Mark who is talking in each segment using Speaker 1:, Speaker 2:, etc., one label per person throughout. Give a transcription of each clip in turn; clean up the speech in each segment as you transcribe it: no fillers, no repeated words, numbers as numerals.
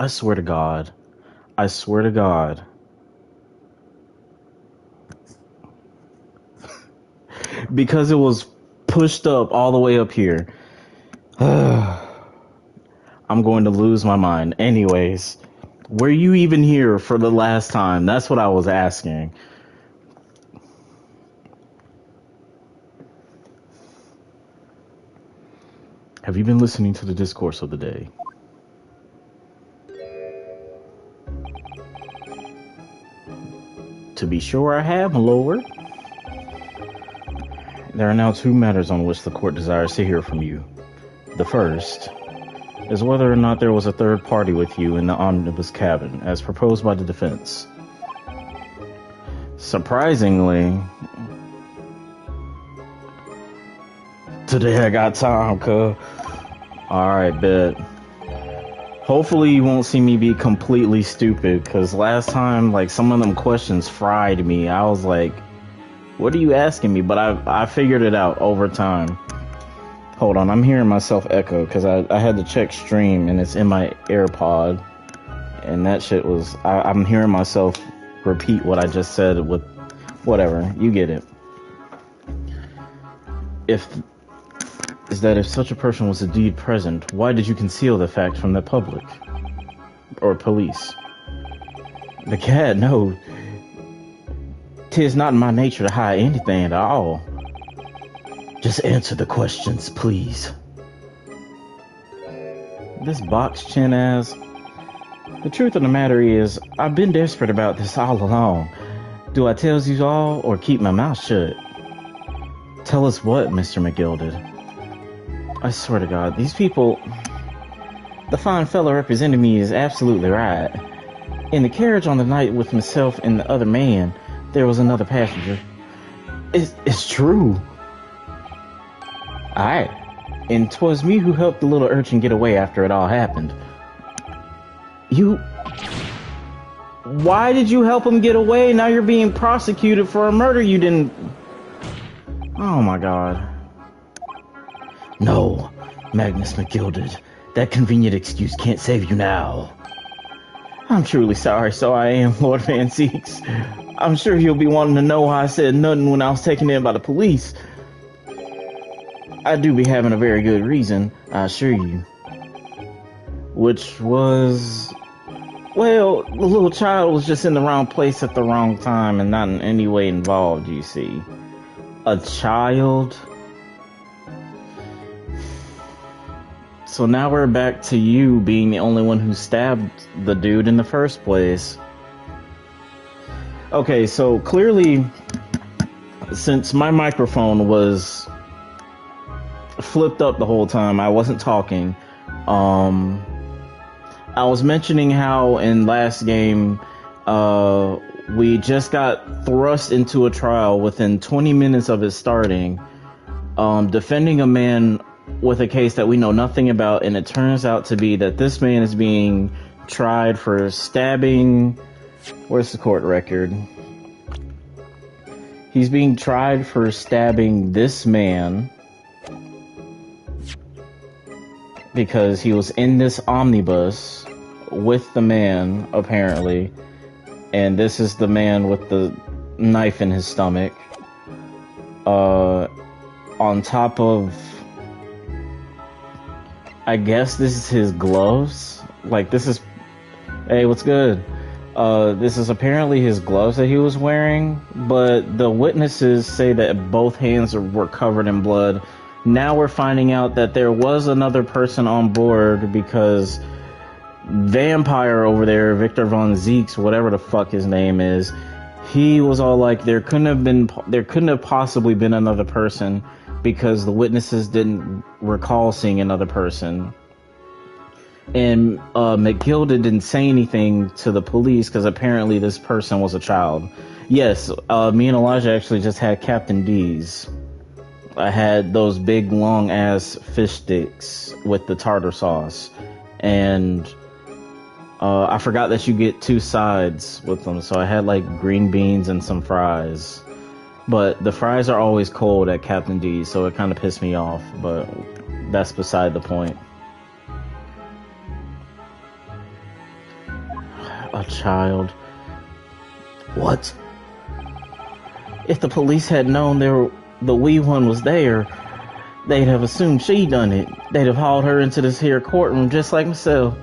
Speaker 1: I swear to God. I swear to God. Because it was pushed up all the way up here. I'm going to lose my mind. Anyways, were you even here for the last time? That's what I was asking. Have you been listening to the discourse of the day? To be sure I have, my lord. There are now two matters on which the court desires to hear from you. The first is whether or not there was a third party with you in the omnibus cabin, as proposed by the defense. Surprisingly, today I got time, cuz. Alright, bet. Hopefully you won't see me be completely stupid, because last time, like, some of them questions fried me. I was like, what are you asking me? But I figured it out over time. Hold on, I'm hearing myself echo, because I had to check stream, and it's in my AirPod. And that shit was... I'm hearing myself repeat what I just said with... Whatever, you get it. If such a person was indeed present, why did you conceal the fact from the public? Or police? The cat, no. 'Tis not in my nature to hide anything at all. Just answer the questions, please. This box chin ass. The truth of the matter is, I've been desperate about this all along. Do I tell you all, or keep my mouth shut? Tell us what, Mr. McGilded? I swear to God, these people... The fine fellow representing me is absolutely right. In the carriage on the night with myself and the other man, there was another passenger. It's true. Aye. And 'twas me who helped the little urchin get away after it all happened. You... Why did you help him get away? Now you're being prosecuted for a murder you didn't... Oh my God. No, Magnus McGilded. That convenient excuse can't save you now. I'm truly sorry, so I am, Lord Van Zeeks. I'm sure you'll be wanting to know why I said nothing when I was taken in by the police. I do be having a very good reason, I assure you. Which was... Well, the little child was just in the wrong place at the wrong time and not in any way involved, you see. A child? So now we're back to you being the only one who stabbed the dude in the first place. Okay, so clearly, since my microphone was flipped up the whole time, I wasn't talking. I was mentioning how in last game, we just got thrust into a trial within 20 minutes of it starting, defending a man with a case that we know nothing about, and it turns out to be that this man is being tried for stabbing... Where's the court record? He's being tried for stabbing this man because he was in this omnibus with the man, apparently, and this is the man with the knife in his stomach. On top of... I guess this is his gloves. Like, this is... Hey, what's good? This is apparently his gloves that he was wearing, but the witnesses say that both hands were covered in blood. Now we're finding out that there was another person on board because Vampire over there, Victor Von Zeeks, whatever the fuck his name is, he was all like, there couldn't have possibly been another person because the witnesses didn't recall seeing another person. And McGilded didn't say anything to the police because apparently this person was a child. Yes, me and Elijah actually just had Captain D's. I had those big long ass fish sticks with the tartar sauce. And I forgot that you get two sides with them, so I had like green beans and some fries. But the fries are always cold at Captain D's, so it kind of pissed me off, but that's beside the point. A child.
Speaker 2: What?
Speaker 1: If the police had known the wee one was there, they'd have assumed she done it. They'd have hauled her into this here courtroom just like myself.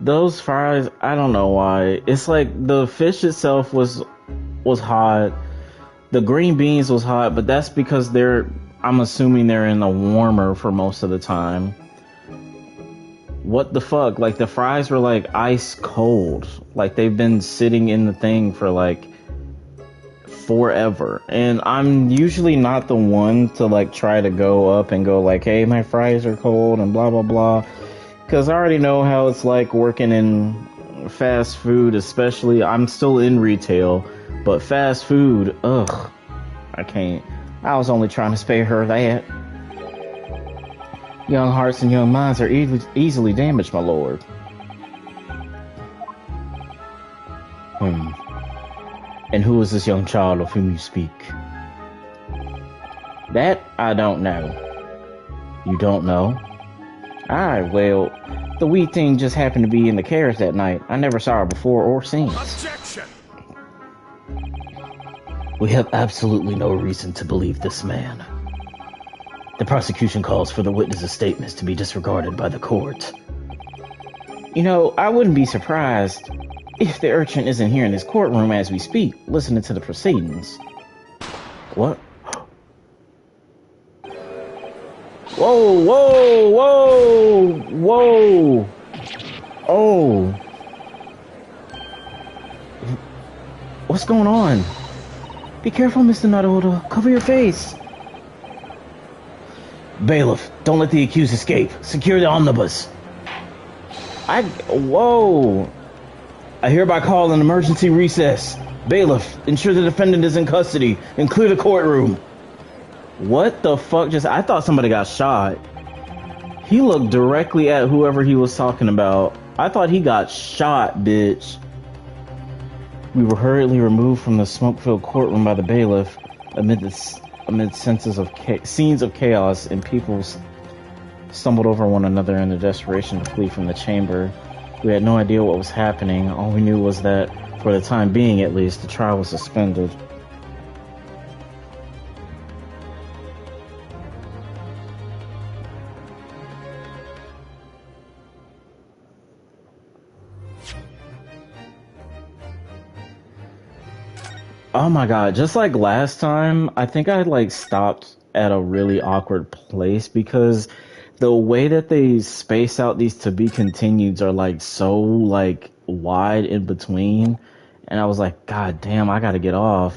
Speaker 1: Those fries, I don't know why. It's like the fish itself was hot. The green beans was hot, but that's because I'm assuming they're in a warmer for most of the time. What the fuck? Like, the fries were like ice cold. Like, they've been sitting in the thing for like forever. And I'm usually not the one to like try to go up and go like, hey, my fries are cold and blah blah blah. Because I already know how it's like working in fast food, especially. I'm still in retail, but fast food, ugh, I can't. I was only trying to spare her that. Young hearts and young minds are easily damaged, my lord. And who is this young child of whom you speak? That I don't know. You don't know? Well, the wee thing just happened to be in the carriage that night. I never saw her before or since.
Speaker 3: Objection!
Speaker 2: We have absolutely no reason to believe this man. The prosecution calls for the witness's statements to be disregarded by the court.
Speaker 1: You know, I wouldn't be surprised if the urchin isn't here in this courtroom as we speak, listening to the proceedings.
Speaker 2: What?
Speaker 1: Whoa, whoa, whoa, whoa. Oh. What's going on? Be careful, Mr. Naruto. Cover your face.
Speaker 2: Bailiff, don't let the accused escape. Secure the omnibus.
Speaker 1: Whoa.
Speaker 2: I hereby call an emergency recess. Bailiff, ensure the defendant is in custody and clear the courtroom.
Speaker 1: What the fuck I thought somebody got shot. He looked directly at whoever he was talking about. I thought he got shot, bitch. We were hurriedly removed from the smoke-filled courtroom by the bailiff amid scenes of chaos, and people stumbled over one another in a desperation to flee from the chamber. We had no idea what was happening. All we knew was that, for the time being at least, the trial was suspended. Oh my god, just like last time, I think I like stopped at a really awkward place because the way that they space out these to be continueds are like so like wide in between, and I was like, god damn, I gotta get off.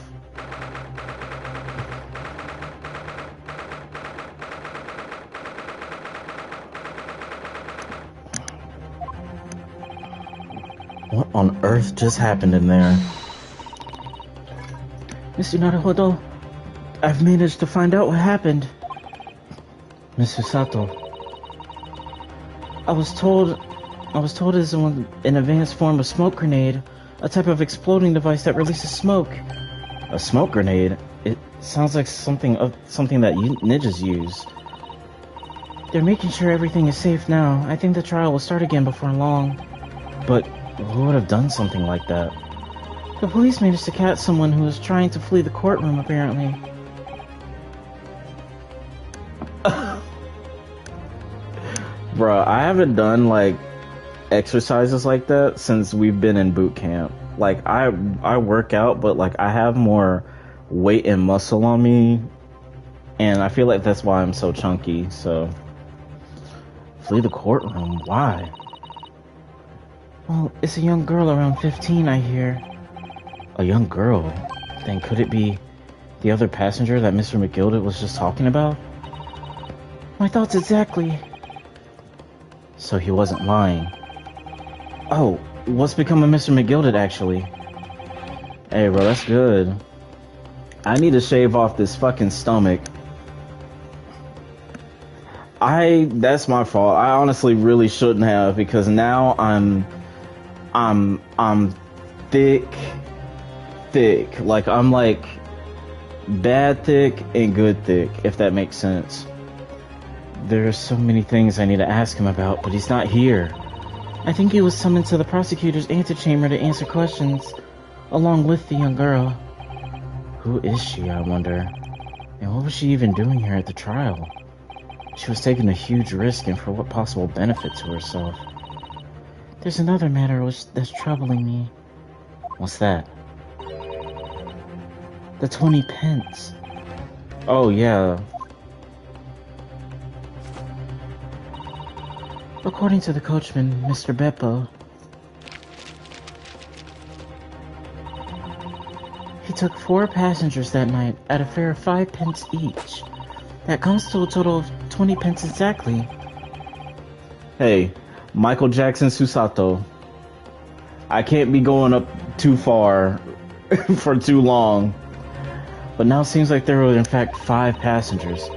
Speaker 1: What on earth just happened in there? Mr. Naruhodo, I've managed to find out what happened. Mr. Sato, I was told it's an advanced form of smoke grenade, a type of exploding device that releases smoke. A smoke grenade? It sounds like something that ninjas use. They're making sure everything is safe now. I think the trial will start again before long. But who would have done something like that? The police managed to catch someone who was trying to flee the courtroom, apparently. Bruh, I haven't done, like, exercises like that since we've been in boot camp. Like, I work out, but, like, I have more weight and muscle on me, and I feel like that's why I'm so chunky, so... Flee the courtroom? Why? Well, it's a young girl around 15, I hear. A young girl? Then could it be the other passenger that Mr. McGilded was just talking about? My thoughts exactly. So he wasn't lying. Oh, what's become of Mr. McGilded, actually? Hey, bro, that's good. I need to shave off this fucking stomach. That's my fault. I honestly really shouldn't have, because now I'm thick. Like, I'm like bad thick and good thick, if that makes sense. There are so many things I need to ask him about, but he's not here. I think he was summoned to the prosecutor's antechamber to answer questions, along with the young girl. Who is she, I wonder? And what was she even doing here at the trial? She was taking a huge risk, and for what possible benefit to herself? There's another matter that's troubling me. What's that? The 20 pence. Oh, yeah. According to the coachman, Mr. Beppo, he took 4 passengers that night at a fare of 5 pence each. That comes to a total of 20 pence exactly. Hey, Michael Jackson Susato. I can't be going up too far for too long. But now it seems like there were in fact 5 passengers,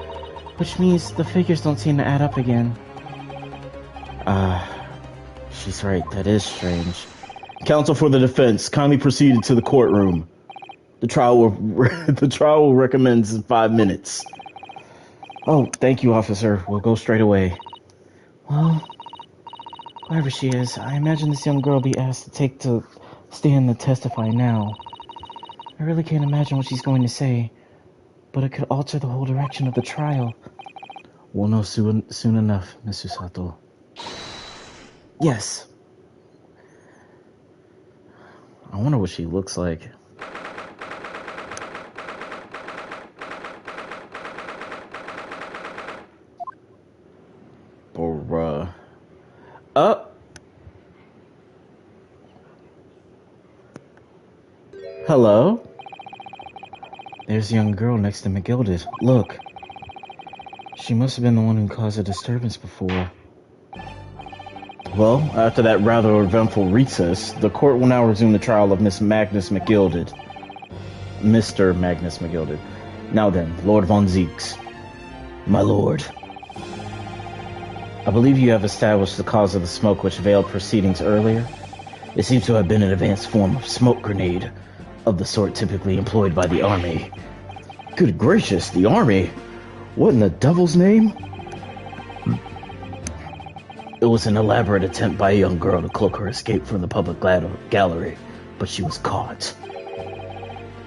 Speaker 1: which means the figures don't seem to add up again. She's right, that is strange. Counsel for the defense, kindly proceed into the courtroom. The trial will recommend in 5 minutes. Oh, thank you, officer. We'll go straight away. Well, whoever she is, I imagine this young girl will be asked to stand and testify now. I really can't imagine what she's going to say, but it could alter the whole direction of the trial. We'll know soon enough, Miss Susato. Yes. I wonder what she looks like. Bruh. Hello? There's a young girl next to McGilded. Look. She must have been the one who caused a disturbance before. Well, after that rather eventful recess, the court will now resume the trial of Miss Magnus McGilded. Mr. Magnus McGilded. Now then, Lord Von Zieks.
Speaker 2: My lord.
Speaker 1: I believe you have established the cause of the smoke which veiled proceedings earlier.
Speaker 2: It seems to have been an advanced form of smoke grenade, of the sort typically employed by the army.
Speaker 1: Good gracious, the army? What in the devil's name?
Speaker 2: It was an elaborate attempt by a young girl to cloak her escape from the public gallery, but she was caught,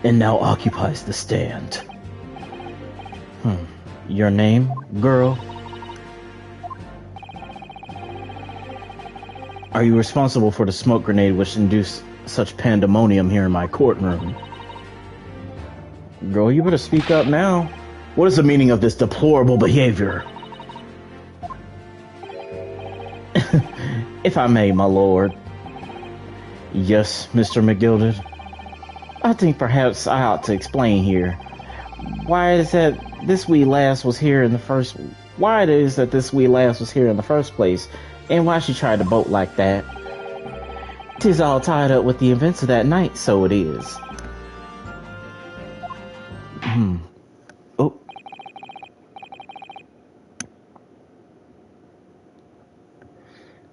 Speaker 2: and now occupies the stand.
Speaker 1: Your name, girl? Are you responsible for the smoke grenade which induced such pandemonium here in my courtroom? Girl, you better speak up now.
Speaker 2: What is the meaning of this deplorable behavior?
Speaker 1: If I may, my lord. Yes, Mr. McGilded? I think perhaps I ought to explain here. Why it is that this wee lass was here in the first place, and why she tried to bolt like that. 'Tis all tied up with the events of that night, so it is. Oh.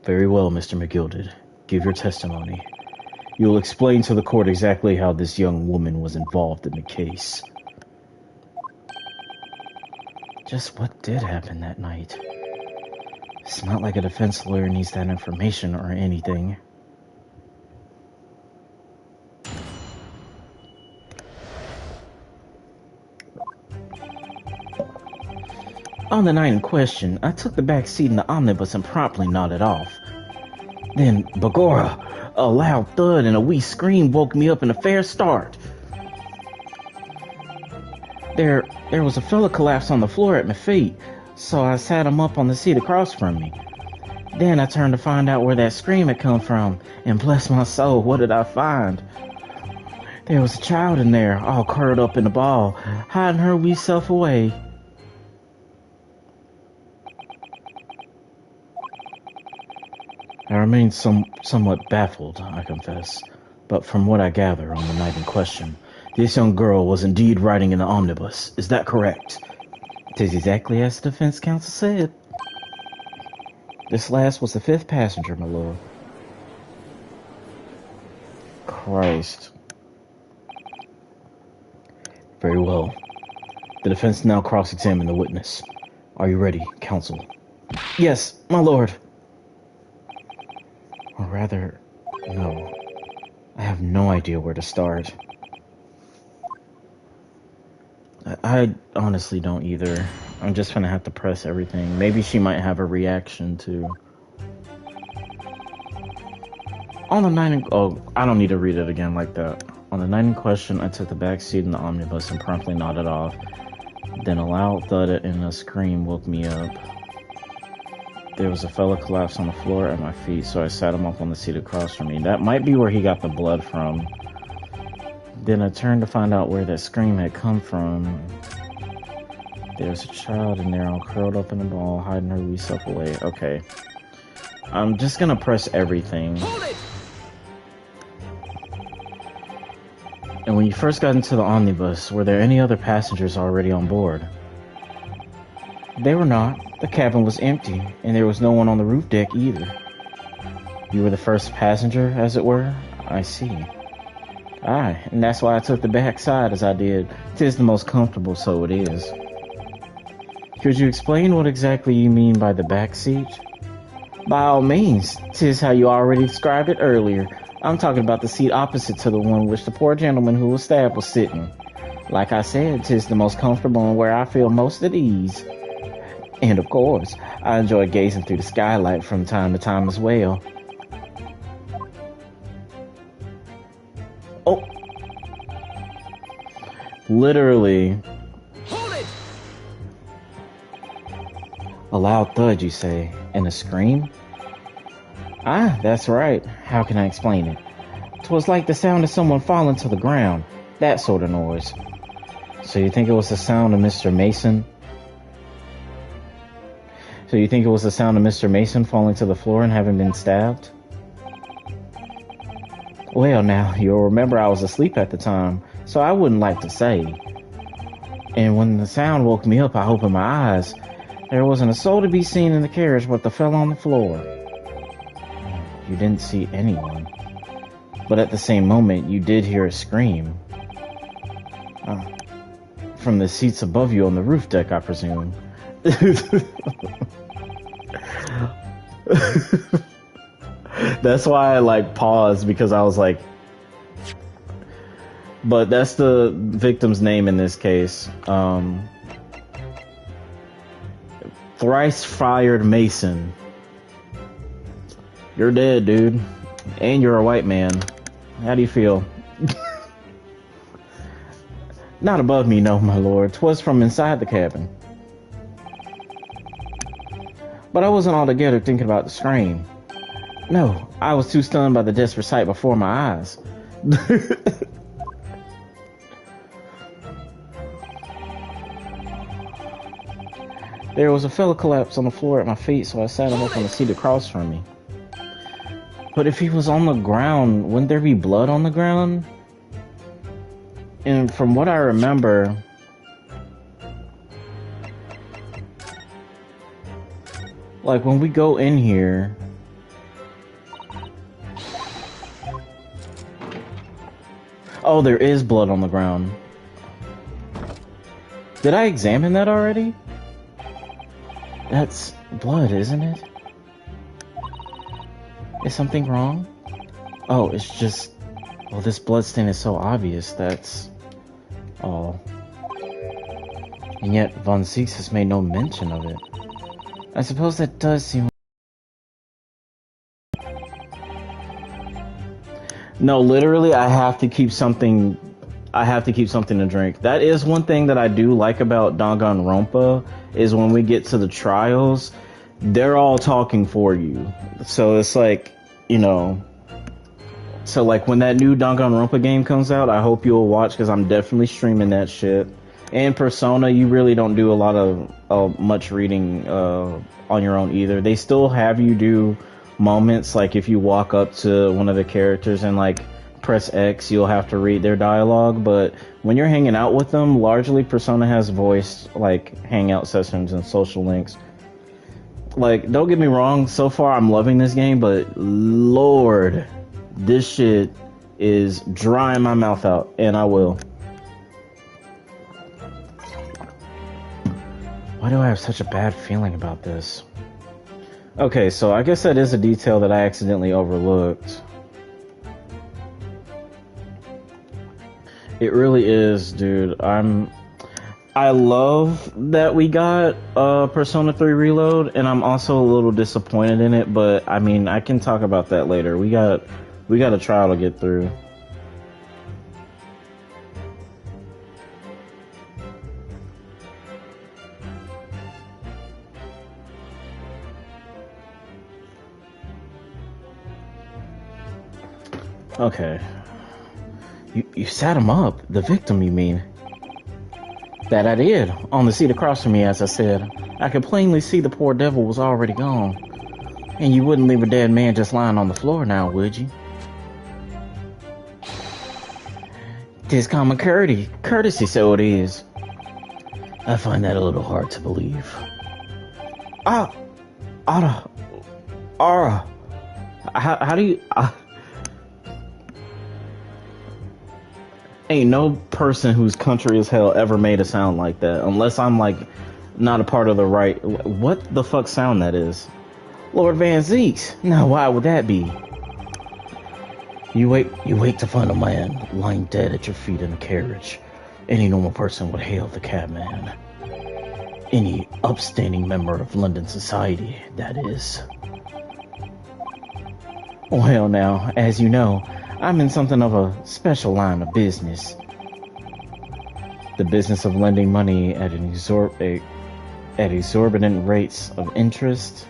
Speaker 1: Very well, Mr. McGilded. Give your testimony. You'll explain to the court exactly how this young woman was involved in the case. Just what did happen that night? It's not like a defense lawyer needs that information or anything. On the night in question, I took the back seat in the omnibus and promptly nodded off. Then, begorra, a loud thud and a wee scream woke me up in a fair start. There was a fella collapsed on the floor at my feet, so I sat him up on the seat across from me. Then I turned to find out where that scream had come from, and bless my soul, what did I find? There was a child in there, all curled up in a ball, hiding her wee self away. I remain somewhat baffled, I confess, but from what I gather on the night in question, this young girl was indeed riding in the omnibus. Is that correct? It is exactly as the defense counsel said. This last was the 5th passenger, my lord. Christ. Very well. The defense now cross-examine the witness. Are you ready, Counsel? Yes, my lord. Or rather, no. I have no idea where to start. I honestly don't either. I'm just gonna have to press everything. Maybe she might have a reaction too. On the night in... Oh, I don't need to read it again like that. On the night in question, I took the back seat in the omnibus and promptly nodded off. Then a loud thud and a scream woke me up. There was a fella collapsed on the floor at my feet, so I sat him up on the seat across from me. That might be where he got the blood from. Then I turned to find out where that scream had come from. There was a child in there all curled up in a ball, hiding her wee self away. Okay. I'm just gonna press everything.
Speaker 3: Hold it!
Speaker 1: And when you first got into the omnibus, were there any other passengers already on board? They were not. The cabin was empty, and there was no one on the roof deck either. You were the first passenger, as it were? I see. Aye, and that's why I took the back side as I did. 'Tis the most comfortable, so it is. Could you explain what exactly you mean by the back seat? By all means. 'Tis how you already described it earlier. I'm talking about the seat opposite to the one which the poor gentleman who was stabbed was sitting. Like I said, 'tis the most comfortable and where I feel most at ease. And of course, I enjoy gazing through the skylight from time to time as well. Oh. Literally.
Speaker 3: Hold it!
Speaker 1: A loud thud, you say, and a scream? Ah, that's right. How can I explain it? 'Twas like the sound of someone falling to the ground. That sort of noise. So you think it was the sound of Mr. Mason? So you think it was the sound of Mr. Mason falling to the floor and having been stabbed? Well, now, you'll remember I was asleep at the time, so I wouldn't like to say. And when the sound woke me up, I opened my eyes. There wasn't a soul to be seen in the carriage but the fellow on the floor. You didn't see anyone. But at the same moment, you did hear a scream. From the seats above you on the roof deck, I presume. That's why I paused, because I was like, but that's the victim's name in this case. Thrice fired Mason. You're dead, dude. And you're a white man. How do you feel? Not above me, no, my lord. 'Twas from inside the cabin. But I wasn't altogether thinking about the scream. No, I was too stunned by the desperate sight before my eyes. There was a fellow collapsed on the floor at my feet, so I sat him up on the seat across from me. But if he was on the ground, wouldn't there be blood on the ground? And from what I remember, like when we go in here, oh, there is blood on the ground. Did I examine that already? That's blood, isn't it? Is something wrong? Oh, it's just... Well, this bloodstain is so obvious, that's... all. And yet, Von Zieks has made no mention of it. I suppose that does seem... No, literally, I have to keep something... I have to keep something to drink. That is one thing that I do like about Danganronpa, is when we get to the trials, they're all talking for you. So it's like, you know... So like when that new Danganronpa game comes out, I hope you'll watch, because I'm definitely streaming that shit. And Persona, you really don't do a lot of much reading on your own either. They still have you do moments, like if you walk up to one of the characters and like press X, you'll have to read their dialogue. But when you're hanging out with them, largely Persona has voice like hangout sessions and social links. Like, don't get me wrong, so far I'm loving this game, but Lord, this shit is drying my mouth out, and I will. Why do I have such a bad feeling about this? Okay, so I guess that is a detail that I accidentally overlooked. It really is, dude. I love that we got Persona 3 Reload, and I'm also a little disappointed in it, but I mean, I can talk about that later. We got a trial to get through. Okay. You sat him up, the victim, you mean? That I did, on the seat across from me, as I said. I could plainly see the poor devil was already gone. And you wouldn't leave a dead man just lying on the floor now, would you? 'Tis common courtesy, so it is.
Speaker 2: I find that a little hard to believe.
Speaker 1: Ara. How do you... Ain't no person whose country is hell ever made a sound like that, unless I'm like not a part of the right. What the fuck sound that is? Lord Van Zeeks. Now why would that be?
Speaker 2: You wait to find a man lying dead at your feet in a carriage. Any normal person would hail the cabman. Any upstanding member of London society, that is.
Speaker 1: Well now, as you know, I'm in something of a special line of business. The business of lending money at exorbitant rates of interest.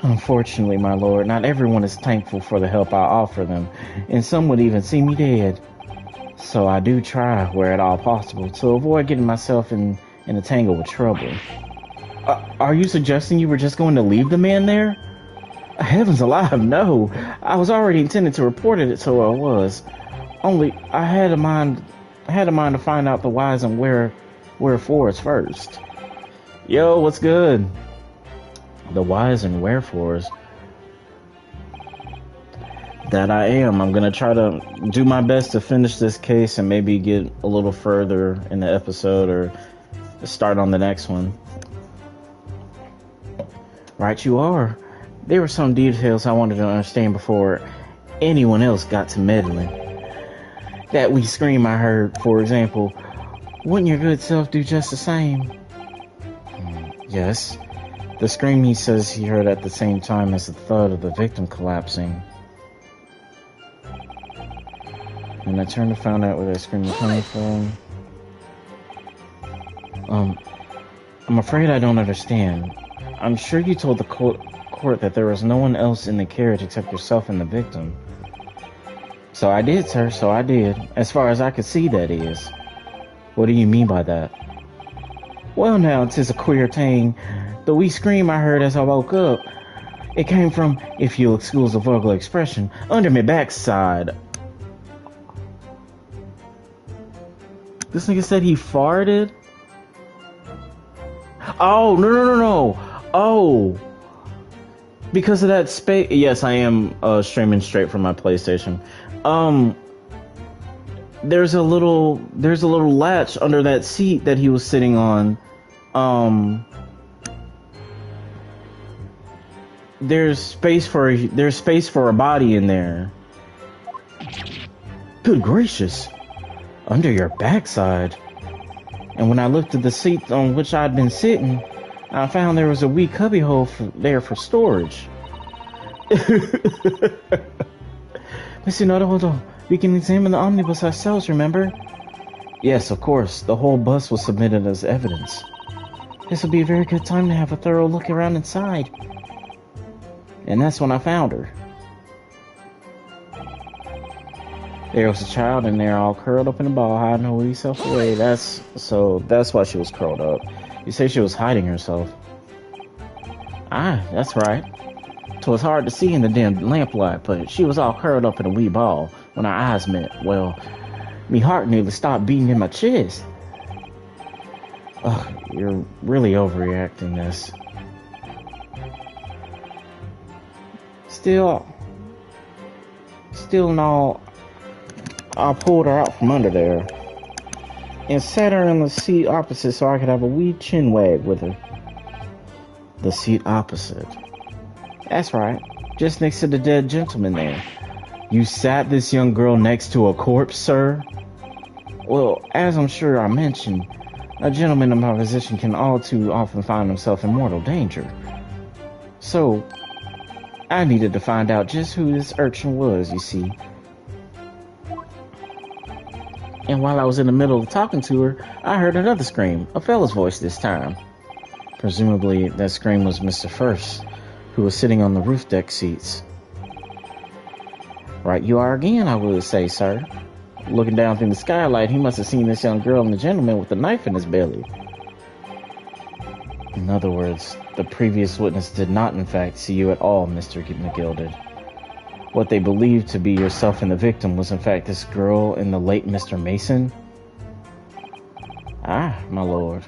Speaker 1: Unfortunately, my lord, not everyone is thankful for the help I offer them, and some would even see me dead. So I do try, where at all possible, to avoid getting myself in a tangle with trouble. Are you suggesting you were just going to leave the man there? Heavens alive, no. I was already intending to report it, so I was. Only I had a mind to find out the whys and wherefores first. Yo, what's good? The whys and wherefores. That I am. I'm gonna try to do my best to finish this case and maybe get a little further in the episode or start on the next one. Right you are. There were some details I wanted to understand before anyone else got to meddling. That wee scream I heard, for example, wouldn't your good self do just the same? Yes. The scream he says he heard at the same time as the thud of the victim collapsing. And I turned to find out where that scream was coming from. I'm afraid I don't understand. I'm sure you told the court that there was no one else in the carriage except yourself and the victim. So I did, sir, so I did. As far as I could see, that is. What do you mean by that? Well now, 'tis a queer thing. The wee scream I heard as I woke up, it came from, if you'll excuse the vulgar expression, under my backside. This nigga said he farted? Oh, no. Oh. Because of that space, yes, I am streaming straight from my PlayStation. There's a little latch under that seat that he was sitting on. There's space for a body in there. Good gracious, under your backside. And when I looked at the seat on which I'd been sitting, I found there was a wee cubbyhole there for storage. Mr. Naruhodo, we can examine the omnibus ourselves, remember? Yes, of course. The whole bus was submitted as evidence. This will be a very good time to have a thorough look around inside. And that's when I found her. There was a child in there all curled up in a ball, hiding her wee self away. That's why she was curled up. You say she was hiding herself. Ah, that's right. 'Twas hard to see in the dim lamplight, but she was all curled up in a wee ball when our eyes met. Well, me heart nearly stopped beating in my chest. Ugh, you're really overreacting this. Still and all, I pulled her out from under there. and sat her in the seat opposite so I could have a wee chin wag with her. The seat opposite? That's right, just next to the dead gentleman there. You sat this young girl next to a corpse, sir? Well, as I'm sure I mentioned, a gentleman in my position can all too often find himself in mortal danger. So, I needed to find out just who this urchin was, you see. And while I was in the middle of talking to her, I heard another scream, a fella's voice this time. Presumably, that scream was Mr. First, who was sitting on the roof deck seats. Right you are again, I would say, sir. Looking down through the skylight, he must have seen this young girl and the gentleman with a knife in his belly. In other words, the previous witness did not in fact see you at all, Mr. McGilded. What they believed to be yourself and the victim was in fact this girl and the late Mr. Mason? Ah, my lord.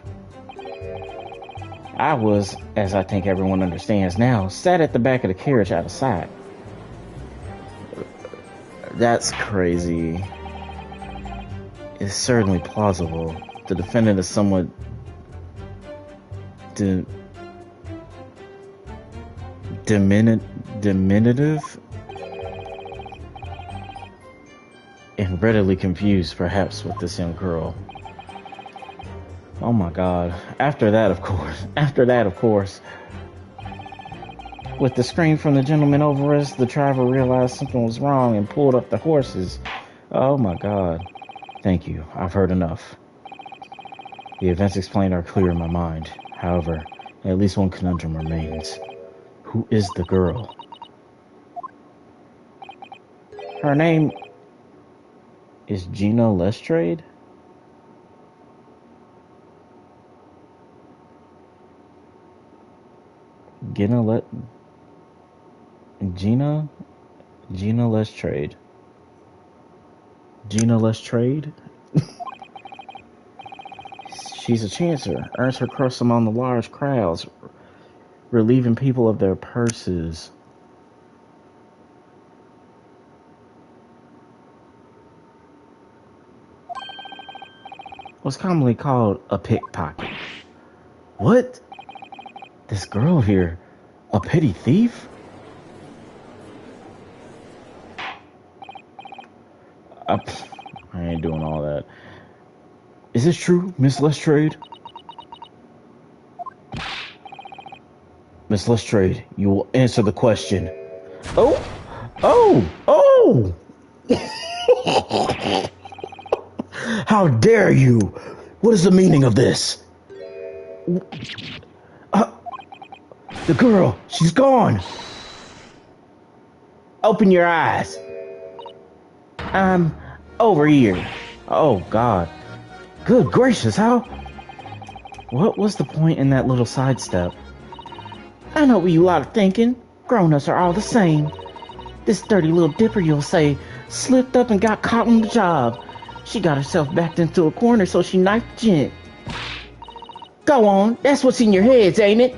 Speaker 1: I was, as I think everyone understands now, sat at the back of the carriage out of sight. That's crazy. It's certainly plausible. The defendant is somewhat diminutive and readily confused, perhaps, with this young girl. Oh my god. After that, of course. With the scream from the gentleman over us, the driver realized something was wrong and pulled up the horses. Oh my god. Thank you. I've heard enough. The events explained are clear in my mind. However, at least one conundrum remains. Who is the girl? Her name is Gina Lestrade? Gina Lestrade. Gina Lestrade? She's a chancer, earns her crust among the large crowds, relieving people of their purses. What's commonly called a pickpocket. What? This girl here, a petty thief? I ain't doing all that. Is this true, Miss Lestrade? Miss Lestrade, you will answer the question. Oh! How dare you! What is the meaning of this? The girl, she's gone! Open your eyes. I'm over here. Oh, God. Good gracious, how? What was the point in that little sidestep? I know what you lot are thinking. Grown-ups are all the same. This dirty little dipper, you'll say, slipped up and got caught on the job. She got herself backed into a corner, so she knifed Gent. Go on, that's what's in your heads, ain't it?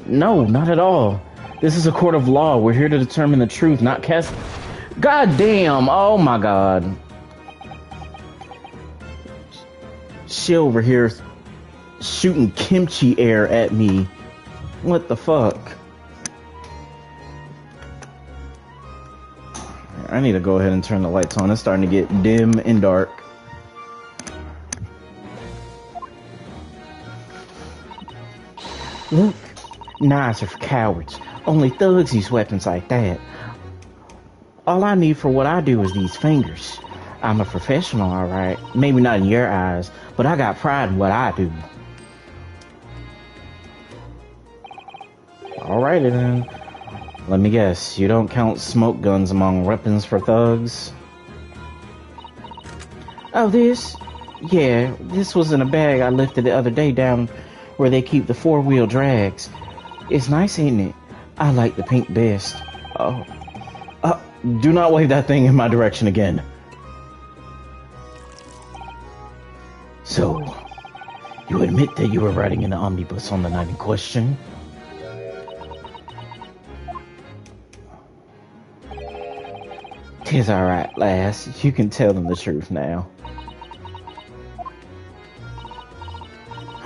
Speaker 1: No, not at all. This is a court of law. We're here to determine the truth, not cast... God damn, oh my god. She over here shooting kimchi air at me. What the fuck? I need to go ahead and turn the lights on. It's starting to get dim and dark. Look, knives are for cowards. Only thugs use weapons like that. All I need for what I do is these fingers. I'm a professional, alright. Maybe not in your eyes, but I got pride in what I do. Alrighty then. Let me guess, you don't count smoke guns among weapons for thugs? Oh, this? Yeah, this was in a bag I lifted the other day down where they keep the four-wheel drags. It's nice, ain't it? I like the pink best. Oh. Do not wave that thing in my direction again. So, you admit that you were riding in the omnibus on the night in question? Tis alright, lass. You can tell them the truth now.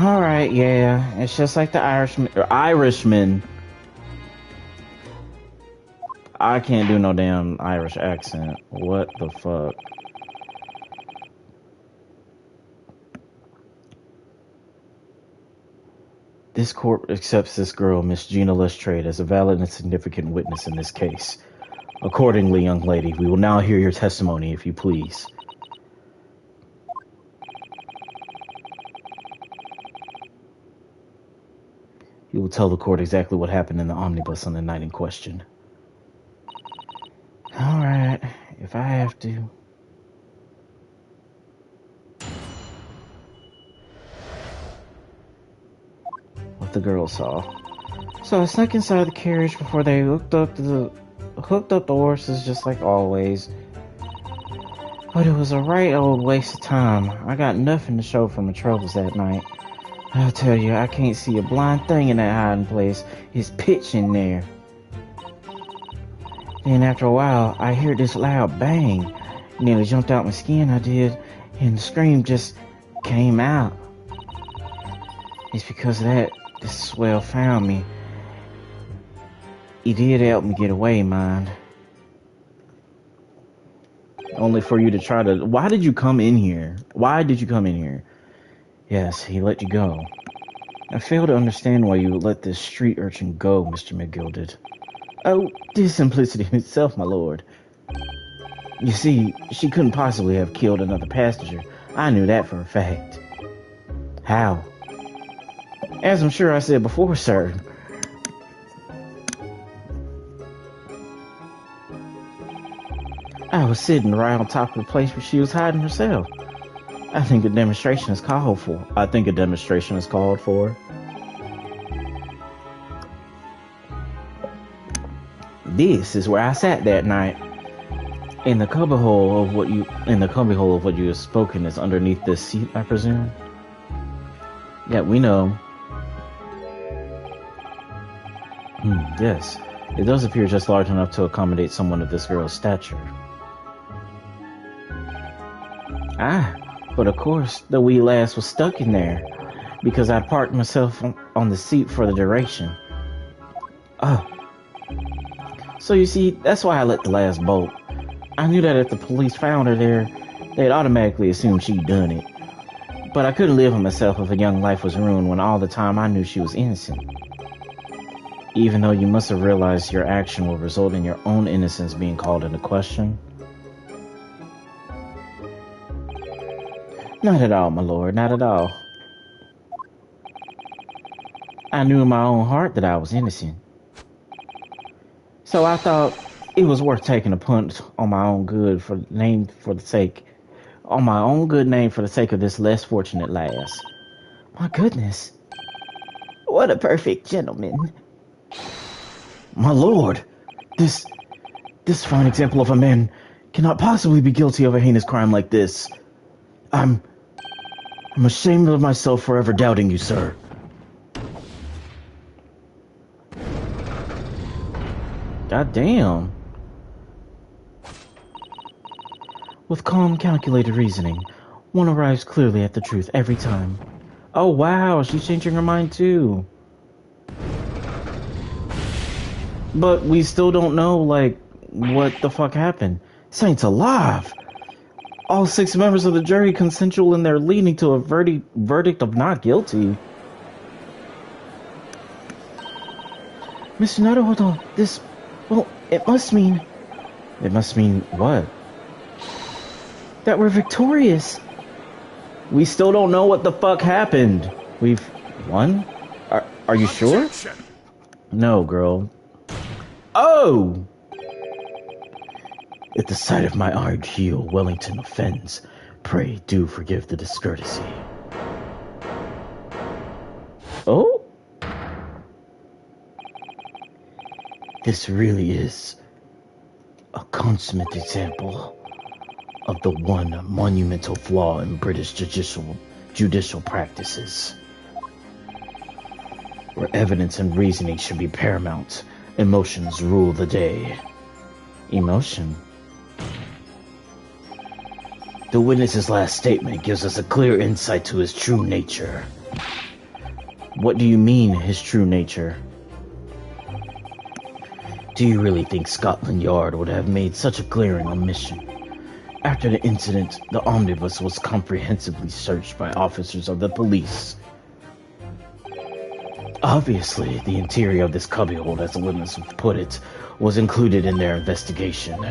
Speaker 1: Alright, yeah. It's just like the Irishman. I can't do no damn Irish accent. What the fuck? This court accepts this girl, Miss Gina Lestrade, as a valid and significant witness in this case. Accordingly, young lady, we will now hear your testimony, if you please. You will tell the court exactly what happened in the omnibus on the night in question. Alright, if I have to. What the girl saw. So I snuck inside the carriage before they hooked up the horses, just like always. But it was a right old waste of time. I got nothing to show for my troubles that night. I'll tell you, I can't see a blind thing in that hiding place. It's pitch in there. Then after a while, I heard this loud bang. Nearly jumped out my skin, I did, and the scream just came out. It's because of that this swell found me. He did help me get away, mind. Only for you to try to... Why did you come in here? Why did you come in here? Yes, he let you go. I fail to understand why you would let this street urchin go, Mr. McGilded. Oh, this simplicity itself, my lord. You see, she couldn't possibly have killed another passenger. I knew that for a fact. How? As I'm sure I said before, sir. I was sitting right on top of the place where she was hiding herself. I think a demonstration is called for. This is where I sat that night. In the cubbyhole of what you have spoken is underneath this seat, I presume. Yeah, we know. Yes, it does appear just large enough to accommodate someone of this girl's stature. But of course, the wee lass was stuck in there, because I parked myself on the seat for the duration. So you see, that's why I let the lass bolt. I knew that if the police found her there, they'd automatically assume she'd done it. But I couldn't live with myself if a young life was ruined when all the time I knew she was innocent. Even though you must have realized your action will result in your own innocence being called into question. Not at all, my lord, not at all. I knew in my own heart that I was innocent. So I thought it was worth taking a punt on my own good name for the sake of this less fortunate lass. My goodness. What a perfect gentleman. My lord, this fine example of a man cannot possibly be guilty of a heinous crime like this. I'm ashamed of myself for ever doubting you, sir. God damn. With calm, calculated reasoning, one arrives clearly at the truth every time. Oh wow, she's changing her mind too. But we still don't know, like, what the fuck happened. Saints alive! All 6 members of the jury consensual in their leading to a verdict of not guilty. Mr. Naruhodo, it must mean... It must mean what? That we're victorious. We still don't know what the fuck happened. We've won? Are you sure? No, girl. Oh! At the sight of my iron heel, Wellington offends. Pray do forgive the discourtesy. Oh? This really is a consummate example of the one monumental flaw in British judicial practices, where evidence and reasoning should be paramount. Emotions rule the day. Emotion? The witness's last statement gives us a clear insight to his true nature. What do you mean, his true nature?
Speaker 2: Do you really think Scotland Yard would have made such a glaring omission? After the incident, the omnibus was comprehensively searched by officers of the police. Obviously, the interior of this cubbyhole, as the witness would put it, was included in their investigation.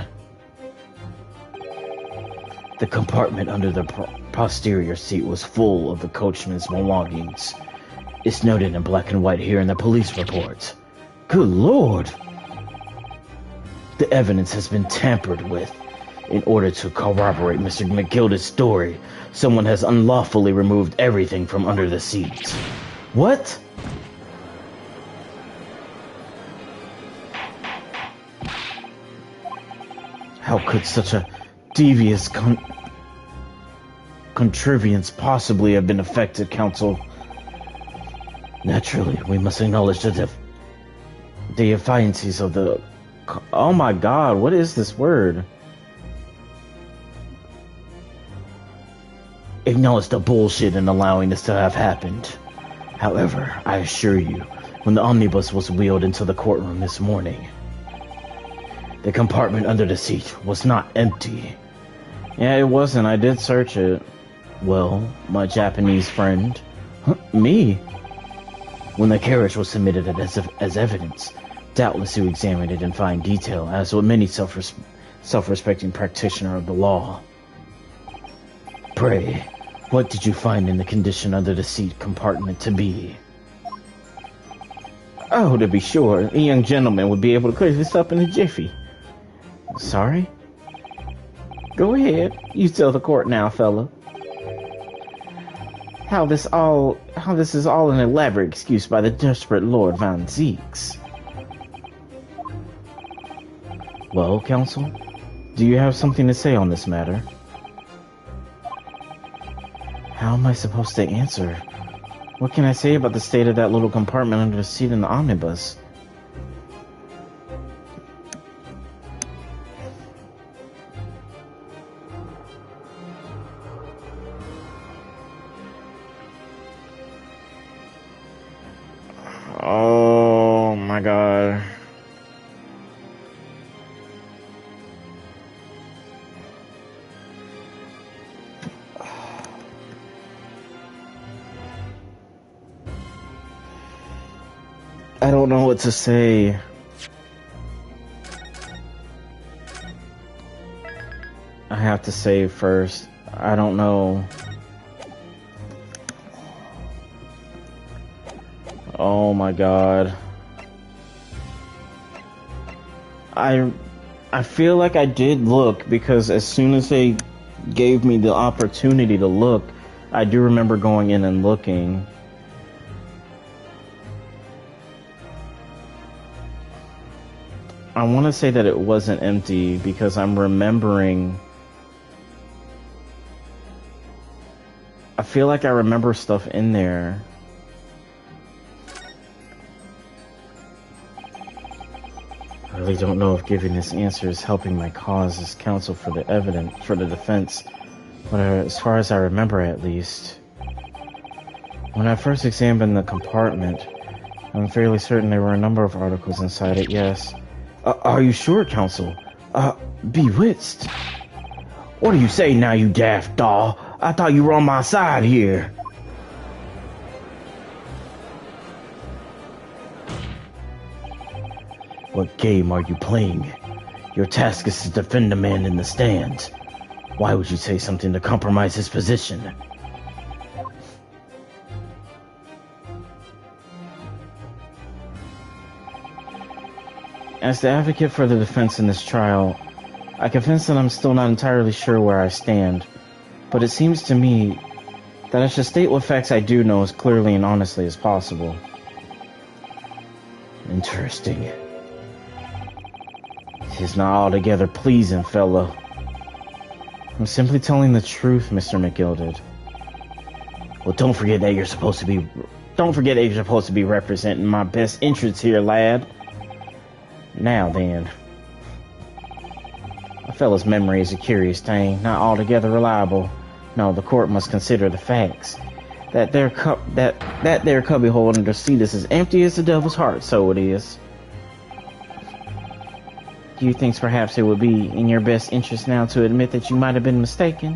Speaker 2: The compartment under the posterior seat was full of the coachman's belongings. It's noted in black and white here in the police report. Good Lord! The evidence has been tampered with. In order to corroborate Mr. McGilda's story, someone has unlawfully removed everything from under the seat. What? How could such a devious contrivance possibly have been effected, counsel? Naturally, we must acknowledge the defiancies of the...
Speaker 1: Oh my god, what is this word?
Speaker 2: Acknowledge the bullshit in allowing this to have happened. However, I assure you, when the omnibus was wheeled into the courtroom this morning, the compartment under the seat was not empty.
Speaker 1: Yeah, it wasn't. I did search it.
Speaker 2: Well, my Japanese friend...
Speaker 1: Me?
Speaker 2: When the carriage was submitted as evidence, doubtless you examined it in fine detail, as would many self-respecting practitioner of the law. Pray, what did you find in the condition under the seat compartment to be?
Speaker 1: Oh, to be sure, a young gentleman would be able to clear this up in a jiffy.
Speaker 2: Sorry?
Speaker 1: Go ahead. You tell the court now, fella. How this is all an elaborate excuse by the desperate Lord Van Zieks.
Speaker 2: Well, counsel,
Speaker 1: do you have something to say on this matter?
Speaker 2: How am I supposed to answer?
Speaker 1: What can I say about the state of that little compartment under the seat in the omnibus? Oh my god. I don't know what to say. I have to say first, I don't know. Oh my god. I feel like I did look, because as soon as they gave me the opportunity to look, I do remember going in and looking. I want to say that it wasn't empty because I'm remembering. I feel like I remember stuff in there. I really don't know if giving this answer is helping my cause as counsel for the defense, but as far as I remember, at least, when I first examined the compartment, I'm fairly certain there were a number of articles inside it. Yes.
Speaker 2: Are you sure, counsel? Bewitched? What do you say now, you daft doll? I thought you were on my side here. What game are you playing? Your task is to defend the man in the stand. Why would you say something to compromise his position?
Speaker 1: As the advocate for the defense in this trial, I confess that I'm still not entirely sure where I stand, but it seems to me that I should state what facts I do know as clearly and honestly as possible.
Speaker 2: Interesting. It is not altogether pleasing, fellow.
Speaker 1: I'm simply telling the truth, Mr. McGilded.
Speaker 2: Well, don't forget that you're supposed to be representing my best interests here, lad.
Speaker 1: Now then. A fellow's memory is a curious thing, not altogether reliable. No, the court must consider the facts. that there cubby hole under the seat is as empty as the devil's heart, so it is. Do you think perhaps it would be in your best interest now to admit that you might have been mistaken?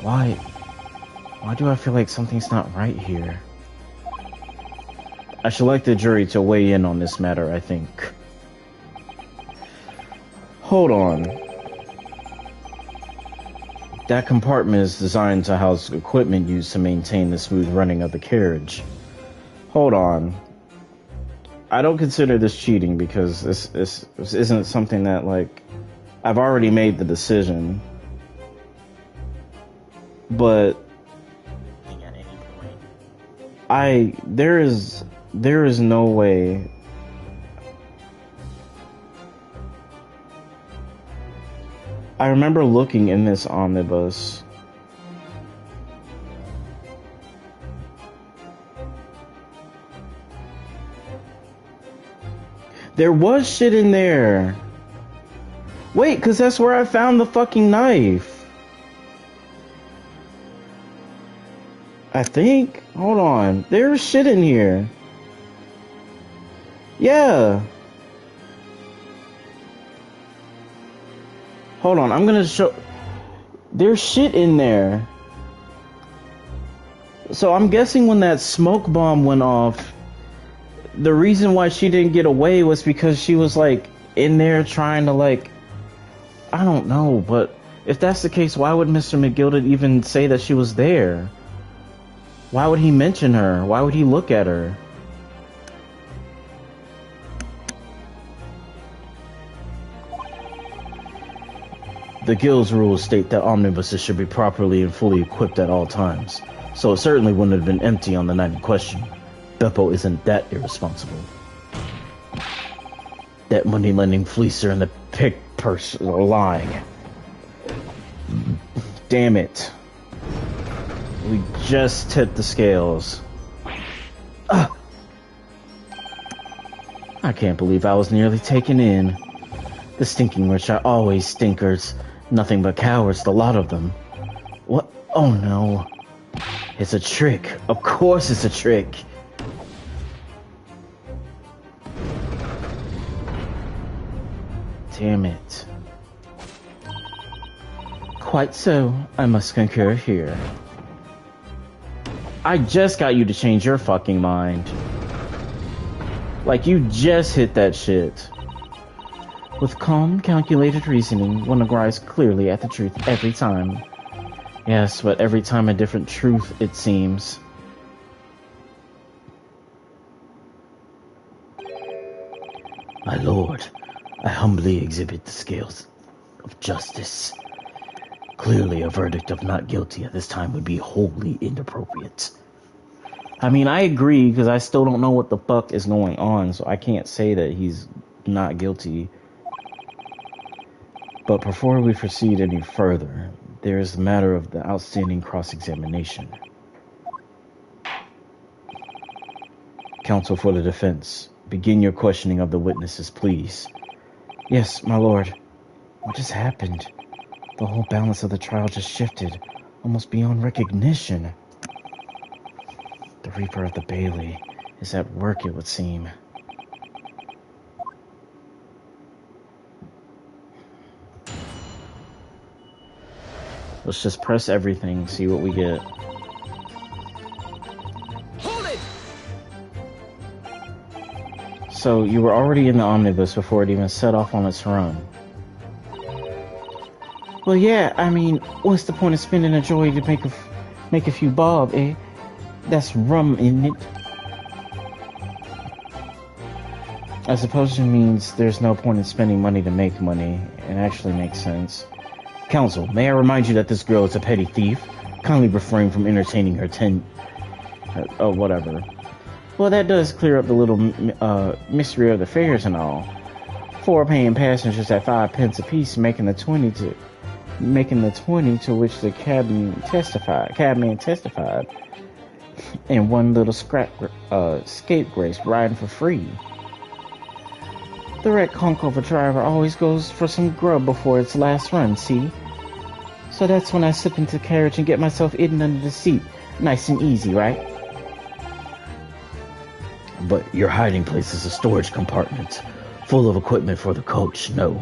Speaker 1: Why do I feel like something's not right here? I should like the jury to weigh in on this matter, I think. Hold on. That compartment is designed to house equipment used to maintain the smooth running of the carriage. Hold on. I don't consider this cheating because this isn't something that, like, I've already made the decision. But there is no way. I remember looking in this omnibus. There was shit in there. Wait, because that's where I found the fucking knife. I think. Hold on. There's shit in here. Yeah. Hold on. I'm gonna show. There's shit in there. So I'm guessing when that smoke bomb went off, the reason why she didn't get away was because she was, like, in there trying to, like, I don't know, but if that's the case, why would Mr. McGilded even say that she was there? Why would he mention her? Why would he look at her? The Guild's rules state that omnibuses should be properly and fully equipped at all times, so it certainly wouldn't have been empty on the night in question. Beppo isn't that irresponsible. That money-lending fleecer and the pick purse are lying. Damn it. We just tipped the scales. I can't believe I was nearly taken in. The stinking rich are always stinkers. Nothing but cowards, the lot of them. What? Oh no. It's a trick. Of course it's a trick. Damn it. Quite so, I must concur here. I just got you to change your fucking mind. Like, you just hit that shit. With calm, calculated reasoning, one arrives clearly at the truth every time. Yes, but every time a different truth, it seems. My lord, I humbly exhibit the scales of justice. Clearly, a verdict of not guilty at this time would be wholly inappropriate. I mean, I agree, because I still don't know what the fuck is going on, so I can't say that he's not guilty. But before we proceed any further, there is the matter of the outstanding cross-examination. Counsel for the defense, begin your questioning of the witnesses, please. Yes, my lord. What just happened? The whole balance of the trial just shifted, almost beyond recognition. The Reaper of the Bailey is at work, it would seem. Let's just press everything, see what we get. Hold it! So, you were already in the omnibus before it even set off on its run. Well, yeah, I mean, what's the point of spending a joy to make a few bob, eh? That's rum, isn't it? I suppose it means there's no point in spending money to make money. It actually makes sense. Counsel, may I remind you that this girl is a petty thief? Kindly refrain from entertaining her whatever. Well, that does clear up the little mystery of the fares and all. 4 paying passengers at 5 pence apiece, making the 20 to which the cabman testified, and one little scapegrace riding for free. The wrecked conch of a driver always goes for some grub before its last run, see?
Speaker 2: So that's when I slip into the carriage and get myself hidden under the seat. Nice and easy, right?
Speaker 1: But your hiding place is a storage compartment full of equipment for the coach, no?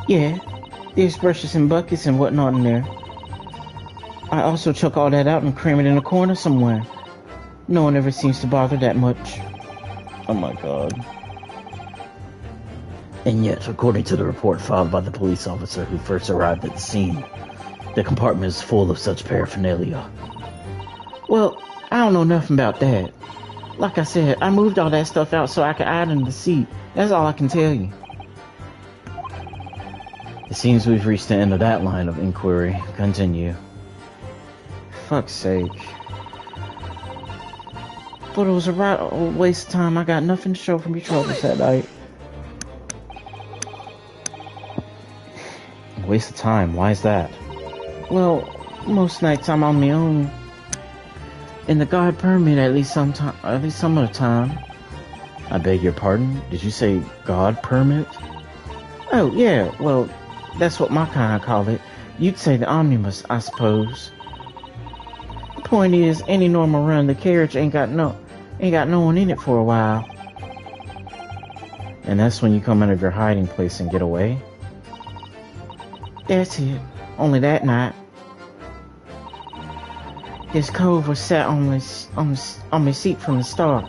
Speaker 2: Yeah, there's brushes and buckets and whatnot in there. I also chuck all that out and cram it in a corner somewhere. No one ever seems to bother that much.
Speaker 1: Oh my god. And yet, according to the report filed by the police officer who first arrived at the scene, the compartment is full of such paraphernalia.
Speaker 2: Well, I don't know nothing about that. Like I said, I moved all that stuff out so I could hide in the seat. That's all I can tell you.
Speaker 1: It seems we've reached the end of that line of inquiry. Continue.
Speaker 2: Fuck's sake. But it was a right old waste of time. I got nothing to show for me troubles that night.
Speaker 1: Waste of time? Why is that?
Speaker 2: Well, most nights I'm on my own. In the guard permit at least some of the time.
Speaker 1: I beg your pardon? Did you say God permit?
Speaker 2: Oh, yeah, well, that's what my kind call it. You'd say the omnibus, I suppose. The point is, any normal run, the carriage ain't got no one in it for a while.
Speaker 1: And that's when you come out of your hiding place and get away?
Speaker 2: That's it. Only that night. This cove was sat on my seat from the start.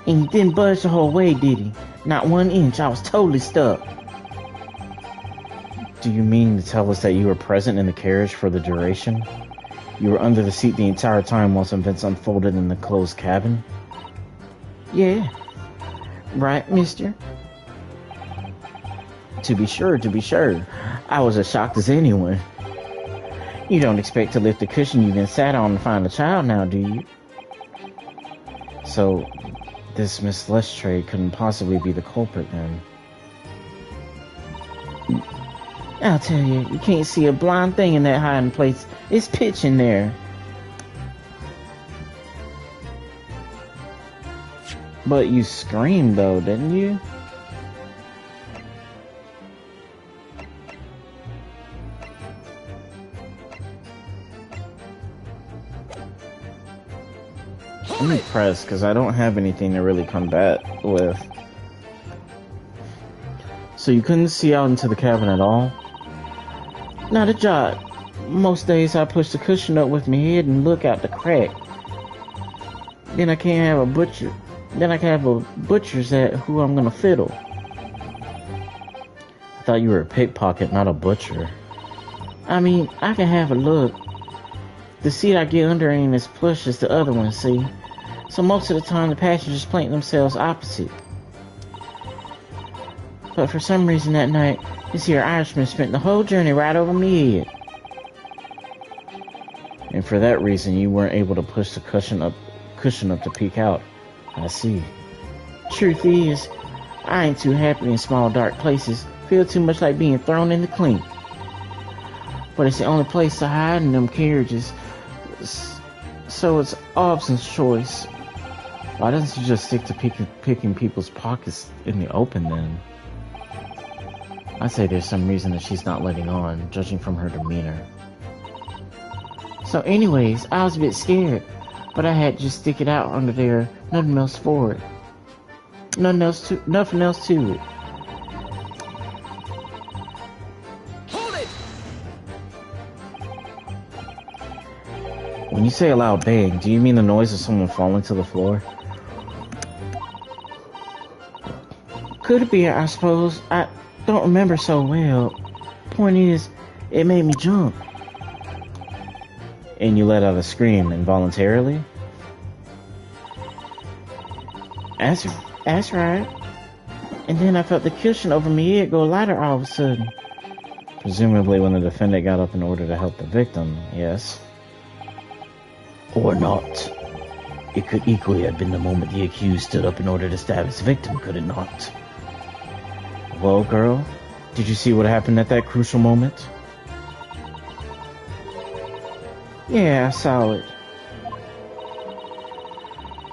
Speaker 2: And he didn't budge the whole way, did he? Not 1 inch. I was totally stuck.
Speaker 1: Do you mean to tell us that you were present in the carriage for the duration? You were under the seat the entire time while some events unfolded in the closed cabin?
Speaker 2: Yeah. Right, mister?
Speaker 1: To be sure. I was as shocked as anyone.
Speaker 2: You don't expect to lift the cushion you've been sat on and find a child now, do you?
Speaker 1: So, this Miss Lestrade couldn't possibly be the culprit then?
Speaker 2: I'll tell you, you can't see a blind thing in that hiding place. It's pitch in there.
Speaker 1: But you screamed though, didn't you? I'm impressed because I don't have anything to really combat with. So you couldn't see out into the cabin at all?
Speaker 2: Not a jot. Most days I push the cushion up with my head and look out the crack. Then I can't have a butcher. Then I can have a butcher's at who I'm gonna fiddle.
Speaker 1: I thought you were a pickpocket, not a butcher.
Speaker 2: I mean, I can have a look. The seat I get under ain't as plush as the other one, see? So most of the time the passengers plant themselves opposite. But for some reason that night, this here Irishman spent the whole journey right over me head.
Speaker 1: And for that reason, you weren't able to push the cushion up to peek out. I see.
Speaker 2: Truth is, I ain't too happy in small dark places. Feel too much like being thrown in the clink. But it's the only place to hide in them carriages. So it's Obson's choice.
Speaker 1: Why doesn't she just stick to picking people's pockets in the open then? I'd say there's some reason that she's not letting on, judging from her demeanor.
Speaker 2: So anyways, I was a bit scared, but I had to just stick it out under there, nothing else for it. Nothing else to it.
Speaker 3: Hold it!
Speaker 1: When you say a loud bang, do you mean the noise of someone falling to the floor?
Speaker 2: Could be, I suppose. I don't remember so well. Point is, it made me jump.
Speaker 1: And you let out a scream involuntarily?
Speaker 2: That's right. And then I felt the cushion over my head go lighter all of a sudden.
Speaker 1: Presumably when the defendant got up in order to help the victim, yes? Or not. It could equally have been the moment the accused stood up in order to stab his victim, could it not? Well, girl, did you see what happened at that crucial moment?
Speaker 2: Yeah, I saw it.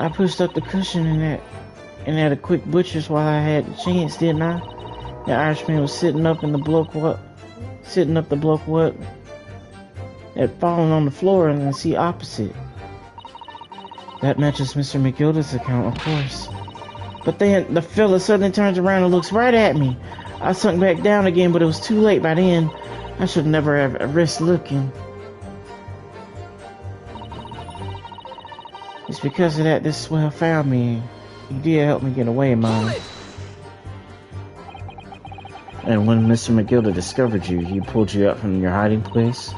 Speaker 2: I pushed up the cushion and
Speaker 1: and at a quick butcher's while I had the chance, didn't I? The Irishman was sitting up the block what had fallen on the floor in the seat opposite. That matches Mr. McGilda's account, of course. But then the fella suddenly turns around and looks right at me. I sunk back down again, but it was too late by then. I should never have risked looking. It's because of that this swell found me. He did help me get away, Mom. And when Mr. McGilda discovered you, he pulled you out from your hiding place?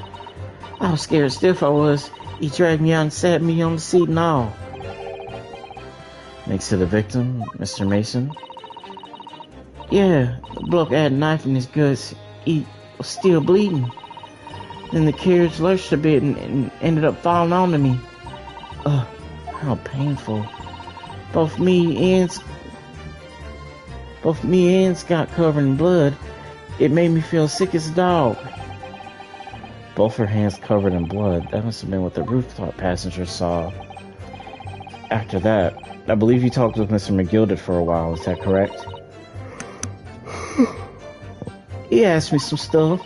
Speaker 1: I was scared stiff, I was. He dragged me out and sat me on the seat and all. Next to the victim, Mr. Mason? Yeah, the bloke had a knife in his guts. He was still bleeding. Then the carriage lurched a bit and ended up falling onto me. Ugh, how painful. Both me and Scott covered in blood. It made me feel sick as a dog. Both her hands covered in blood. That must have been what the rooftop passenger saw. After that, I believe you talked with Mr. McGilda for a while. Is that correct? He asked me some stuff.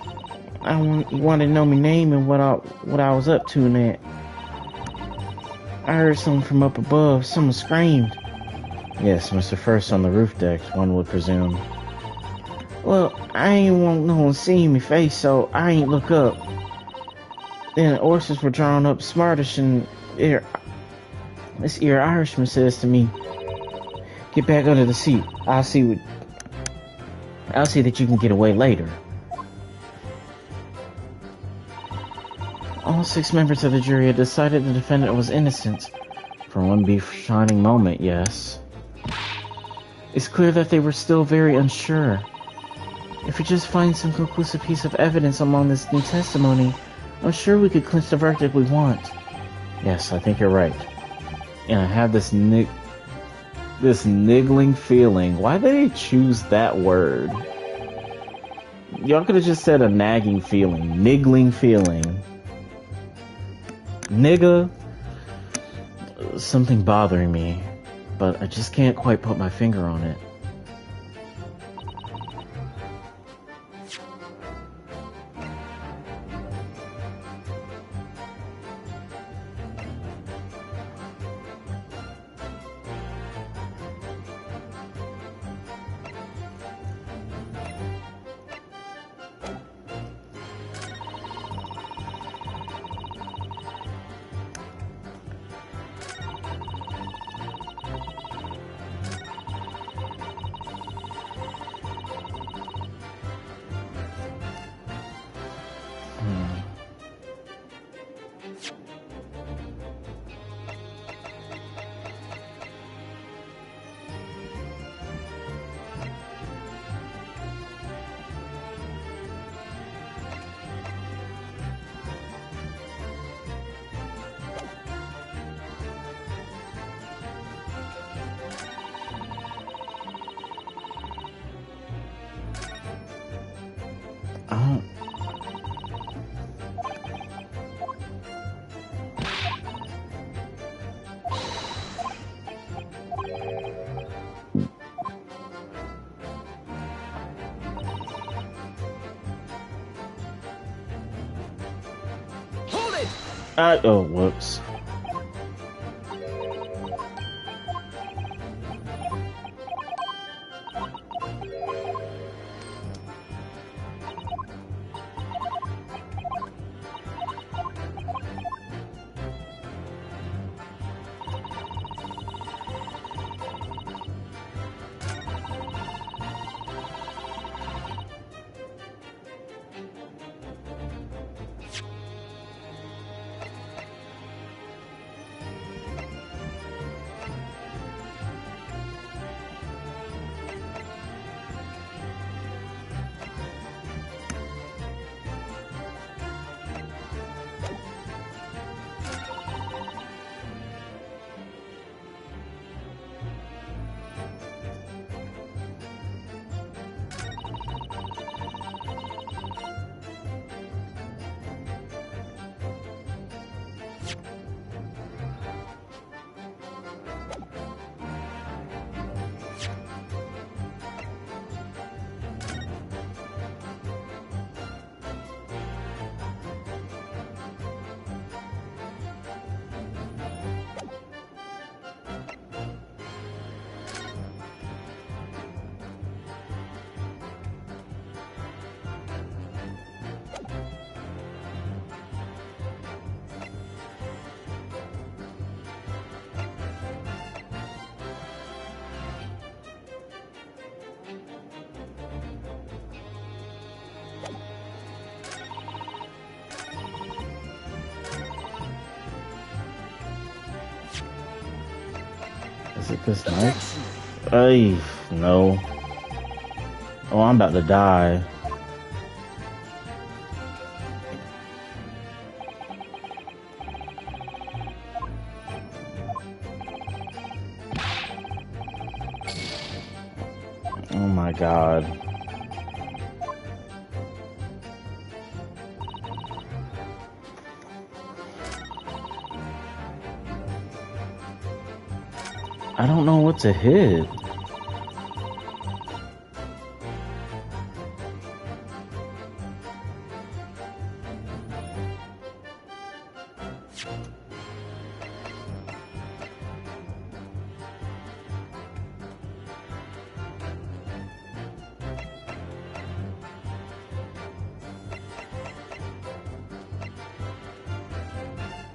Speaker 1: He wanted to know my name and what I was up to and that. I heard something from up above. Someone screamed. Yes, Mr. First on the roof deck, one would presume. Well, I ain't want no one seeing me face, so I ain't look up. Then the horses were drawn up smartish, and this Irishman says to me, "Get back under the seat. I'll see that you can get away later." All 6 members of the jury had decided the defendant was innocent. For one brief shining moment, yes. It's clear that they were still very unsure. If we just find some conclusive piece of evidence among this new testimony, I'm sure we could clinch the verdict we want. Yes, I think you're right. And I have this niggling feeling. Why did they choose that word? Y'all could have just said a nagging feeling. Niggling feeling. Nigga. Something bothering me. But I just can't quite put my finger on it. Oh, whoops. Is it this knife?
Speaker 3: Objection!
Speaker 1: Ay, no. Oh, I'm about to die. Oh my god. I don't know what to hit.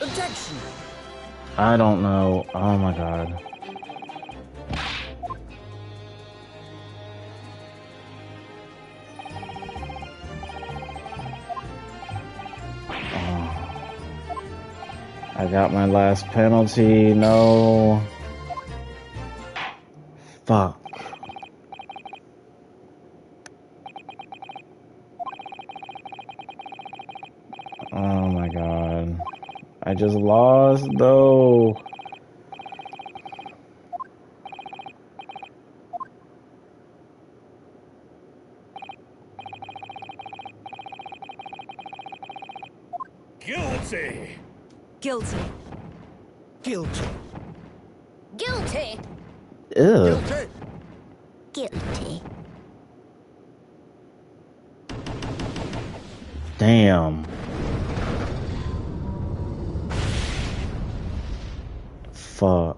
Speaker 3: Objection!
Speaker 1: I don't know. Oh my god. I got my last penalty. No. Fuck. Oh my god. I just lost though.
Speaker 3: Guilty!
Speaker 4: Guilty.
Speaker 3: Guilty!
Speaker 4: Guilty.
Speaker 1: Ew.
Speaker 3: Guilty!
Speaker 4: Guilty.
Speaker 1: Damn. Fuck.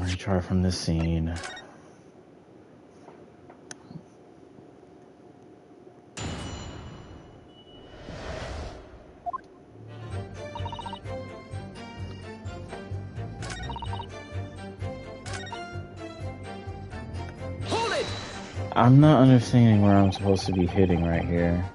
Speaker 1: Retry from this scene.
Speaker 3: Hold it!
Speaker 1: I'm not understanding where I'm supposed to be hitting right here.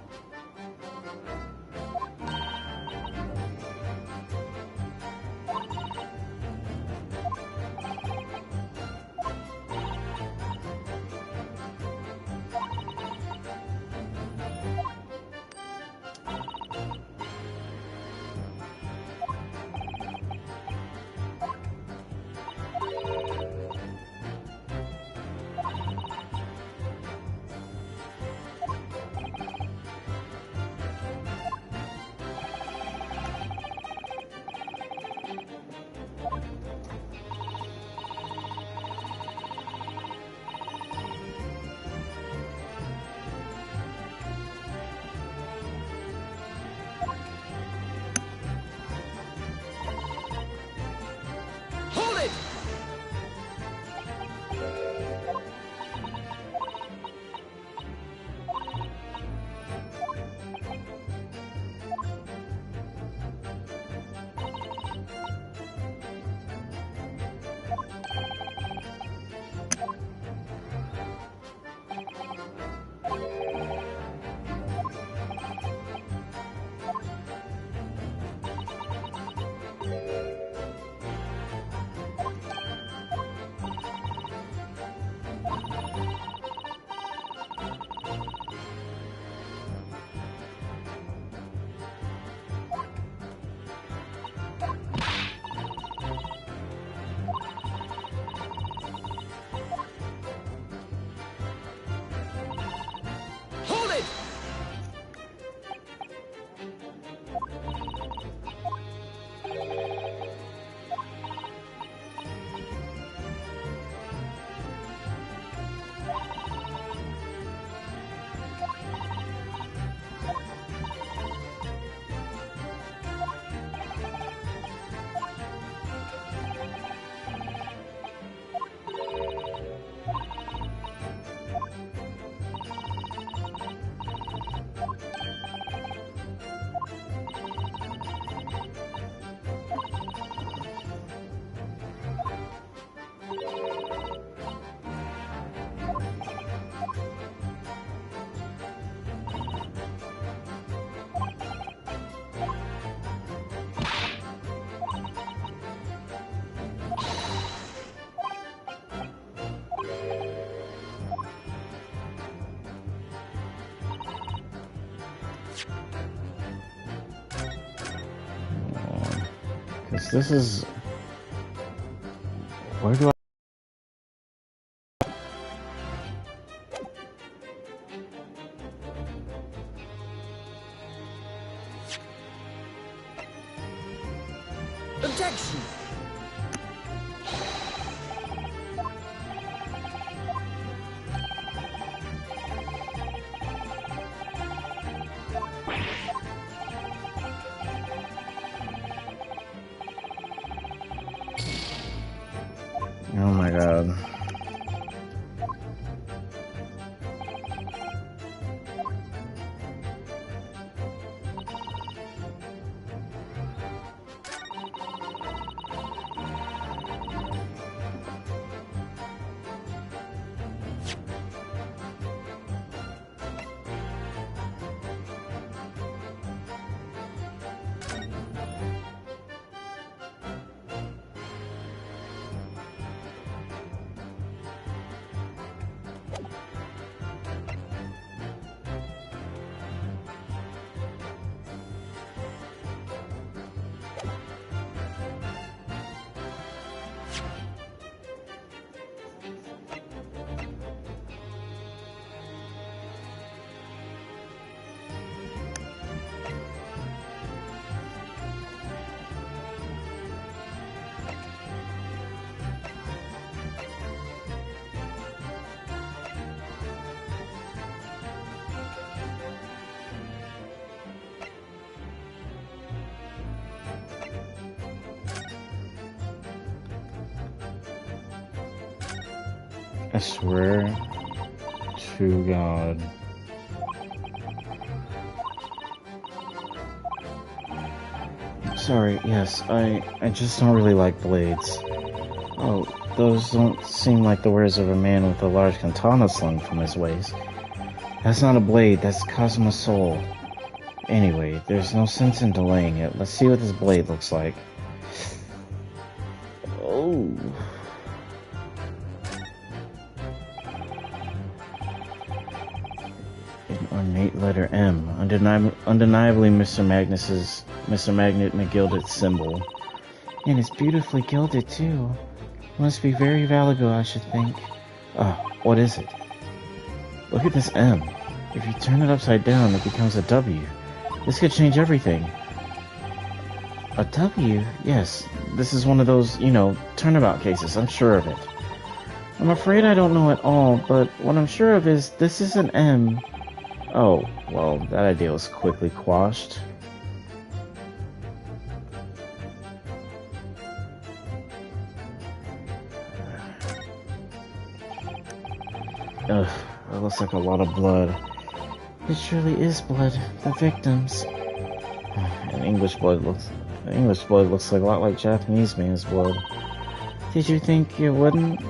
Speaker 1: Because this is... Where do I...
Speaker 3: Objection!
Speaker 1: Oh my god. I swear to God. Sorry, yes, I just don't really like blades. Oh, those don't seem like the words of a man with a large katana slung from his waist. That's not a blade, that's Cosmo's soul. Anyway, there's no sense in delaying it. Let's see what this blade looks like. Oh. An ornate letter M. Undeniably Mr. Magnet McGilded's symbol. And it's beautifully gilded too. Must be very valuable, I should think. Oh, what is it? Look at this M. If you turn it upside down, it becomes a W. This could change everything. A W? Yes. This is one of those, turnabout cases. I'm sure of it. I'm afraid I don't know it all, but what I'm sure of is this is an M. Oh, well, that idea was quickly quashed. Ugh, that looks like a lot of blood. It surely is blood. The victims. And English blood looks like a lot like Japanese man's blood. Did you think you wouldn't?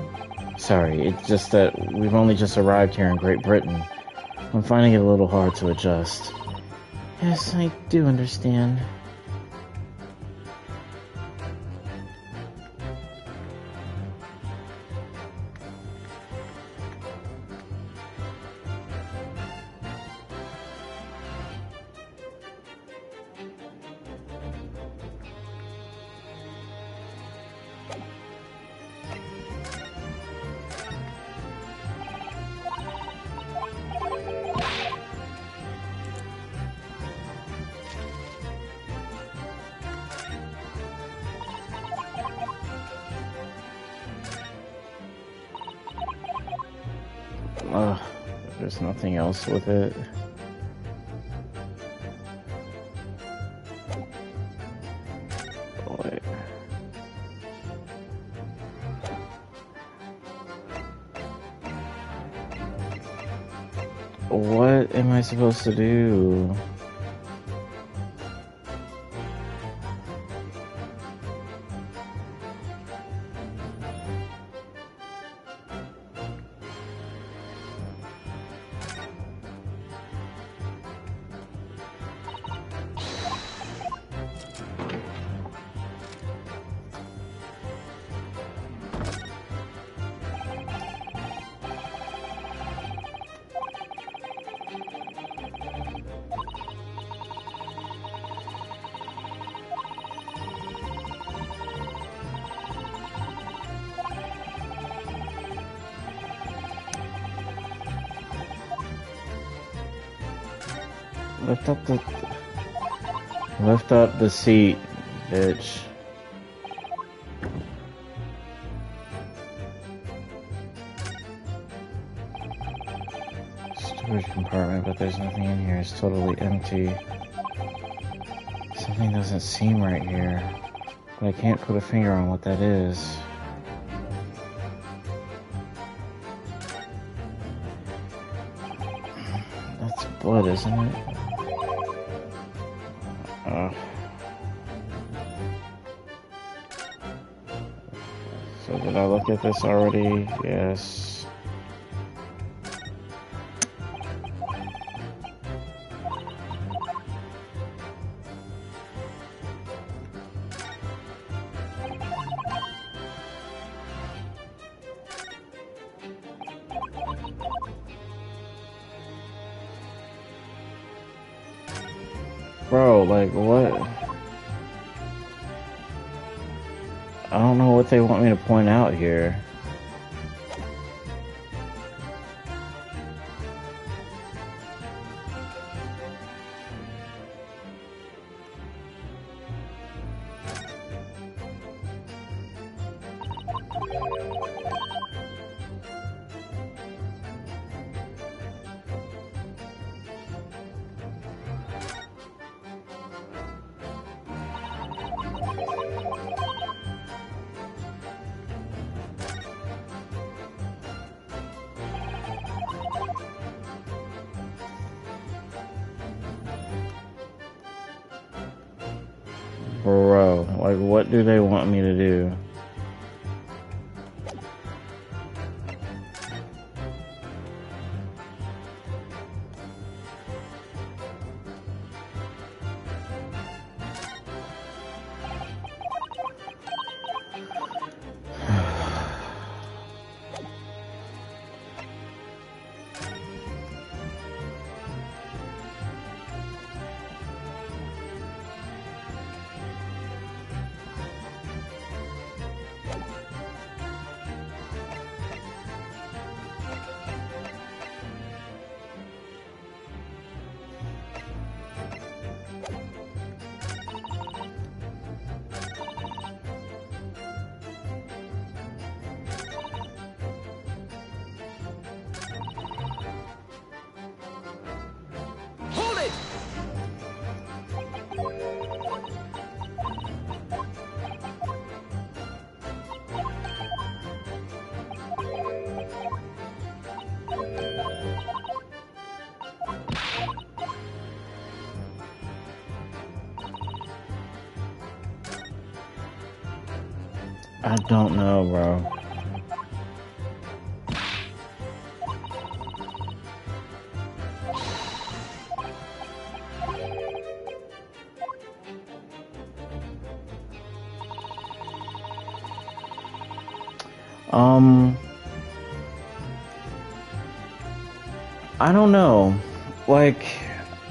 Speaker 1: Sorry, it's just that we've only just arrived here in Great Britain. I'm finding it a little hard to adjust. Yes, I do understand. There's nothing else with it. Wait. What am I supposed to do? Lift up the seat, bitch. Storage compartment, but there's nothing in here. It's totally empty. Something doesn't seem right here, but I can't put a finger on what that is. That's blood, isn't it? So did I look at this already? Yes. Bro, like, what? I don't know what they want me to point out here. Bro, like, what do they want me to do?
Speaker 3: Hold it!
Speaker 1: I don't know, bro. I don't know. Like,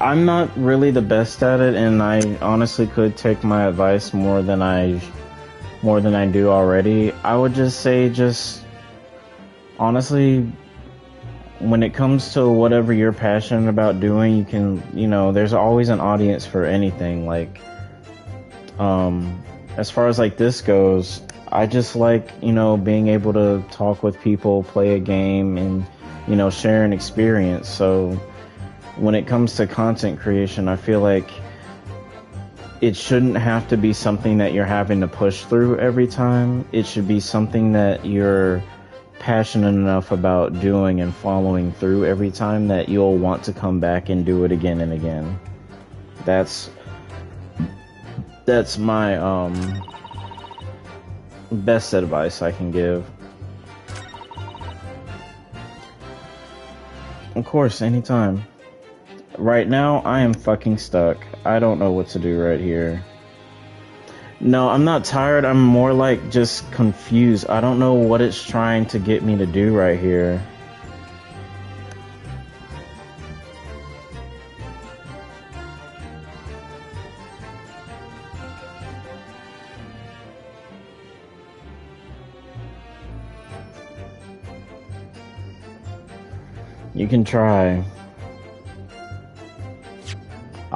Speaker 1: I'm not really the best at it, and I honestly could take my advice more than I do already. I would just say, honestly, when it comes to whatever you're passionate about doing, you can, there's always an audience for anything. Like, as far as like this goes, I just like, being able to talk with people, play a game, and, share an experience. So when it comes to content creation, I feel like it shouldn't have to be something that you're having to push through every time. It should be something that you're passionate enough about doing and following through every time that you'll want to come back and do it again and again. That's my best advice I can give. Of course, anytime. Right now, I am fucking stuck. I don't know what to do right here. No, I'm not tired. I'm more like just confused. I don't know what it's trying to get me to do right here. You can try.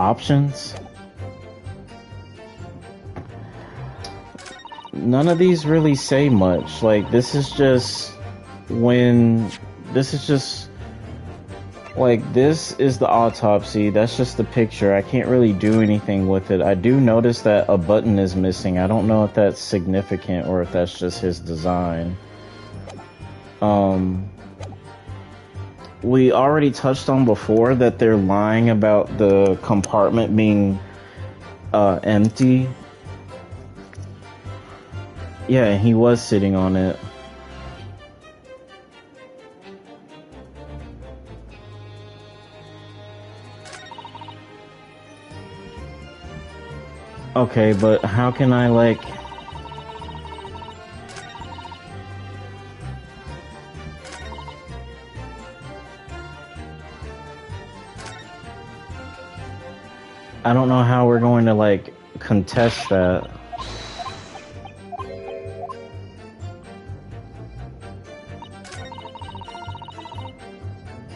Speaker 1: options. None of these really say much. Like, this is just like, this is the autopsy. That's just the picture. I can't really do anything with it. I do notice that a button is missing. I don't know if that's significant or if that's just his design. We already touched on before that they're lying about the compartment being empty. Yeah, he was sitting on it. Okay, but how can I, like... I don't know how we're going to, like, contest that.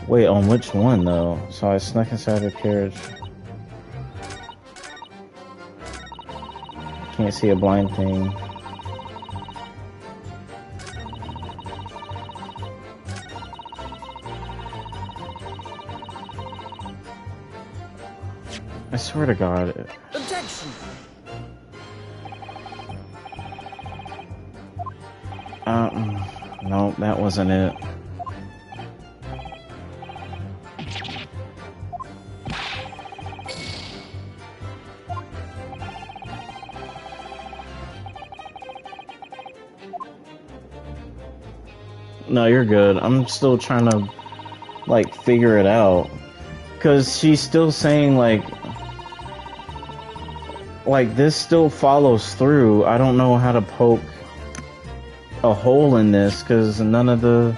Speaker 1: Wait, on which one, though? So I snuck inside the carriage. Can't see a blind thing. I swear to God.
Speaker 3: Objection.
Speaker 1: No, that wasn't it. No, you're good. I'm still trying to, like, figure it out. Because she's still saying, like, this still follows through. I don't know how to poke a hole in this, because none of the...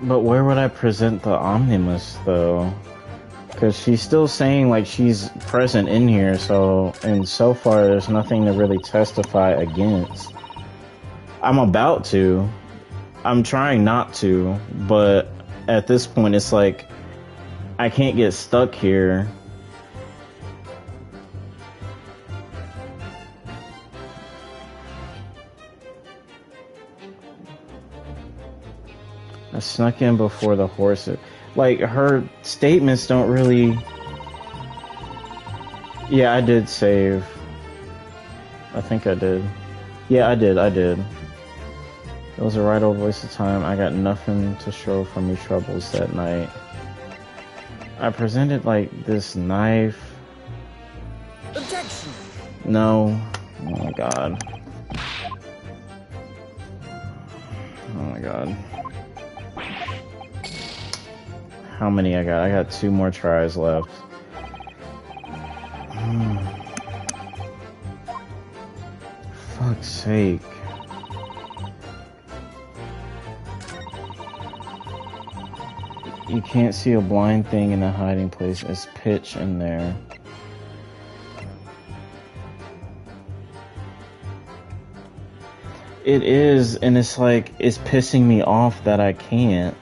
Speaker 1: But where would I present the Omnimus, though? Because she's still saying, like, she's present in here, so... And so far, there's nothing to really testify against. I'm about to. I'm trying not to, but at this point, it's like... I can't get stuck here. I snuck in before the horse. Like, her statements don't really... Yeah, I did save. I think I did. Yeah, I did. It was a right old waste of time. I got nothing to show for me troubles that night. I presented, like, this knife.
Speaker 3: Objection.
Speaker 1: No. Oh my god. Oh my god. How many I got? I got 2 more tries left. Fuck's sake. You can't see a blind thing in a hiding place. It's pitch in there. It is, and it's like, it's pissing me off that I can't.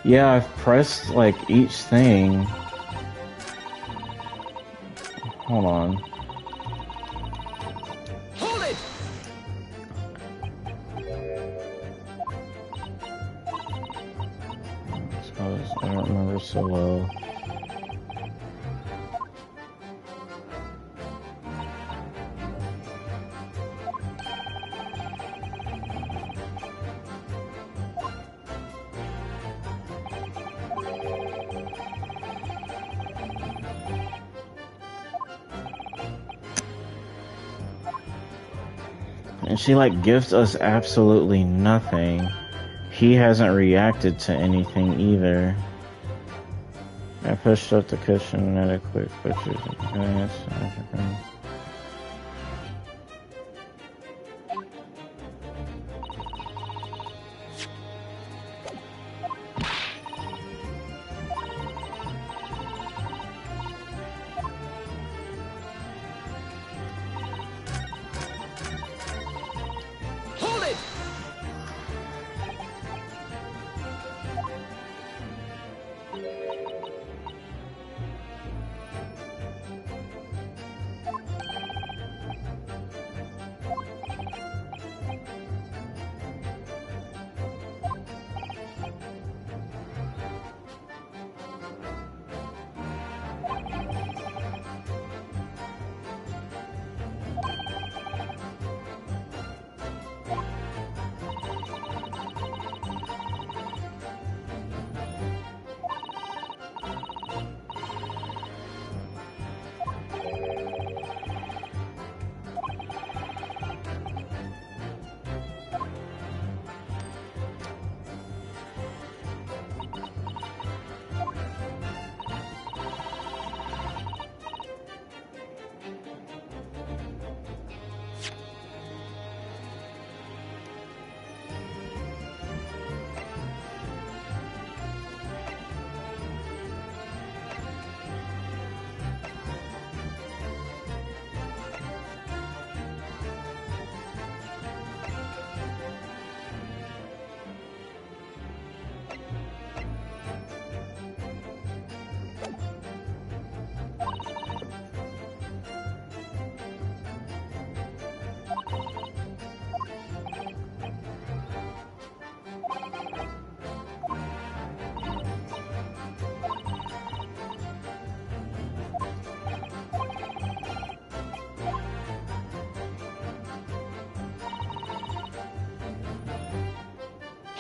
Speaker 1: Yeah, I've pressed, like, each thing. Hold on.
Speaker 3: Hold it.
Speaker 1: I suppose I don't remember so well. And she like gives us absolutely nothing. He hasn't reacted to anything either. I pushed up the cushion and had a quick butcher's.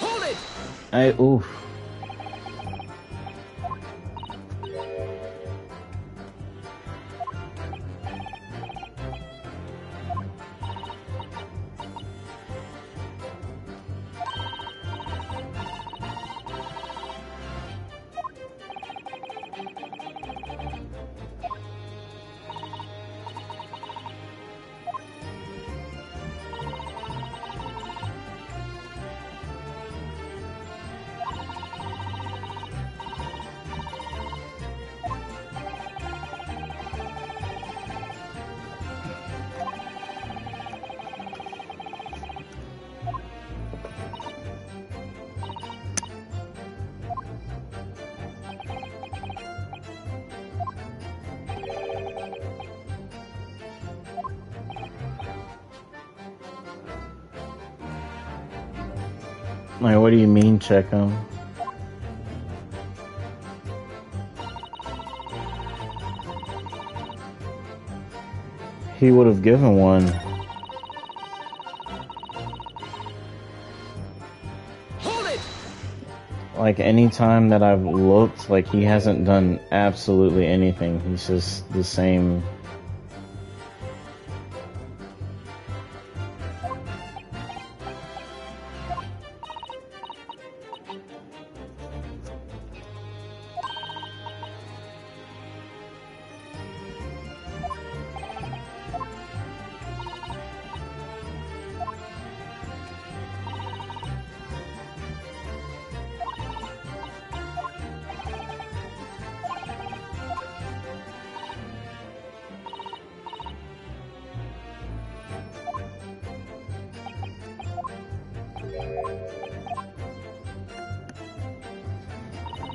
Speaker 3: Hold it!
Speaker 1: Oof. Like, what do you mean, check him? He would have given one.
Speaker 3: Hold it!
Speaker 1: Like, any time that I've looked, like, he hasn't done absolutely anything. He's just the same.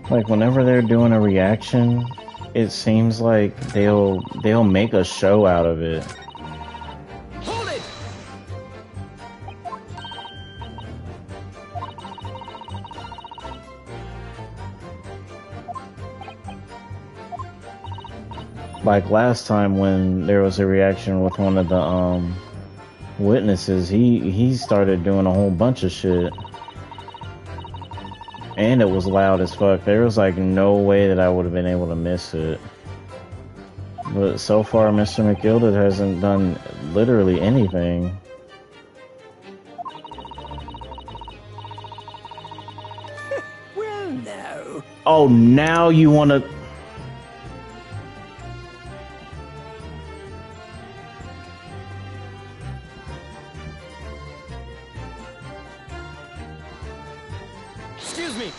Speaker 1: Like, whenever they're doing a reaction, it seems like they'll make a show out of it.
Speaker 3: Hold it!
Speaker 1: Like last time when there was a reaction with one of the witnesses, he started doing a whole bunch of shit. And it was loud as fuck. There was like no way that I would have been able to miss it. But so far, Mr. McGilded hasn't done literally anything. Oh, now you want to...
Speaker 3: Excuse me.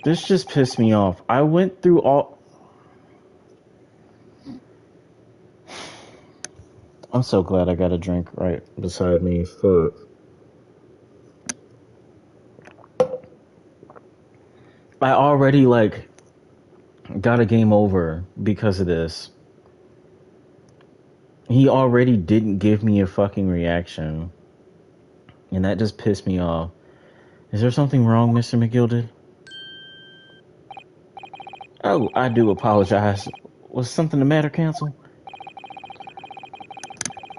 Speaker 1: This just pissed me off. I went through all... I'm so glad I got a drink right beside me. Fuck. I already, like, got a game over because of this. He already didn't give me a fucking reaction. And that just pissed me off. Is there something wrong, Mr. McGilded? Oh, I do apologize. Was something the matter, Counsel?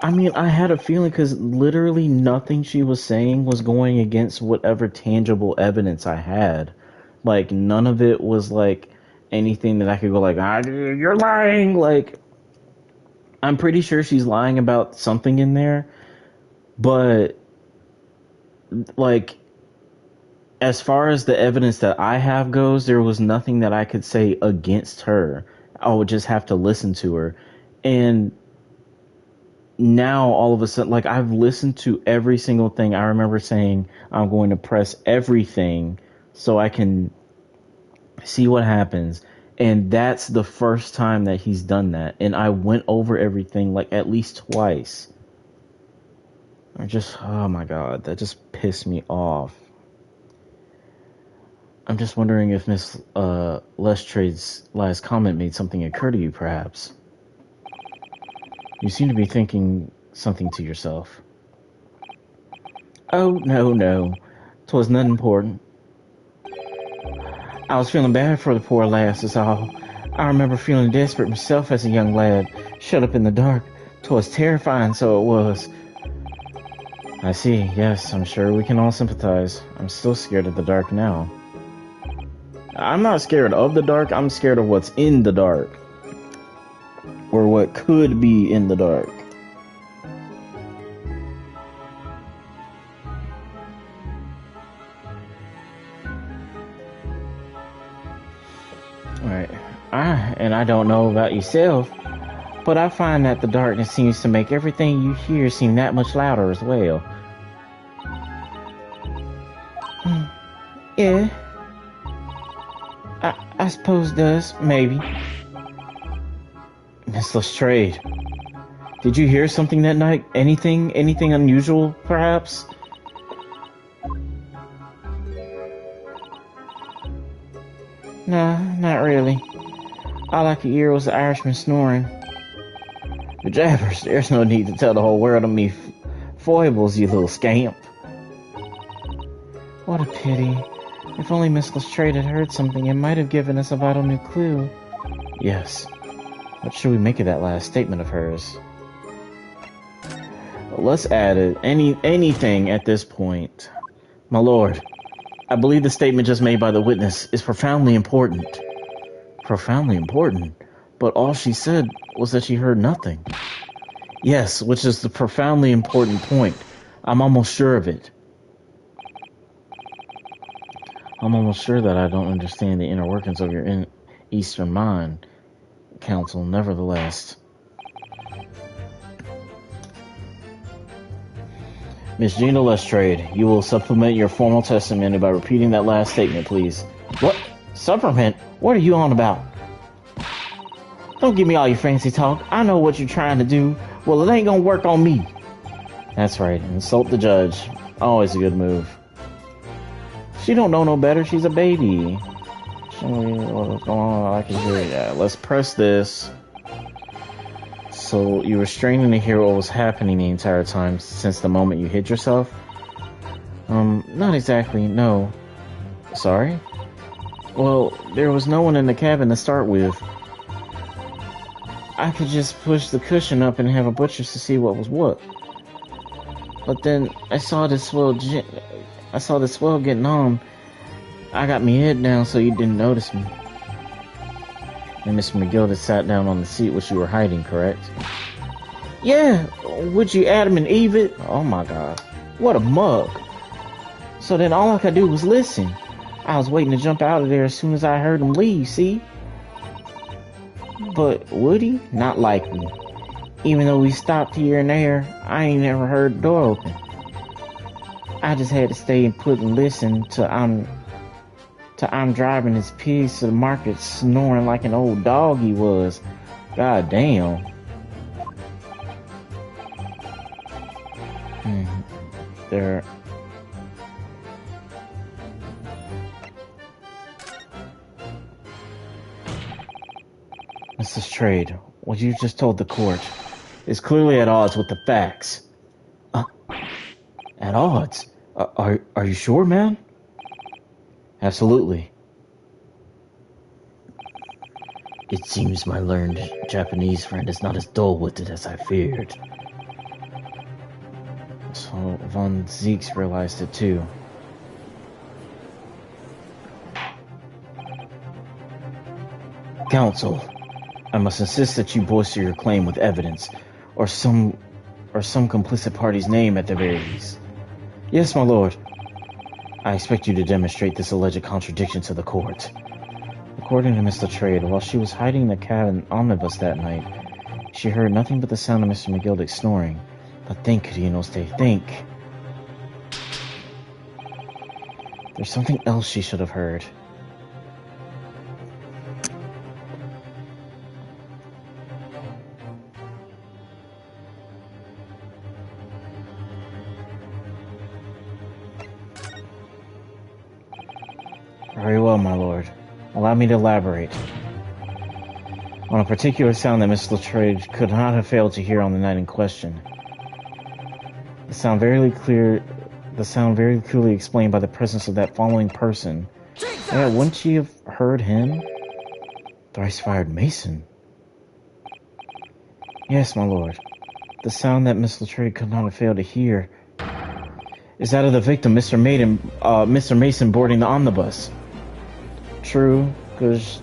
Speaker 1: I mean, I had a feeling because literally nothing she was saying was going against whatever tangible evidence I had. Like, none of it was, like, anything that I could go like, you're lying! Like, I'm pretty sure she's lying about something in there, but, like, as far as the evidence that I have goes, there was nothing that I could say against her. I would just have to listen to her. And now, all of a sudden, like, I've listened to every single thing. I remember saying, I'm going to press everything so I can see what happens. And that's the first time that he's done that. And I went over everything, like, at least twice. Oh my god, that just pissed me off. I'm just wondering if Miss Lestrade's last comment made something occur to you, perhaps. You seem to be thinking something to yourself. Oh, no. 'Twas nothing important. I was feeling bad for the poor lass, is all. I remember feeling desperate myself as a young lad, shut up in the dark. 'Twas terrifying, so it was. I see, yes, I'm sure we can all sympathize. I'm still scared of the dark now. I'm not scared of the dark, I'm scared of what's in the dark. Or what could be in the dark. Alright. And I don't know about yourself, but I find that the darkness seems to make everything you hear seem that much louder as well. Yeah. I suppose it does, maybe. Miss Lestrade, did you hear something that night? Anything unusual, perhaps? Nah, not really. All I could hear was the Irishman snoring. The jabbers, there's no need to tell the whole world of me foibles, you little scamp. What a pity. If only Miss Lestrade had heard something, it might have given us a vital new clue. Yes. What should we make of that last statement of hers? Well, let's add it. Anything at this point. My lord, I believe the statement just made by the witness is profoundly important. Profoundly important? But all she said was that she heard nothing. Yes, which is the profoundly important point. I'm almost sure of it. I'm almost sure that I don't understand the inner workings of your Eastern mind, Counsel, nevertheless. Miss Gina Lestrade, you will supplement your formal testimony by repeating that last statement, please. What? Supplement? What are you on about? Don't give me all your fancy talk. I know what you're trying to do. Well, it ain't gonna work on me. That's right. Insult the judge. Always a good move. She don't know no better. She's a baby. What's going on? I can hear it. Yeah, let's press this. So you were straining to hear what was happening the entire time since the moment you hit yourself? Not exactly, no. Sorry? Well, there was no one in the cabin to start with. I could just push the cushion up and have a butcher's to see what was what. But then I saw this swell getting on. I got my head down so you didn't notice me. And Miss McGilded sat down on the seat which you were hiding, correct? Yeah, would you Adam and Eve it? Oh my god. What a mug. So then all I could do was listen. I was waiting to jump out of there as soon as I heard him leave, see? But would he? Not likely. Even though we stopped here and there, I ain't never heard the door open. I just had to stay and put and listen to I'm driving his pigs to the market snoring like an old dog he was. God damn. There. Mrs. Trade, what you just told the court is clearly at odds with the facts. At odds? Are you sure, man? Absolutely.
Speaker 2: It seems my learned Japanese friend is not as dull-witted as I feared.
Speaker 1: So Von Zieks realized it too. Counsel, I must insist that you bolster your claim with evidence, or some complicit party's name at the very least. Yes, my lord. I expect you to demonstrate this alleged contradiction to the court. According to Miss Lettrade, while she was hiding in the cabin omnibus that night, she heard nothing but the sound of Mr. McGildick snoring. But think, Ryunosuke, think. There's something else she should have heard. Very well, my lord. Allow me to elaborate. On a particular sound that Miss Lettrade could not have failed to hear on the night in question. The sound very clearly explained by the presence of that following person. Yeah, wouldn't she have heard him? Thrice-fired Mason. Yes, my lord. The sound that Miss Lettrade could not have failed to hear is that of the victim, Mr. Mason boarding the omnibus. True, because...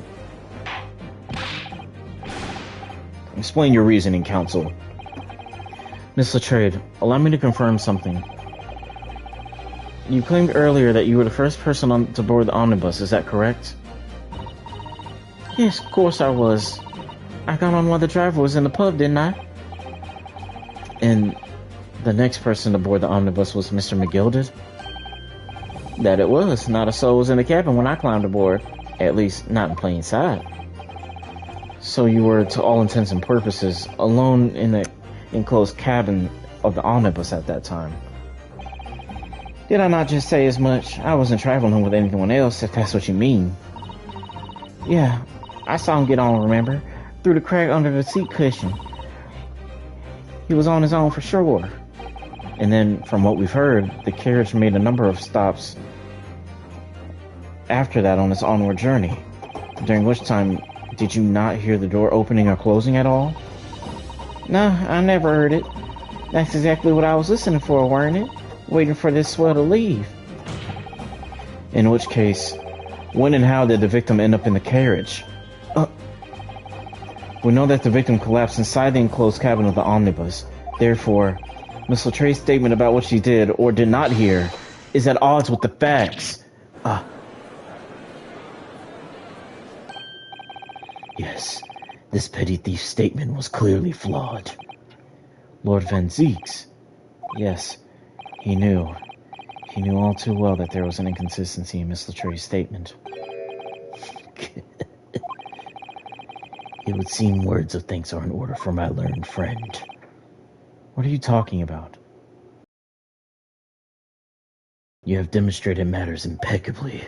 Speaker 1: Explain your reasoning, counsel. Miss Lettrade, allow me to confirm something. You claimed earlier that you were the first person to board the omnibus, is that correct? Yes, of course I was. I got on while the driver was in the pub, didn't I? And the next person to board the omnibus was Mr. McGildick? That it was. Not a soul was in the cabin when I climbed aboard. At least, not in plain sight. So you were, to all intents and purposes, alone in the enclosed cabin of the omnibus at that time. Did I not just say as much? I wasn't traveling with anyone else, if that's what you mean. Yeah, I saw him get on, remember? Through the crack under the seat cushion. He was on his own for sure. And then, from what we've heard, the carriage made a number of stops after that on its onward journey. During which time, did you not hear the door opening or closing at all? No, I never heard it. That's exactly what I was listening for, weren't it? Waiting for this swell to leave. In which case, when and how did the victim end up in the carriage? We know that the victim collapsed inside the enclosed cabin of the omnibus. Therefore, Miss Lettrade's statement about what she did or did not hear is at odds with the facts.
Speaker 2: Yes, this petty thief's statement was clearly flawed.
Speaker 1: Lord Van Zieks. Yes, he knew. He knew all too well that there was an inconsistency in Miss Lettrade's statement.
Speaker 2: It would seem words of thanks are in order for my learned friend.
Speaker 1: What are you talking about?
Speaker 2: You have demonstrated matters impeccably.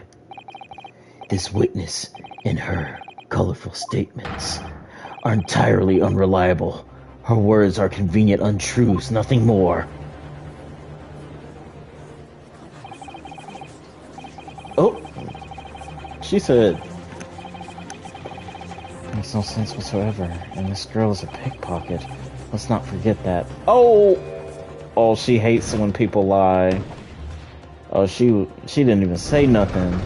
Speaker 2: This witness and her colorful statements are entirely unreliable. Her words are convenient untruths, nothing more.
Speaker 1: Oh! She said... Makes no sense whatsoever, and this girl is a pickpocket. Let's not forget that. Oh! Oh, she hates when people lie. Oh, she didn't even say nothing.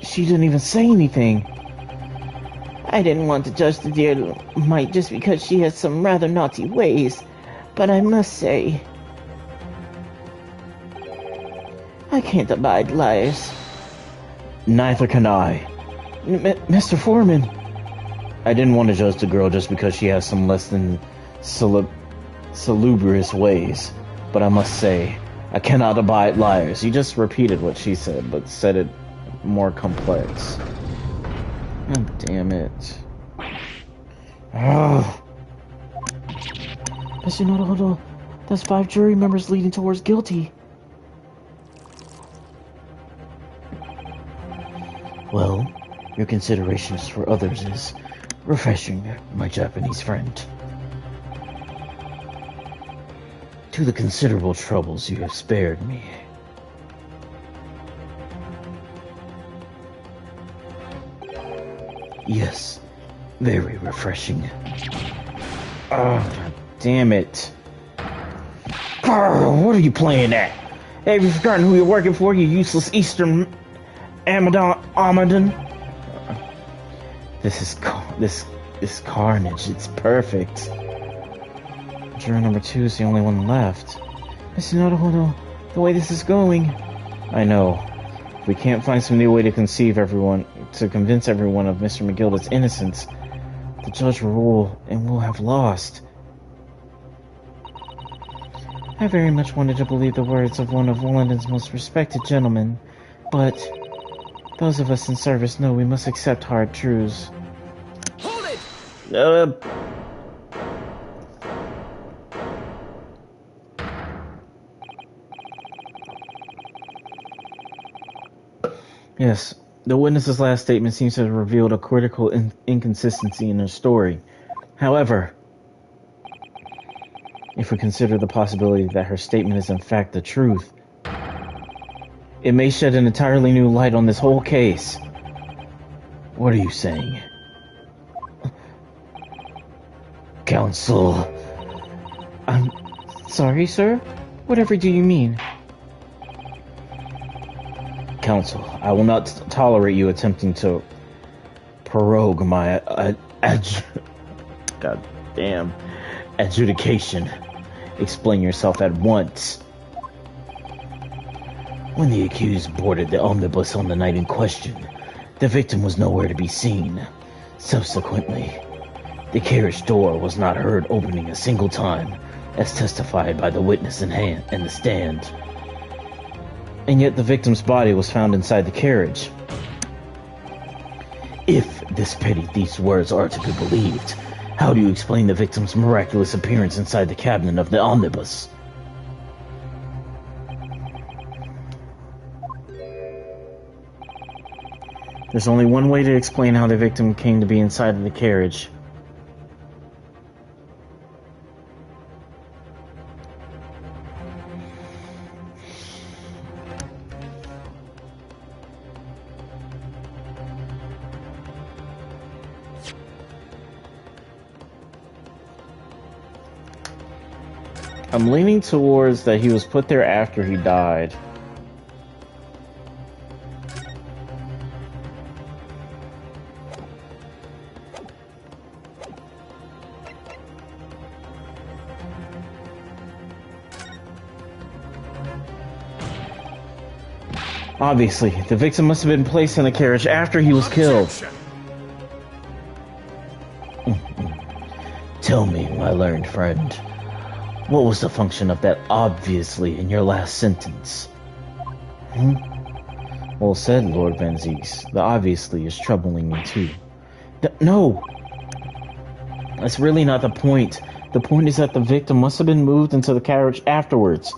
Speaker 1: She didn't even say anything.
Speaker 5: I didn't want to judge the dear mite just because she has some rather naughty ways, but I must say... I can't abide liars.
Speaker 1: Neither can I.
Speaker 5: Mr. Foreman.
Speaker 1: I didn't want to judge the girl just because she has some less than salubrious ways. But I must say, I cannot abide liars. You just repeated what she said, but said it more complex. Oh, damn it. Oh.
Speaker 5: Mr. Naruhodo, that's 5 jury members leading towards guilty.
Speaker 2: Well, your considerations for others is refreshing, my Japanese friend. To the considerable troubles you have spared me. Yes, very refreshing.
Speaker 1: Oh, damn it.
Speaker 5: What are you playing at? Have you forgotten who you're working for, you useless Eastern Amadon?
Speaker 1: This carnage. It's perfect. Juror number 2 is the only one left.
Speaker 5: Mr. Naruhodo, the way this is going...
Speaker 1: I know. If we can't find some new way to convince everyone of Mr. McGilda's innocence, the judge will rule and we'll have lost.
Speaker 5: I very much wanted to believe the words of one of London's most respected gentlemen, but those of us in service know we must accept hard truths.
Speaker 3: Hold it!
Speaker 1: Yes, the witness's last statement seems to have revealed a critical inconsistency in her story. However, if we consider the possibility that her statement is in fact the truth, it may shed an entirely new light on this whole case.
Speaker 2: What are you saying? Counsel.
Speaker 5: I'm sorry, sir? Whatever do you mean?
Speaker 1: Counsel, I will not tolerate you attempting to prorogue my adjudication. Explain yourself at once.
Speaker 2: When the accused boarded the omnibus on the night in question, the victim was nowhere to be seen. Subsequently, the carriage door was not heard opening a single time, as testified by the witness in the stand.
Speaker 1: And yet the victim's body was found inside the carriage.
Speaker 2: If this petty thief's words are to be believed, how do you explain the victim's miraculous appearance inside the cabinet of the omnibus?
Speaker 1: There's only one way to explain how the victim came to be inside of the carriage. I'm leaning towards that he was put there after he died. Obviously, the victim must have been placed in the carriage after he was killed.
Speaker 2: Tell me, my learned friend, what was the function of that obviously in your last sentence?
Speaker 1: Well said, Lord Van Zieks. The obviously is troubling me too.
Speaker 5: No! That's really not the point. The point is that the victim must have been moved into the carriage afterwards.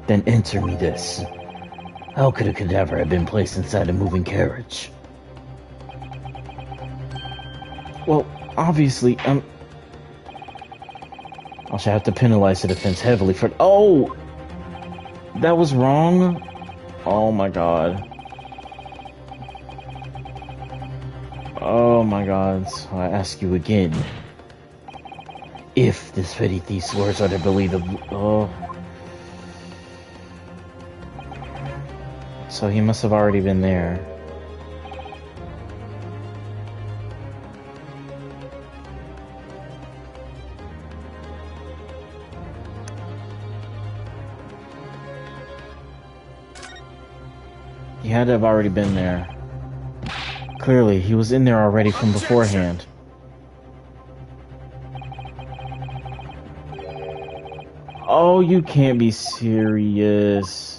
Speaker 2: Then answer me this. How could a cadaver have been placed inside a moving carriage?
Speaker 5: Well, obviously,
Speaker 1: I shall have to penalize the defense heavily for...
Speaker 5: Oh! That was wrong? Oh my god. Oh my god. So I ask you again.
Speaker 2: If this petty thief's words are to believe the...
Speaker 1: Oh. So he must have already been there. He had to have already been there. Clearly, he was in there already from beforehand. Oh, you can't be serious.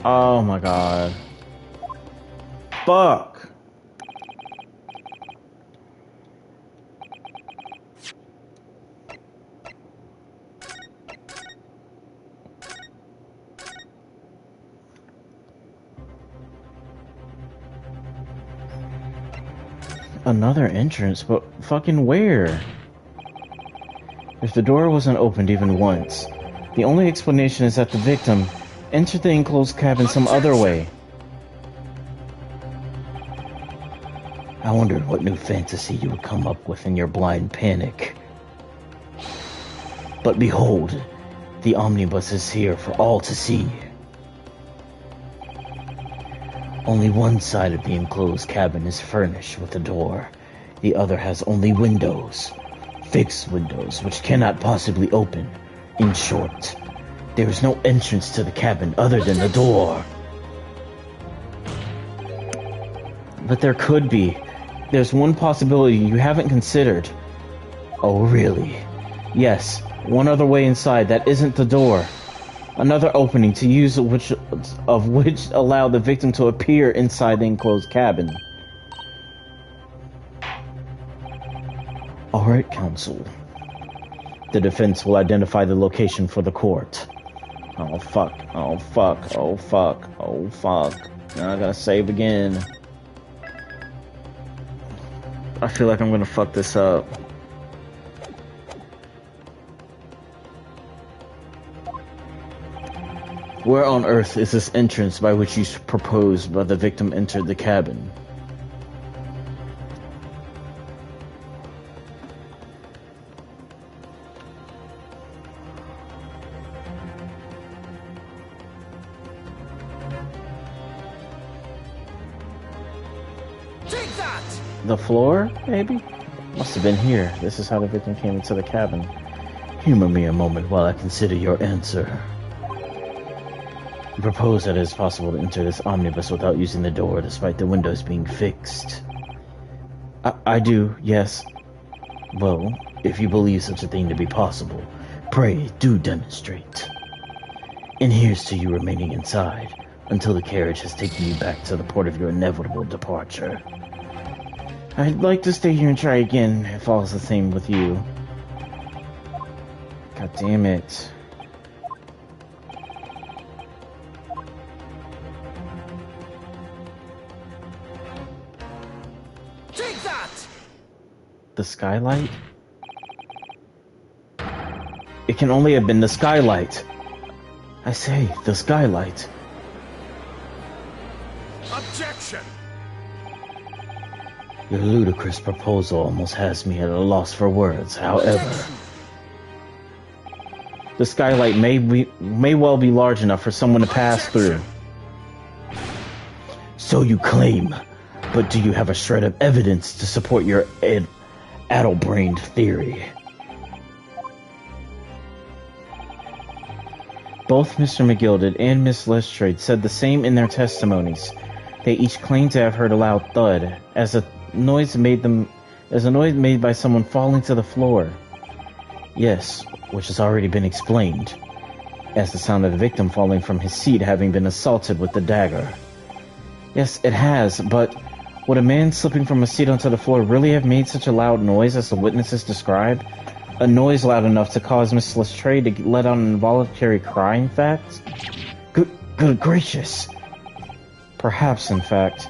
Speaker 1: Oh my god. Fuck. Another entrance, but fucking where? If the door wasn't opened even once, the only explanation is that the victim entered the enclosed cabin some other way.
Speaker 2: I wondered what new fantasy you would come up with in your blind panic. But behold, the omnibus is here for all to see. Only one side of the enclosed cabin is furnished with a door. The other has only windows. Fixed windows which cannot possibly open. In short, there is no entrance to the cabin other than the door.
Speaker 1: But there could be. There's one possibility you haven't considered.
Speaker 2: Oh, really?
Speaker 1: Yes, one other way inside that isn't the door. Another opening to use which allowed the victim to appear inside the enclosed cabin.
Speaker 2: Alright, counsel. The defense will identify the location for the court.
Speaker 1: Oh fuck, oh fuck, oh fuck, oh fuck. Now I gotta save again. I feel like I'm gonna fuck this up. Where on earth is this entrance by which you proposed by the victim entered the cabin?
Speaker 3: Take that!
Speaker 1: The floor, maybe? Must have been here. This is how the victim came into the cabin.
Speaker 2: Humor me a moment while I consider your answer.
Speaker 1: You propose that it is possible to enter this omnibus without using the door, despite the windows being fixed.
Speaker 2: I do, yes. Well, if you believe such a thing to be possible, pray do demonstrate. And here's to you remaining inside, until the carriage has taken you back to the port of your inevitable departure.
Speaker 1: I'd like to stay here and try again, if all's the same with you. God damn it.
Speaker 3: Take that!
Speaker 1: The skylight? It can only have been the skylight. I say, the skylight.
Speaker 3: Objection!
Speaker 2: Your ludicrous proposal almost has me at a loss for words, however.
Speaker 1: The skylight may well be large enough for someone to pass through.
Speaker 2: So you claim, but do you have a shred of evidence to support your addle-brained theory?
Speaker 1: Both Mr. McGilded and Miss Lestrade said the same in their testimonies. They each claimed to have heard a loud thud, as a noise made by someone falling to the floor.
Speaker 2: Yes, which has already been explained.
Speaker 1: As the sound of the victim falling from his seat having been assaulted with the dagger. Yes, it has, but would a man slipping from a seat onto the floor really have made such a loud noise as the witnesses described? A noise loud enough to cause Miss Lestrade to let out an involuntary cry, in fact? Good gracious! Perhaps, in fact,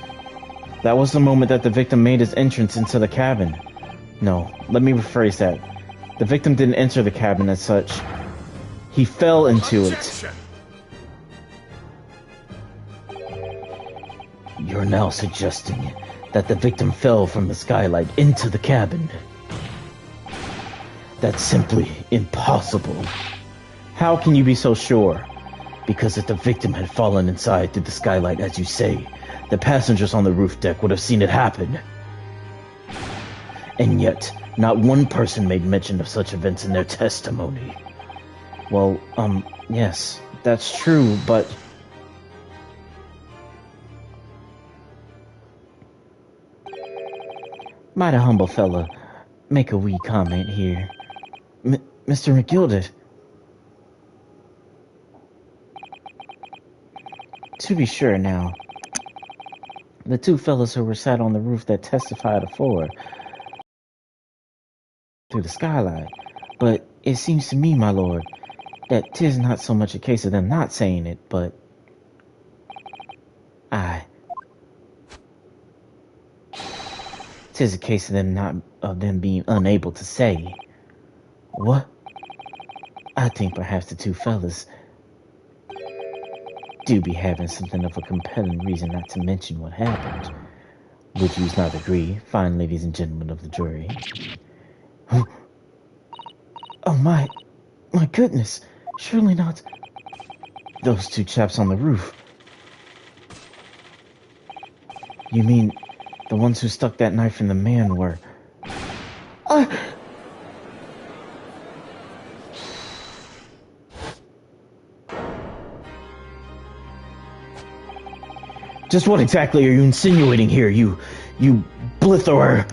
Speaker 1: that was the moment that the victim made his entrance into the cabin. No, let me rephrase that. The victim didn't enter the cabin as such. He fell into
Speaker 3: Objection!
Speaker 2: You're now suggesting that the victim fell from the skylight into the cabin. That's simply impossible.
Speaker 1: How can you be so sure?
Speaker 2: Because if the victim had fallen inside through the skylight, as you say, the passengers on the roof deck would have seen it happen. And yet, not one person made mention of such events in their testimony.
Speaker 1: Well, yes, that's true, but...
Speaker 5: Might a humble fella make a wee comment here. Mr. McGilded. To be sure now, the two fellows who were sat on the roof that testified afore through the skylight, but it seems to me, my lord, that 'tis not so much a case of them not saying it, but aye, 'tis a case of them being unable to say. What? I think perhaps the two fellas do be having something of a compelling reason not to mention what happened. Would you not agree, fine ladies and gentlemen of the jury? Oh my goodness, surely not those two chaps on the roof. You mean the ones who stuck that knife in the man were...
Speaker 2: Just what exactly are you insinuating here, you blitherer?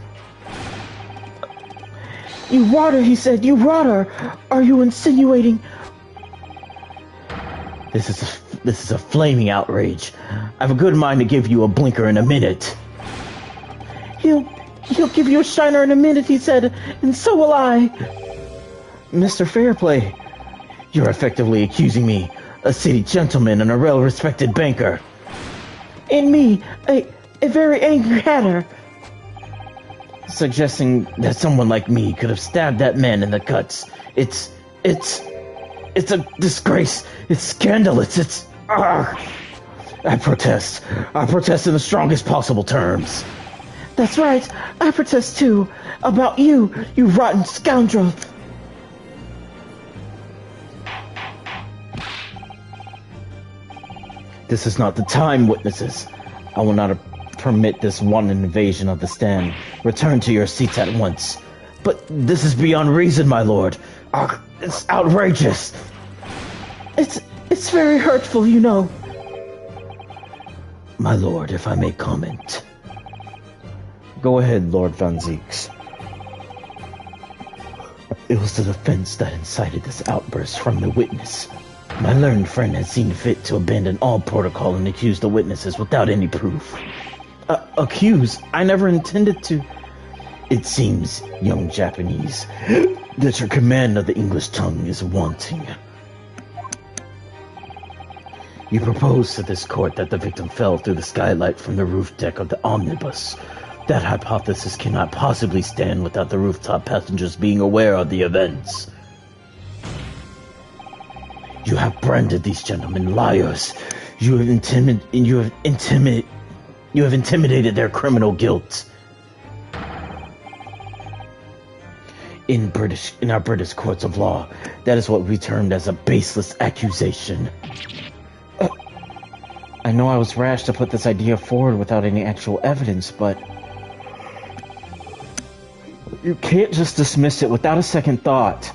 Speaker 5: You rotter, he said, you rotter! Are you insinuating...
Speaker 2: This is a flaming outrage. I have a good mind to give you a blinker in a minute.
Speaker 5: He'll give you a shiner in a minute, he said, and so will I.
Speaker 2: Mr. Fairplay, you're effectively accusing me, a city gentleman and a well-respected banker.
Speaker 5: And me, a very angry hatter.
Speaker 2: Suggesting that someone like me could have stabbed that man in the guts. It's a disgrace. It's scandalous. I protest in the strongest possible terms.
Speaker 5: That's right. I protest too. About you rotten scoundrel.
Speaker 2: This is not the time, witnesses. I will not permit this wanton invasion of the stand. Return to your seats at once. But this is beyond reason, my lord. It's outrageous.
Speaker 5: It's very hurtful, you know.
Speaker 2: My lord, if I may comment.
Speaker 1: Go ahead, Lord Van Zieks.
Speaker 2: It was the defense that incited this outburst from the witness. My learned friend had seen fit to abandon all protocol and accuse the witnesses without any proof.
Speaker 1: Accuse? I never intended to...
Speaker 2: It seems, young Japanese, that your command of the English tongue is wanting. You propose to this court that the victim fell through the skylight from the roof deck of the omnibus. That hypothesis cannot possibly stand without the rooftop passengers being aware of the events. You have branded these gentlemen liars. You have intimidated their criminal guilt. In our British courts of law, that is what we termed as a baseless accusation.
Speaker 1: I know I was rash to put this idea forward without any actual evidence, but... You can't just dismiss it without a second thought.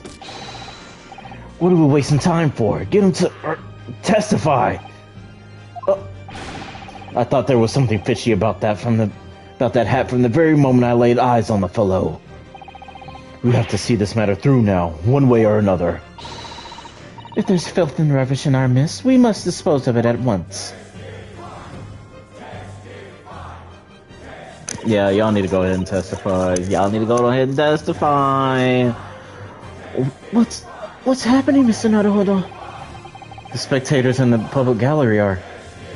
Speaker 2: What are we wasting time for? Get him to testify. I thought there was something fishy about that hat from the very moment I laid eyes on the fellow. We have to see this matter through now, one way or another.
Speaker 5: If there's filth and rubbish in our midst, we must dispose of it at once.
Speaker 1: Yeah, y'all need to go ahead and testify.
Speaker 5: What's happening, Mr. Naruhodo?
Speaker 1: The spectators in the public gallery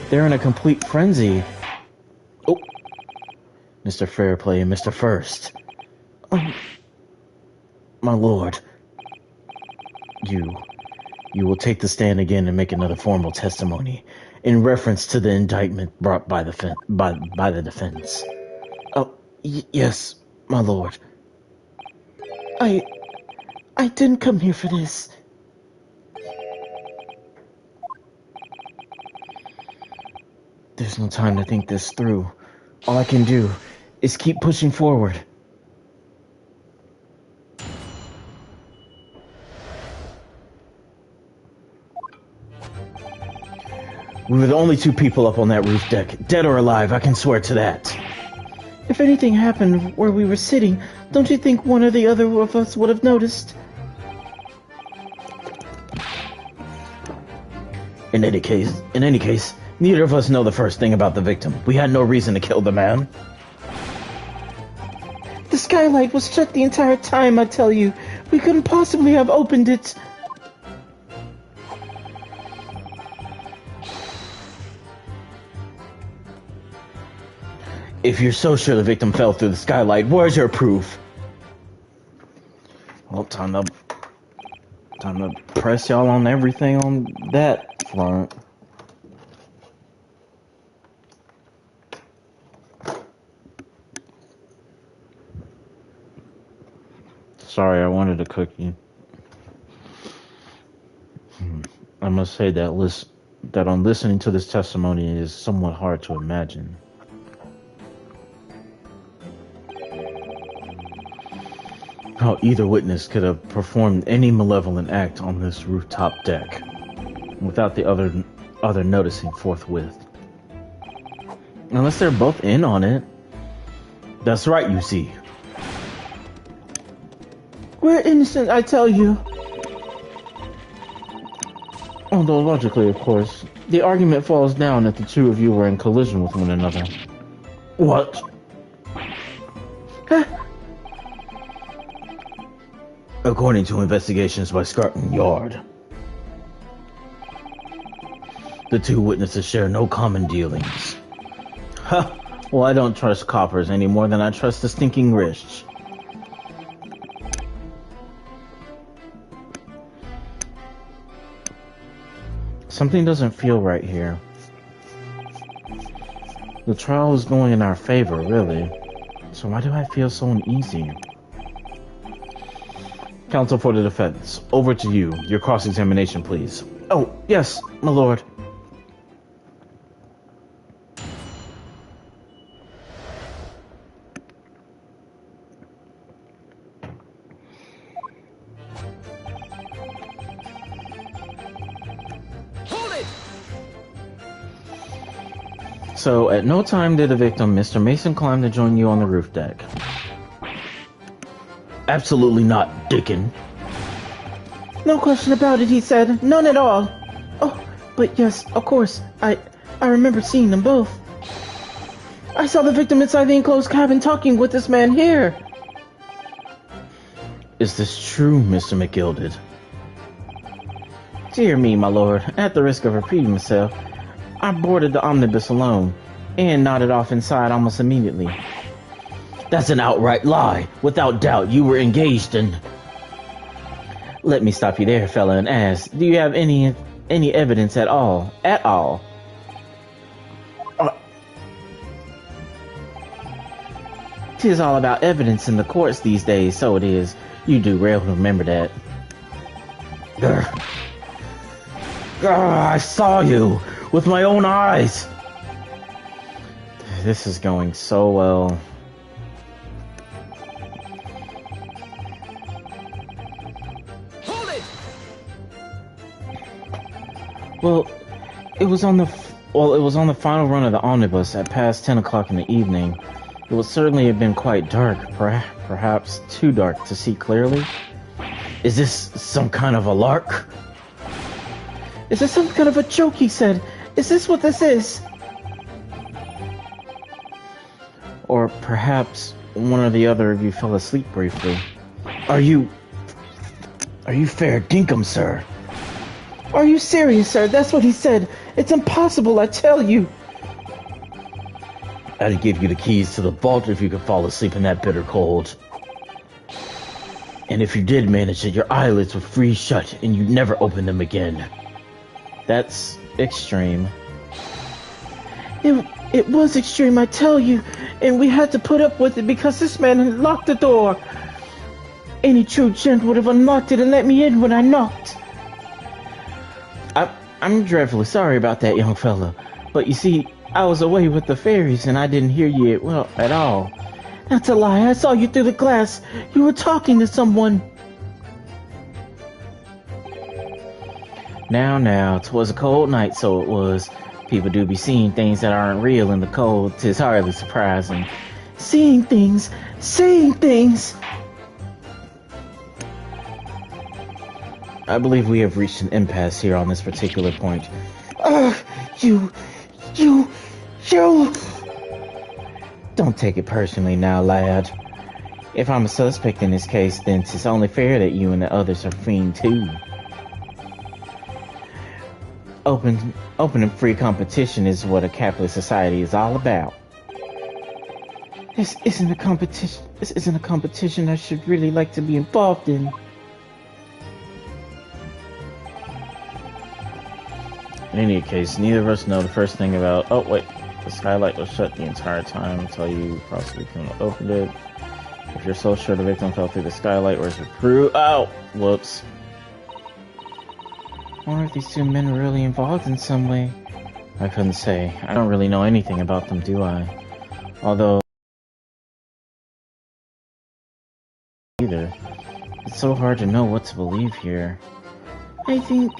Speaker 1: they're in a complete frenzy.
Speaker 2: Oh, Mr. Fairplay and Mr. First. My lord, you will take the stand again and make another formal testimony in reference to the indictment brought by the defense. Yes, my lord.
Speaker 5: I didn't come here for this.
Speaker 2: There's no time to think this through. All I can do is keep pushing forward. We were the only two people up on that roof deck, dead or alive, I can swear to that.
Speaker 5: If anything happened where we were sitting, don't you think one or the other of us would have noticed?
Speaker 2: In any case, neither of us know the first thing about the victim. We had no reason to kill the man.
Speaker 5: The skylight was shut the entire time, I tell you. We couldn't possibly have opened it.
Speaker 2: If you're so sure the victim fell through the skylight, where's your proof?
Speaker 1: Well, time to press y'all on everything on that front. Sorry, I wanted a cookie. I must say that that on listening to this testimony is somewhat hard to imagine. How either witness could have performed any malevolent act on this rooftop deck without the other noticing forthwith. Unless they're both in on it.
Speaker 2: That's right, you see.
Speaker 5: We're innocent, I tell you.
Speaker 1: Although logically, of course, the argument falls down if the two of you were in collision with one another.
Speaker 2: What? According to investigations by Scotland Yard, the two witnesses share no common dealings.
Speaker 1: Ha! Well, I don't trust coppers any more than I trust the stinking rich. Something doesn't feel right here. The trial is going in our favor, really. So why do I feel so uneasy? Counsel for the defense, over to you. Your cross-examination, please.
Speaker 5: Oh, yes, my lord.
Speaker 3: Hold it!
Speaker 1: So, at no time did the victim, Mr. Mason, climb to join you on the roof deck.
Speaker 2: Absolutely not, Dickon.
Speaker 5: No question about it, he said. None at all. Oh, but yes, of course. I remember seeing them both. I saw the victim inside the enclosed cabin talking with this man here.
Speaker 2: Is this true, Mr. McGilded?
Speaker 1: Dear me, my lord. At the risk of repeating myself, I boarded the omnibus alone and nodded off inside almost immediately.
Speaker 2: That's an outright lie. Without doubt, you were engaged in...
Speaker 1: Let me stop you there, fella, and ask, do you have any evidence at all? At all? Tis all about evidence in the courts these days, so it is. You do well to remember that.
Speaker 2: I saw you with my own eyes.
Speaker 1: This is going so well.
Speaker 3: Hold it!
Speaker 1: Well, it was on the final run of the omnibus at past 10 o'clock in the evening. It would certainly have been quite dark, perhaps too dark to see clearly.
Speaker 2: Is this some kind of a lark?
Speaker 5: Is this some kind of a joke, he said? Is this what this is?
Speaker 1: Or perhaps one or the other of you fell asleep briefly.
Speaker 2: Are you fair dinkum, sir?
Speaker 5: Are you serious, sir? That's what he said. It's impossible, I tell you.
Speaker 2: I'd give you the keys to the vault if you could fall asleep in that bitter cold. And if you did manage it, your eyelids would freeze shut and you'd never open them again.
Speaker 1: That's extreme.
Speaker 5: It was extreme, I tell you. And we had to put up with it because this man had locked the door. Any true gent would have unlocked it and let me in when I knocked.
Speaker 1: I'm dreadfully sorry about that, young fella. But you see, I was away with the fairies and I didn't hear you at all.
Speaker 5: That's a lie. I saw you through the glass. You were talking to someone.
Speaker 1: Now, 'twas a cold night, so it was. People do be seeing things that aren't real in the cold. 'Tis hardly surprising.
Speaker 5: Seeing things. Saying things.
Speaker 1: I believe we have reached an impasse here on this particular point.
Speaker 5: You.
Speaker 1: Don't take it personally now, lad. If I'm a suspect in this case, then 'tis only fair that you and the others are fiend too. Open and free competition is what a capitalist society is all about.
Speaker 5: This isn't a competition. This isn't a competition I should really like to be involved in.
Speaker 1: In any case, neither of us know the first thing about... Oh, wait. The skylight was shut the entire time until you possibly couldn't have opened it. If you're so sure the victim fell through the skylight, or is it proof? Oh! Whoops.
Speaker 5: I wonder if these two men were really involved in some way.
Speaker 1: I couldn't say. I don't really know anything about them, do I? Although... either. It's so hard to know what to believe here.
Speaker 5: I think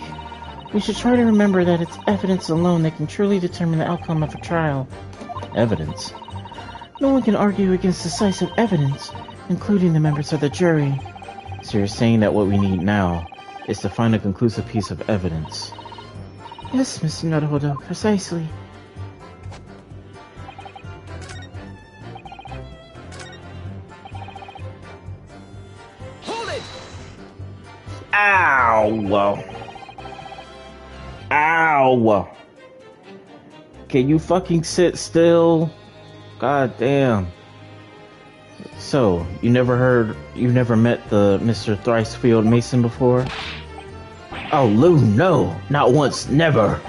Speaker 5: we should try to remember that it's evidence alone that can truly determine the outcome of a trial.
Speaker 1: Evidence?
Speaker 5: No one can argue against decisive evidence, including the members of the jury.
Speaker 1: So you're saying that what we need now is to find a conclusive piece of evidence?
Speaker 5: Yes, Mr. Naruhodo, precisely.
Speaker 3: Hold it!
Speaker 1: Ow! Ow! Can you fucking sit still? God damn. So, you've never met the Mr. Thricefield Mason before? Oh, Lou, no. Not once, never.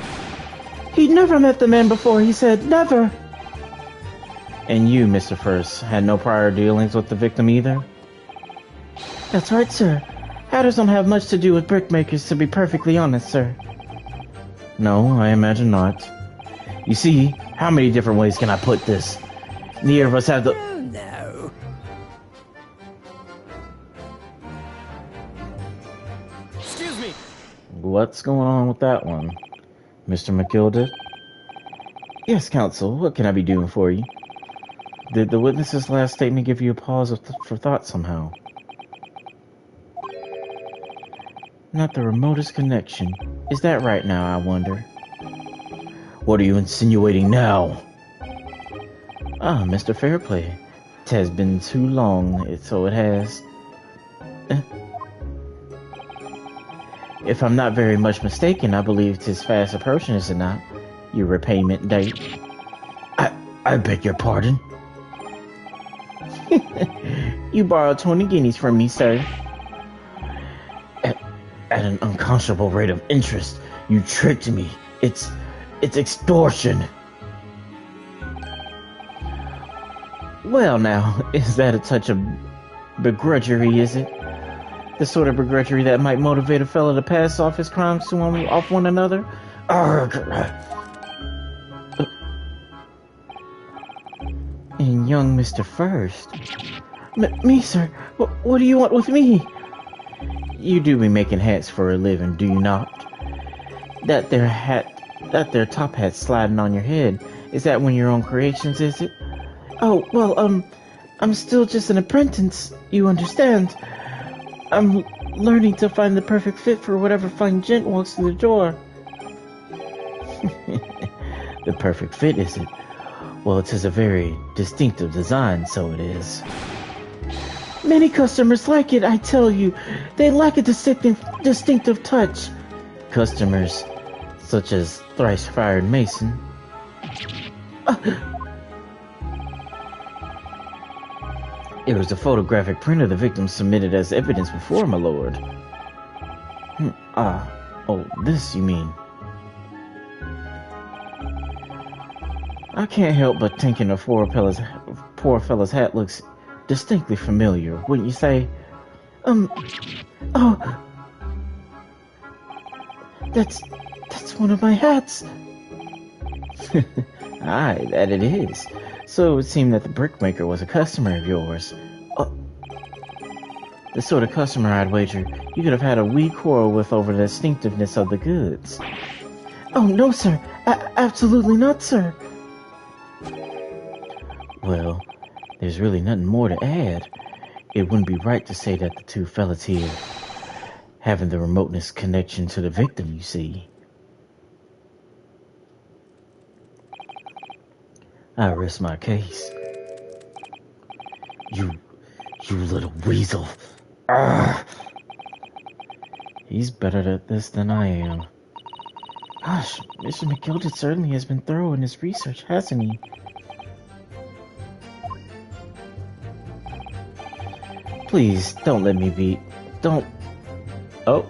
Speaker 5: He'd never met the man before, he said, never.
Speaker 1: And you, Mr. First, had no prior dealings with the victim either?
Speaker 5: That's right, sir. Hatters don't have much to do with brickmakers, to be perfectly honest, sir.
Speaker 1: No, I imagine not. You see, how many different ways can I put this? Neither of us have the...
Speaker 3: Oh, no. Excuse me.
Speaker 1: What's going on with that one? Mr. McGilda? Yes, counsel. What can I be doing for you? Did the witness's last statement give you a pause for thought somehow?
Speaker 5: Not the remotest connection. Is that right now, I wonder?
Speaker 1: What are you insinuating now?
Speaker 5: Ah, Mr. Fairplay. It has been too long, so it has. If I'm not very much mistaken, I believe 'tis fast approaching, is it not? Your repayment date.
Speaker 1: I beg your pardon?
Speaker 5: You borrowed 20 guineas from me, sir.
Speaker 1: At an unconscionable rate of interest. You tricked me. It's extortion.
Speaker 5: Well now, is that a touch of begrudgery, is it? The sort of begrudgery that might motivate a fellow to pass off his crimes to off one another? And young Mr. First. Me, sir? What do you want with me? You do be making hats for a living, do you not? That there top hat sliding on your head, is that one of your own creations, is it? Oh, well, I'm still just an apprentice, you understand. I'm learning to find the perfect fit for whatever fine gent walks through the door.
Speaker 1: The perfect fit, is it? Well, it is a very distinctive design, so it is.
Speaker 5: Many customers like it, I tell you. They like a distinctive touch.
Speaker 1: Customers such as Thrice-Fired Mason. It was a photographic print of the victim submitted as evidence before, my lord. Oh, this you mean?
Speaker 5: I can't help but thinking the poor fella's hat looks distinctly familiar, wouldn't you say? Oh, that's one of my hats.
Speaker 1: Aye, that it is. So it would seem that the brickmaker was a customer of yours. The sort of customer, I'd wager, you could have had a wee quarrel with over the distinctiveness of the goods.
Speaker 5: Oh, no, sir. Absolutely not, sir.
Speaker 1: Well, there's really nothing more to add. It wouldn't be right to say that the two fellas here having the remoteness connection to the victim, you see. I rest my case. You little weasel. Arrgh. He's better at this than I am. Gosh, Mr. McGilded certainly has been thorough in his research, hasn't he? Please, don't let me be... Don't... Oh.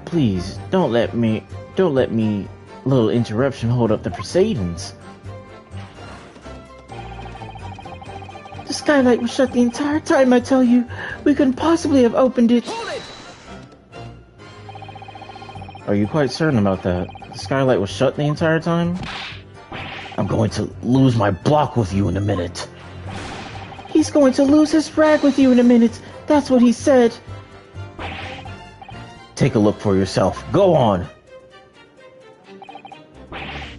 Speaker 1: Please, don't let me... Little interruption hold up the proceedings.
Speaker 5: The skylight was shut the entire time, I tell you. We couldn't possibly have opened it.
Speaker 3: Hold it!
Speaker 1: Are you quite certain about that? The skylight was shut the entire time? I'm going to lose my block with you in a minute.
Speaker 5: He's going to lose his rag with you in a minute. That's what he said.
Speaker 1: Take a look for yourself. Go on.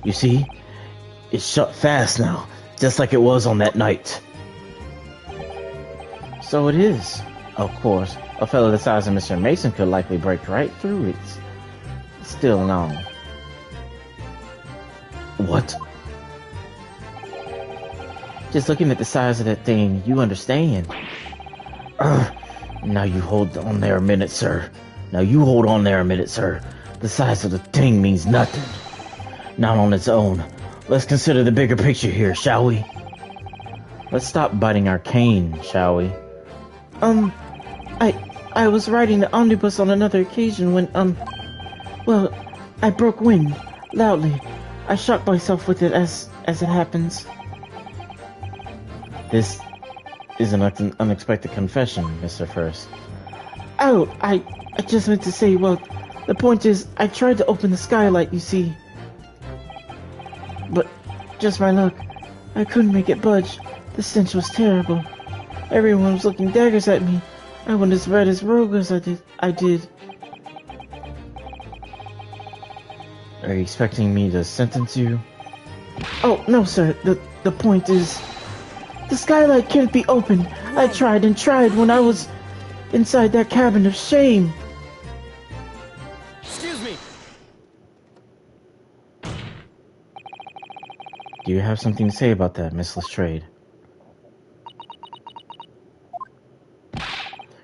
Speaker 1: You see? It's shut fast now, just like it was on that night. So it is. Of course, a fellow the size of Mr. Mason could likely break right through it. Still no. What? Just looking at the size of that thing, you understand. Now you hold on there a minute, sir. The size of the thing means nothing. Not on its own. Let's consider the bigger picture here, shall we? Let's stop biting our cane, shall we?
Speaker 5: I was riding the omnibus on another occasion when, well, I broke wind, loudly. I shocked myself with it as it happens.
Speaker 1: This is an unexpected confession, Mr. First.
Speaker 5: Oh, I just meant to say, well, the point is, I tried to open the skylight, you see. But, just my luck, I couldn't make it budge. The stench was terrible. Everyone was looking daggers at me. I went as red as rogue as I did.
Speaker 1: Are you expecting me to sentence you?
Speaker 5: Oh, no, sir. The point is, the skylight can't be opened. I tried and tried when I was inside that cabin of shame.
Speaker 3: Excuse me!
Speaker 1: Do you have something to say about that, Miss Lestrade?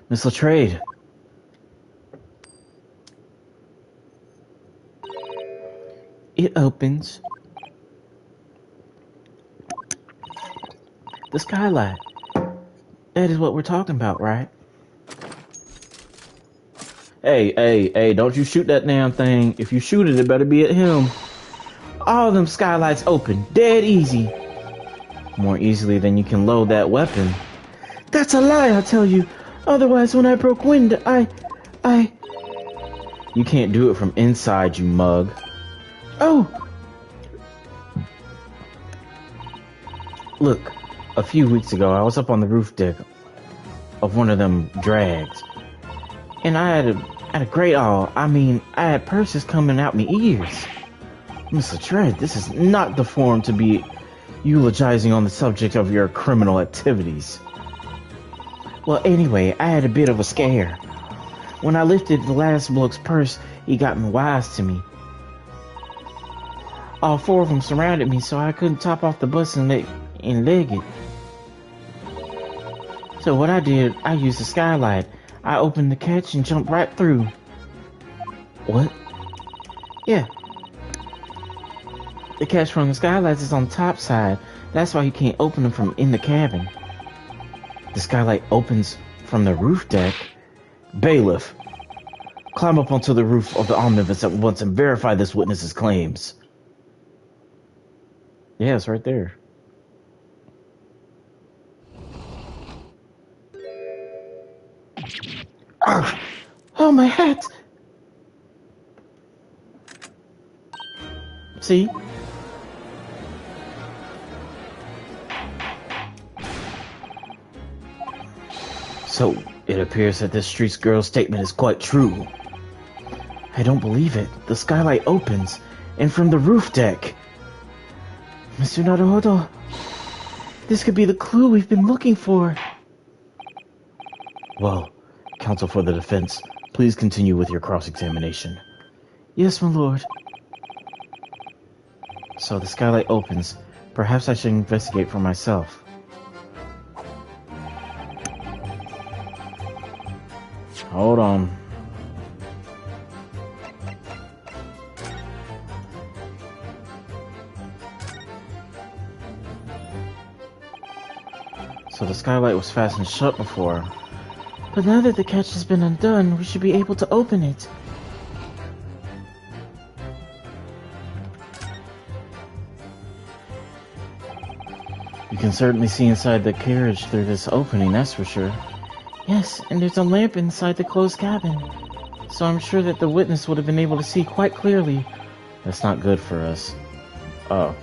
Speaker 1: Miss Lestrade!
Speaker 5: It opens.
Speaker 1: The skylight. That is what we're talking about, right? Hey, don't you shoot that damn thing. If you shoot it, it better be at him.
Speaker 5: All them skylights open, dead easy.
Speaker 1: More easily than you can load that weapon.
Speaker 5: That's a lie, I tell you. Otherwise, when I broke wind, I...
Speaker 1: You can't do it from inside, you mug.
Speaker 5: Oh!
Speaker 1: Look, a few weeks ago, I was up on the roof deck of one of them drags. And I had a great awe. I mean, I had purses coming out my ears. Mr. Tread, this is not the forum to be eulogizing on the subject of your criminal activities. Well, anyway, I had a bit of a scare. When I lifted the last bloke's purse, he got wise to me. All four of them surrounded me, so I couldn't top off the bus and leg it. So what I did, I used the skylight. I opened the catch and jumped right through. What? Yeah. The catch from the skylights is on the top side. That's why you can't open them from in the cabin. The skylight opens from the roof deck. Bailiff, climb up onto the roof of the omnibus at once and verify this witness's claims. Yeah, it's right there.
Speaker 5: Oh, my hat! see.
Speaker 2: So, it appears that this street girl's statement is quite true.
Speaker 5: I don't believe it. The skylight opens, and from the roof deck. Mr. Naruhodo, this could be the clue we've been looking for.
Speaker 2: Well, counsel for the defense, please continue with your cross-examination.
Speaker 5: Yes, my lord.
Speaker 1: So the skylight opens. Perhaps I should investigate for myself. Hold on. So the skylight was fastened shut before.
Speaker 5: But now that the catch has been undone, we should be able to open it.
Speaker 1: You can certainly see inside the carriage through this opening, that's for sure.
Speaker 5: Yes, and there's a lamp inside the closed cabin. So I'm sure that the witness would have been able to see quite clearly.
Speaker 1: That's not good for us. Oh.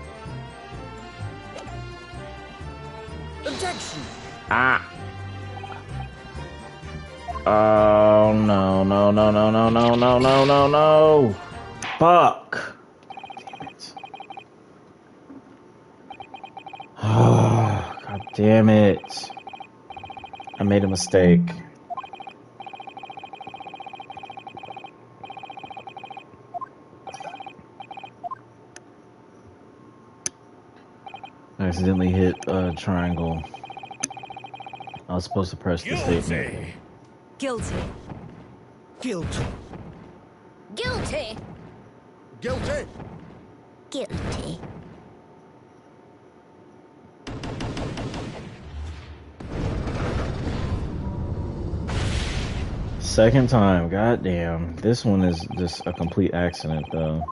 Speaker 3: Objection!
Speaker 1: Ah! Oh, no, no, no, no, no, no, no, no, no, no! Fuck! Damn it. Oh, God damn it. I made a mistake. I accidentally hit triangle. I was supposed to press the statement.
Speaker 4: Guilty.
Speaker 3: Guilty.
Speaker 4: Guilty.
Speaker 3: Guilty.
Speaker 4: Guilty.
Speaker 1: Second time, goddamn. This one is just a complete accident, though.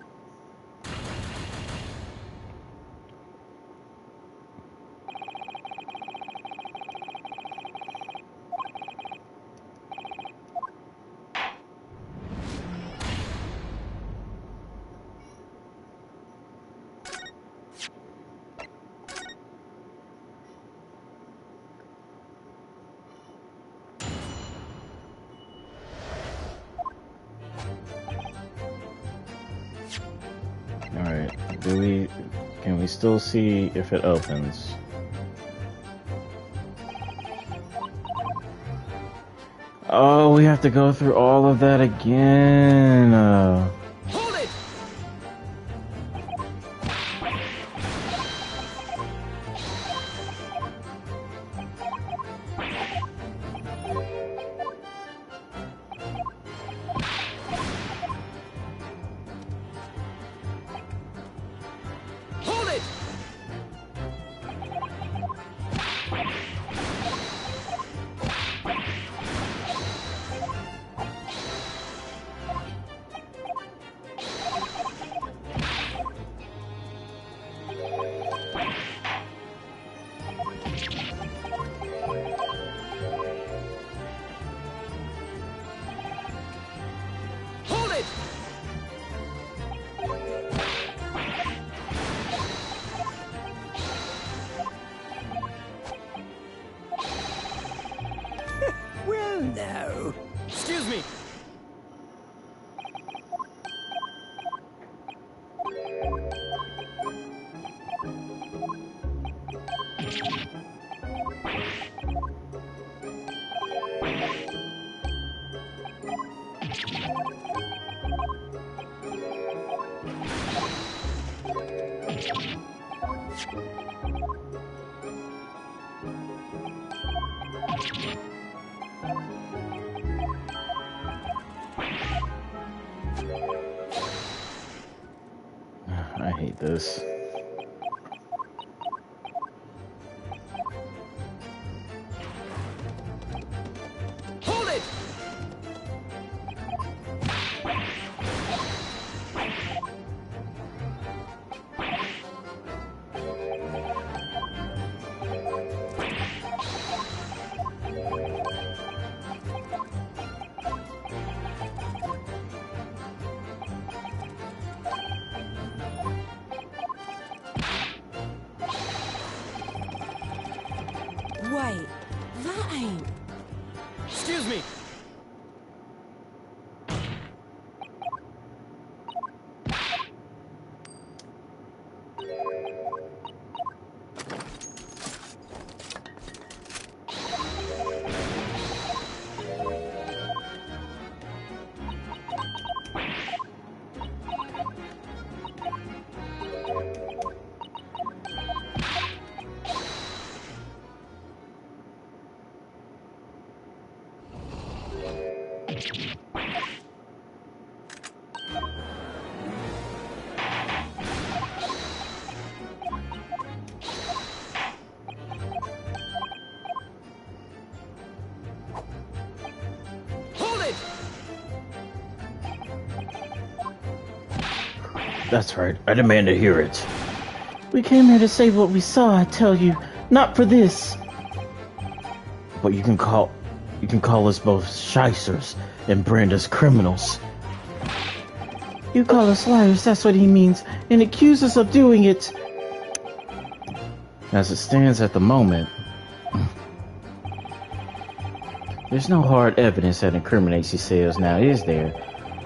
Speaker 1: Alright, can we still see if it opens? Oh, we have to go through all of that again.
Speaker 3: Hold it! Hold it! Hold it! Well, now. Excuse me.
Speaker 1: I hate this.
Speaker 3: Hold it!
Speaker 2: That's right. I demand to hear it.
Speaker 5: We came here to say what we saw, I tell you. Not for this.
Speaker 2: But you can call us both shysters and brand us criminals.
Speaker 5: You call us liars, that's what he means, and accuse us of doing it.
Speaker 1: As it stands at the moment, there's no hard evidence that incriminates yourselves now, is there?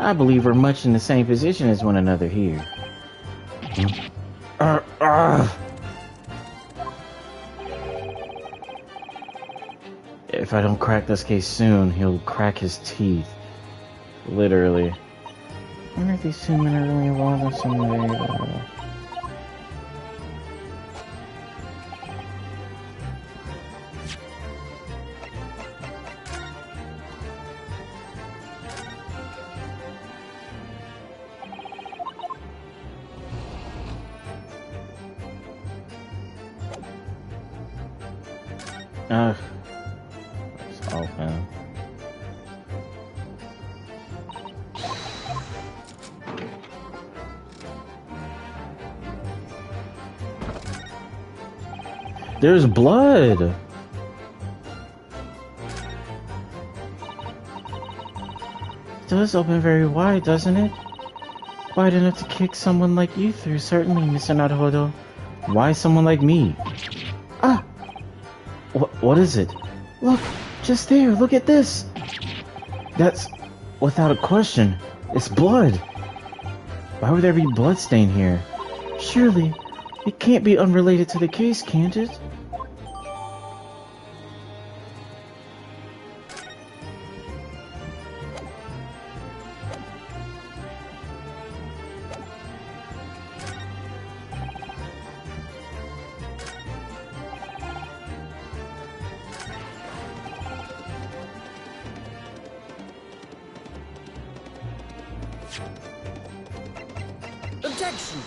Speaker 1: I believe we're much in the same position as one another here. If I don't crack this case soon, he'll crack his teeth. Literally. I wonder if these two men are really involved in some way. It's open. There's blood.
Speaker 5: It does open very wide, doesn't it? Wide enough to kick someone like you through, certainly, Mr. Naruhodo.
Speaker 1: Why someone like me?
Speaker 5: Ah!
Speaker 1: What is it?
Speaker 5: Look, just there, look at this!
Speaker 1: That's, without a question, it's blood. Why would there be blood stain here?
Speaker 5: Surely, it can't be unrelated to the case, can't it?
Speaker 3: Objection!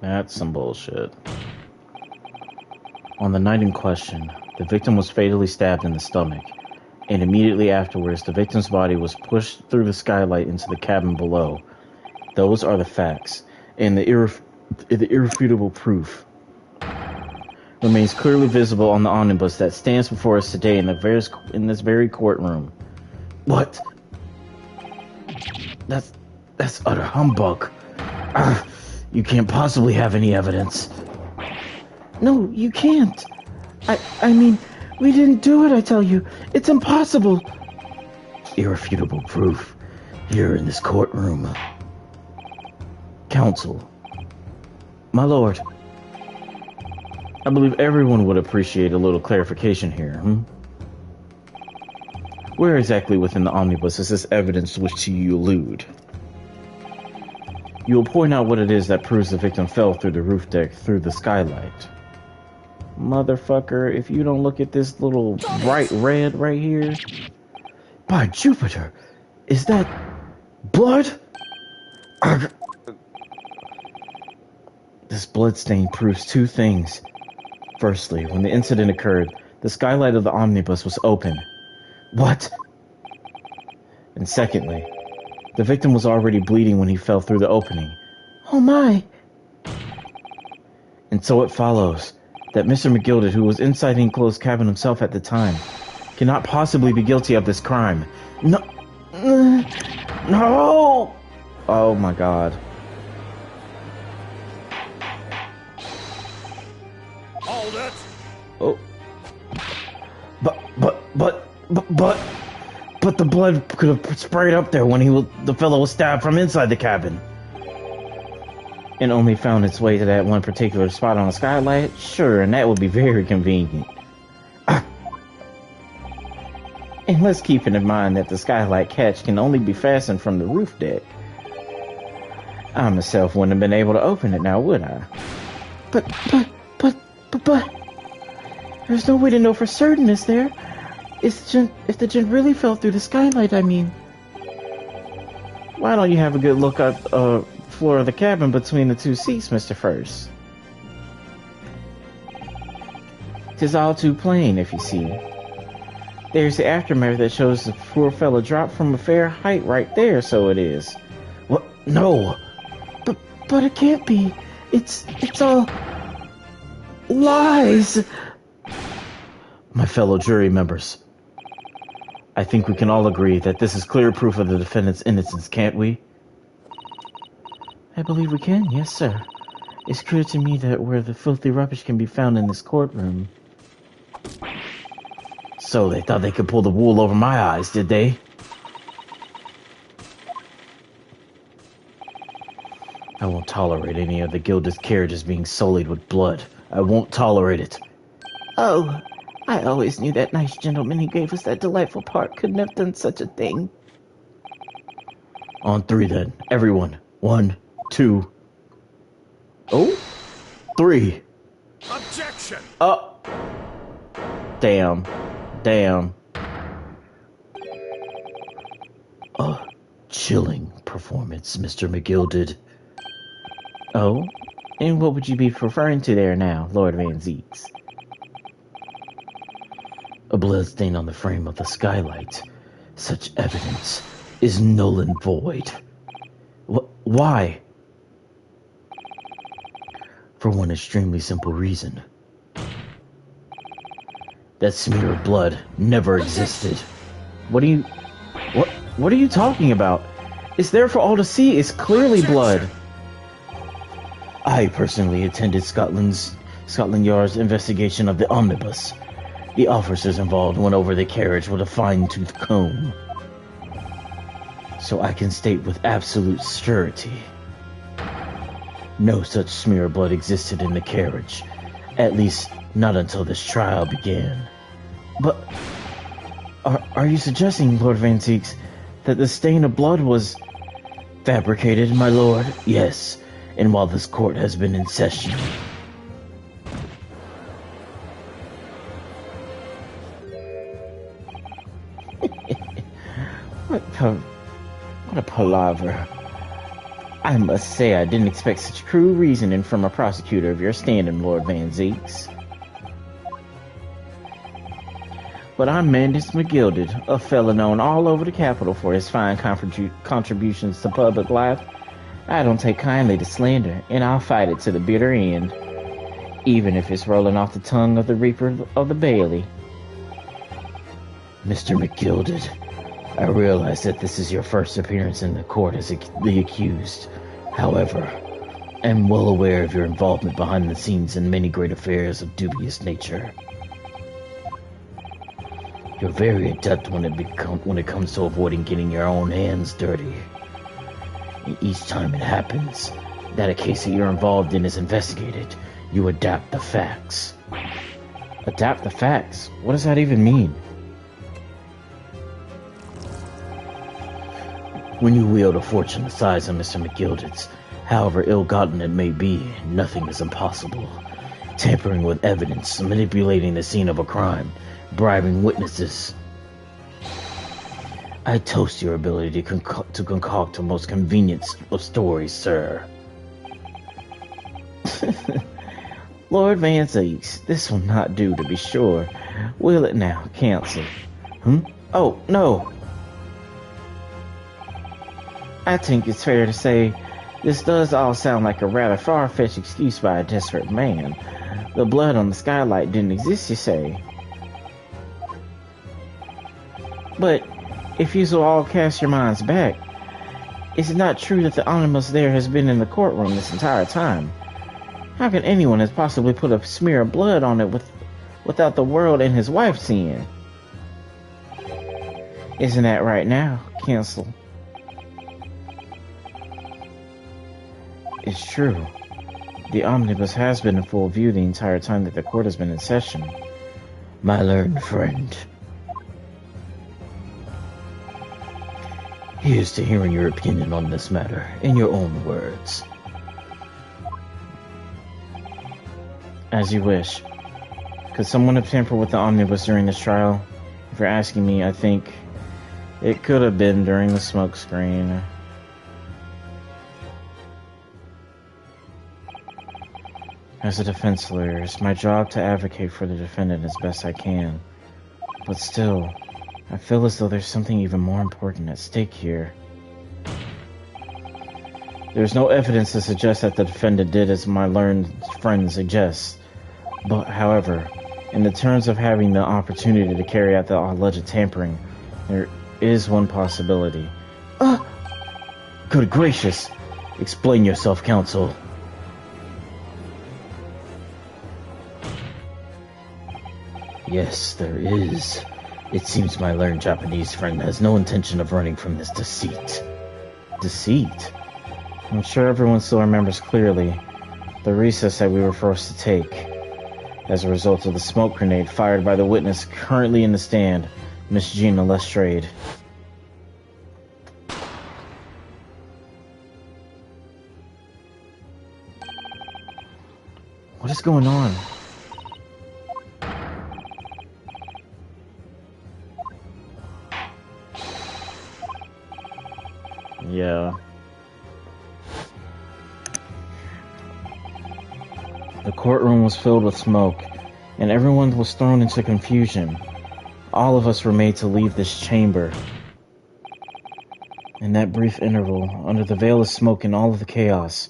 Speaker 1: That's some bullshit. On the night in question, the victim was fatally stabbed in the stomach, and immediately afterwards, the victim's body was pushed through the skylight into the cabin below. Those are the facts, and the irrefutable proof remains clearly visible on the omnibus that stands before us today in this very courtroom.
Speaker 2: What? That's utter humbug. You can't possibly have any evidence.
Speaker 5: No, you can't. I mean, we didn't do it, I tell you. It's impossible.
Speaker 2: Irrefutable proof here in this courtroom. Counsel.
Speaker 1: My lord, I believe everyone would appreciate a little clarification here. Where exactly within the omnibus is this evidence to which you allude? You will point out what it is that proves the victim fell through the roof deck through the skylight. Motherfucker, if you don't look at this little bright red right here.
Speaker 2: By Jupiter, is that blood?
Speaker 1: This bloodstain proves two things. Firstly, when the incident occurred, the skylight of the omnibus was open.
Speaker 2: What?
Speaker 1: And secondly, the victim was already bleeding when he fell through the opening.
Speaker 5: Oh my.
Speaker 1: And so it follows that Mr. McGilded, who was inside the enclosed cabin himself at the time, cannot possibly be guilty of this crime.
Speaker 5: No. No!
Speaker 1: Oh my god.
Speaker 3: Hold it!
Speaker 1: Oh.
Speaker 2: But the blood could have sprayed up there when the fellow was stabbed from inside the cabin.
Speaker 1: And only found its way to that one particular spot on the skylight? Sure, and that would be very convenient. And let's keep in mind that the skylight catch can only be fastened from the roof deck. I myself wouldn't have been able to open it now, would I?
Speaker 5: But, there's no way to know for certain, is there? If the gent really fell through the skylight, I mean.
Speaker 1: Why don't you have a good look at the floor of the cabin between the two seats, Mr. First? 'Tis all too plain, if you see. There's the aftermath that shows the poor fellow dropped from a fair height right there, so it is.
Speaker 2: What? No!
Speaker 5: But it can't be. It's all lies.
Speaker 2: My fellow jury members, I think we can all agree that this is clear proof of the defendant's innocence, can't we?
Speaker 5: I believe we can, yes, sir. It's clear to me that where the filthy rubbish can be found in this courtroom.
Speaker 2: So they thought they could pull the wool over my eyes, did they? I won't tolerate any of the Gilded carriages being sullied with blood. I won't tolerate it.
Speaker 5: Oh, I always knew that nice gentleman who gave us that delightful part couldn't have done such a thing.
Speaker 2: On three, then. Everyone. 1, 2. Oh? 3.
Speaker 3: Objection!
Speaker 2: Oh! Damn. Damn. A chilling performance, Mr. McGilded.
Speaker 5: Oh? And what would you be referring to there now, Lord Van Zeeks?
Speaker 2: A bloodstain on the frame of the skylight. Such evidence is null and void. Why? For one extremely simple reason. That smear of blood never existed.
Speaker 5: What are you talking about? It's there for all to see. It's clearly blood.
Speaker 2: I personally attended Scotland Yard's investigation of the omnibus. The officers involved went over the carriage with a fine-tooth comb. So I can state with absolute surety, no such smear of blood existed in the carriage. At least, not until this trial began.
Speaker 5: But are you suggesting, Lord Van Zeeks, that the stain of blood was
Speaker 2: fabricated, my lord? Yes. And while this court has been in session,
Speaker 5: What a palaver. I must say I didn't expect such cruel reasoning from a prosecutor of your standing, Lord Van Zeeks. But I'm Mandus McGilded, a fellow known all over the capital for his fine contributions to public life. I don't take kindly to slander, and I'll fight it to the bitter end, even if it's rolling off the tongue of the Reaper of the Bailey.
Speaker 2: Mr. McGilded, I realize that this is your first appearance in the court as the accused. However, I'm well aware of your involvement behind the scenes in many great affairs of dubious nature. You're very adept when it comes to avoiding getting your own hands dirty. And each time it happens that a case that you're involved in is investigated, you adapt the facts.
Speaker 5: Adapt the facts? What does that even mean?
Speaker 2: When you wield a fortune the size of Mr. McGilded's, however ill-gotten it may be, nothing is impossible. Tampering with evidence, manipulating the scene of a crime, bribing witnesses. I toast your ability to concoct the most convenient of stories, sir.
Speaker 5: Lord Van Zeeks, this will not do to be sure. Will it now, counsel? Oh, no. I think it's fair to say this does all sound like a rather far-fetched excuse by a desperate man. The blood on the skylight didn't exist, you say. But if you will all cast your minds back, is it not true that the omnibus there has been in the courtroom this entire time? How can anyone have possibly put a smear of blood on it without the world and his wife seeing? Isn't that right now, counsel? It's true. The omnibus has been in full view the entire time that the court has been in session.
Speaker 2: My learned friend, here's to hearing your opinion on this matter, in your own words.
Speaker 5: As you wish. Could someone have tampered with the omnibus during this trial? If you're asking me, I think it could have been during the smoke screen. As a defense lawyer, it's my job to advocate for the defendant as best I can. But still, I feel as though there's something even more important at stake here.
Speaker 1: There's no evidence to suggest that the defendant did as my learned friend suggests. But, however, in the terms of having the opportunity to carry out the alleged tampering, there is one possibility.
Speaker 2: Good gracious! Explain yourself, counsel. Yes, there is. It seems my learned Japanese friend has no intention of running from this deceit.
Speaker 1: Deceit? I'm sure everyone still remembers clearly the recess that we were forced to take as a result of the smoke grenade fired by the witness currently in the stand, Miss Gina Lestrade. What is going on? Yeah. The courtroom was filled with smoke, and everyone was thrown into confusion. All of us were made to leave this chamber. In that brief interval, under the veil of smoke and all of the chaos,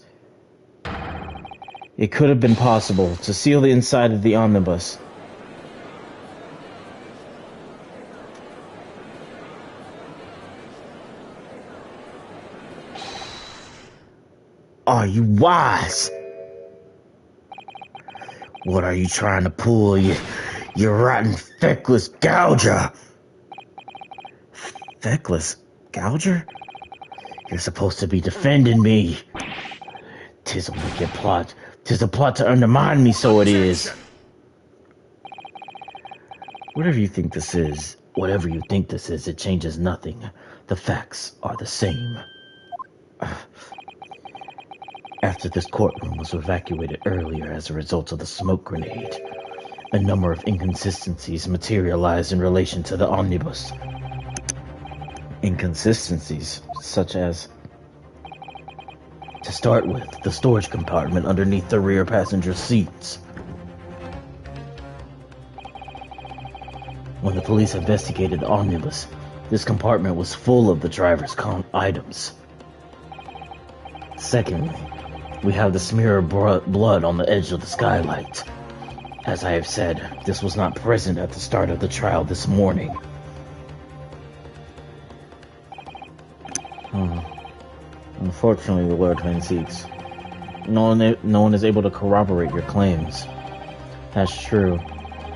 Speaker 1: it could have been possible to seal the inside of the omnibus.
Speaker 2: Are you wise? What are you trying to pull, you rotten, feckless gouger?
Speaker 1: Feckless gouger?
Speaker 2: You're supposed to be defending me. 'Tis a wicked plot. 'Tis a plot to undermine me, so it is.
Speaker 1: Whatever you think this is,
Speaker 2: Whatever you think this is, it changes nothing. The facts are the same. After this courtroom was evacuated earlier as a result of the smoke grenade, a number of inconsistencies materialized in relation to the omnibus.
Speaker 1: Inconsistencies, such as...
Speaker 2: To start with, the storage compartment underneath the rear passenger seats. When the police investigated the omnibus, this compartment was full of the driver's items. Secondly, we have the smear of blood on the edge of the skylight. As I have said, this was not present at the start of the trial this morning.
Speaker 1: Unfortunately, Lord Van Zeeks, no one is able to corroborate your claims. That's true.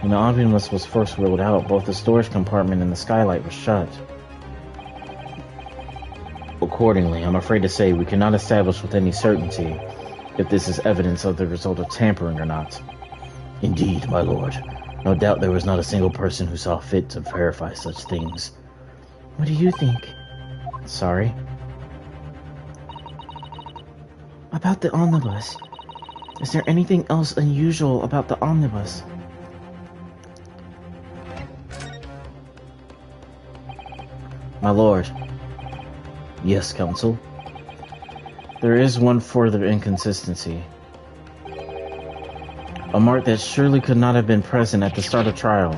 Speaker 1: When the omnibus was first rolled out, both the storage compartment and the skylight were shut. Accordingly, I'm afraid to say we cannot establish with any certainty if this is evidence of the result of tampering or not.
Speaker 2: Indeed, my lord. No doubt there was not a single person who saw fit to verify such things.
Speaker 5: What do you think?
Speaker 1: Sorry?
Speaker 5: About the omnibus. Is there anything else unusual about the omnibus?
Speaker 1: My lord.
Speaker 2: Yes, counsel?
Speaker 1: There is one further inconsistency. A mark that surely could not have been present at the start of trial.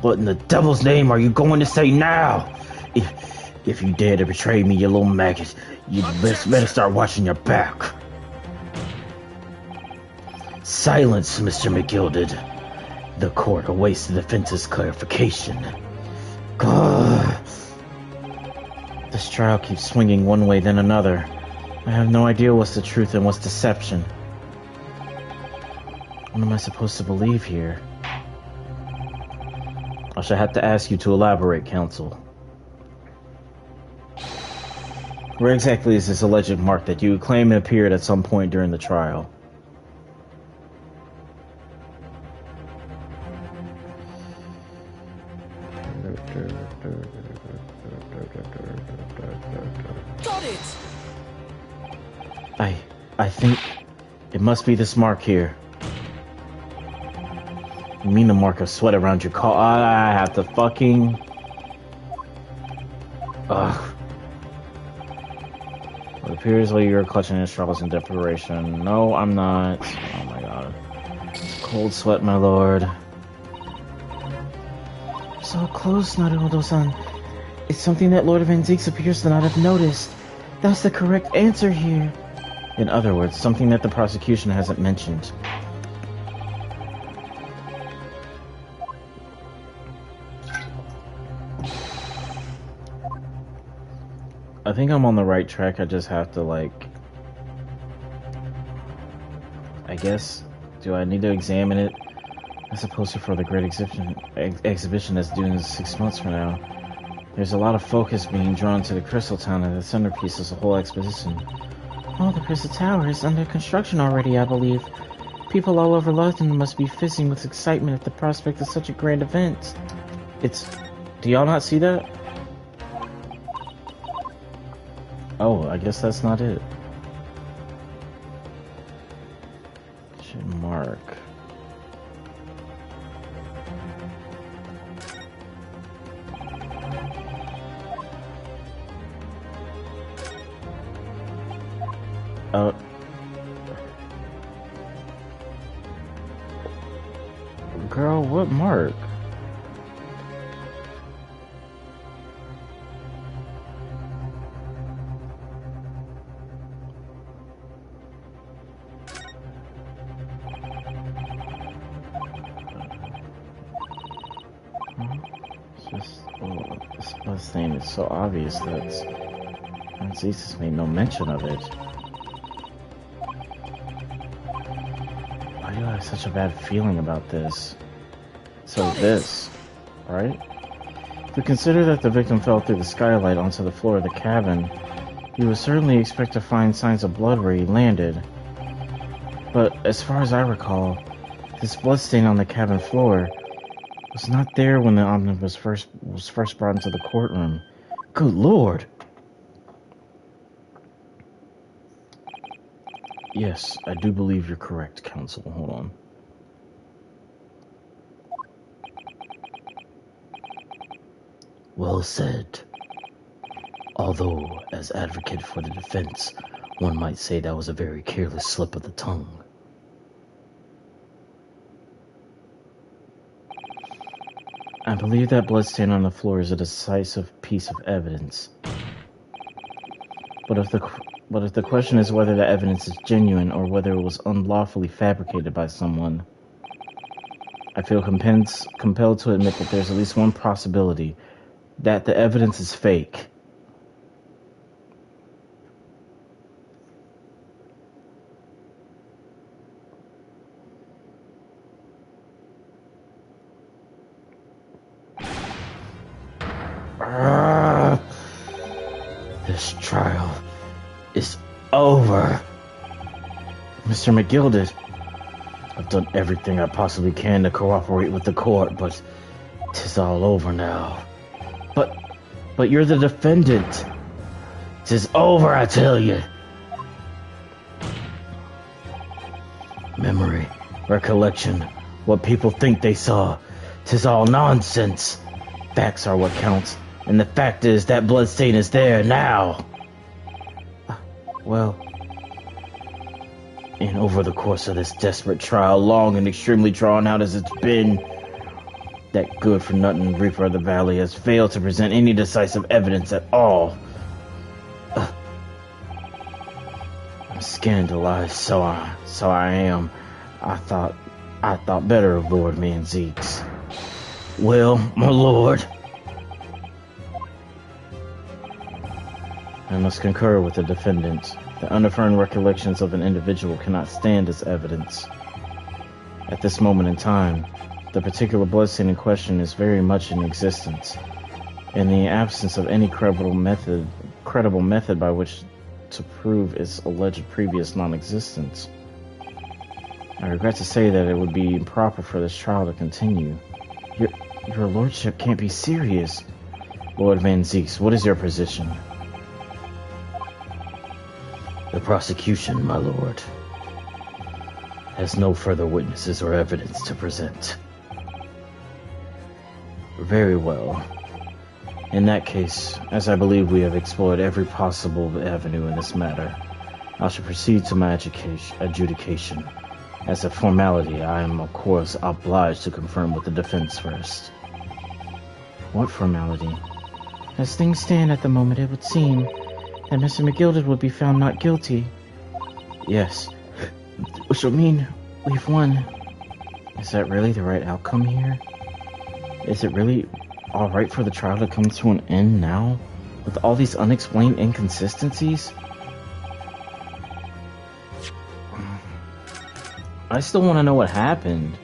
Speaker 2: What in the devil's name are you going to say now? If you dare to betray me, you little maggot, you better start watching your back. Silence, Mr. McGilded. The court awaits the defense's clarification. God.
Speaker 1: This trial keeps swinging one way then another. I have no idea what's the truth and what's deception. What am I supposed to believe here? I shall have to ask you to elaborate, counsel. Where exactly is this alleged mark that you claim appeared at some point during the trial?
Speaker 3: Got it!
Speaker 1: I think it must be this mark here. You mean the mark of sweat around your collar? I have to fucking... Ugh. It appears like you're clutching at straws in desperation. No, I'm not. Oh my god. Cold sweat, my lord.
Speaker 5: So close, Naruhodo-san. It's something that Lord Van Zeeks appears to not have noticed. That's the correct answer here.
Speaker 1: In other words, something that the prosecution hasn't mentioned. I think I'm on the right track. I just have to, like, I guess, do I need to examine it as opposed to for the great exhibition that's due in 6 months from now? There's a lot of focus being drawn to the Crystal Town and the centerpiece of the whole exposition.
Speaker 5: Oh, the Crystal Tower is under construction already, I believe. People all over London must be fizzing with excitement at the prospect of such a grand event.
Speaker 1: Do y'all not see that? Oh, I guess that's not it. Should mark. Girl, what mark? It's just, oh, this bus thing is so obvious that Jesus made no mention of it. Why do I have such a bad feeling about this? So this, right? If we consider that the victim fell through the skylight onto the floor of the cabin, you would certainly expect to find signs of blood where he landed. But as far as I recall, this bloodstain on the cabin floor was not there when the omnibus was first brought into the courtroom. Good Lord! Yes, I do believe you're correct, counsel. Hold on.
Speaker 2: Well said. Although, as advocate for the defense, one might say that was a very careless slip of the tongue.
Speaker 1: I believe that bloodstain on the floor is a decisive piece of evidence. But if the question is whether the evidence is genuine or whether it was unlawfully fabricated by someone, I feel compelled to admit that there's at least one possibility that the evidence is fake.
Speaker 2: This trial is over.
Speaker 1: Mr. McGilded,
Speaker 2: I've done everything I possibly can to cooperate with the court, but 'tis all over now.
Speaker 1: but you're the defendant.
Speaker 2: 'Tis over, I tell you. Memory, recollection, what people think they saw, 'tis all nonsense. Facts are what counts, and the fact is that bloodstain is there now.
Speaker 1: Well,
Speaker 2: And over the course of this desperate trial, long and extremely drawn out as it's been, that good-for-nothing Reaper of the Valley has failed to present any decisive evidence at all. I'm scandalized, so I am. I thought better of Lord Manzeeks. Well, my lord,
Speaker 1: I must concur with the defendant. The unaffirmed recollections of an individual cannot stand as evidence. At this moment in time, the particular bloodstain in question is very much in existence. In the absence of any credible method by which to prove its alleged previous non-existence, I regret to say that it would be improper for this trial to continue. Your lordship can't be serious. Lord Manzeeks, what is your position?
Speaker 2: the prosecution, my lord, has no further witnesses or evidence to present.
Speaker 1: Very well. In that case, as I believe we have explored every possible avenue in this matter, I shall proceed to my adjudication. As a formality, I am, of course, obliged to confirm with the defense first.
Speaker 5: What formality? As things stand at the moment, it would seem that Mr. McGilded would be found not guilty.
Speaker 1: Yes.
Speaker 5: Which will mean we've won.
Speaker 1: Is that really the right outcome here? Is it really alright for the trial to come to an end now? With all these unexplained inconsistencies? I still want to know what happened.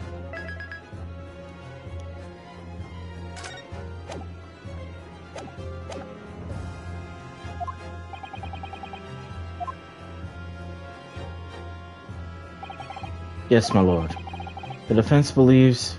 Speaker 1: Yes, my lord. The defense believes...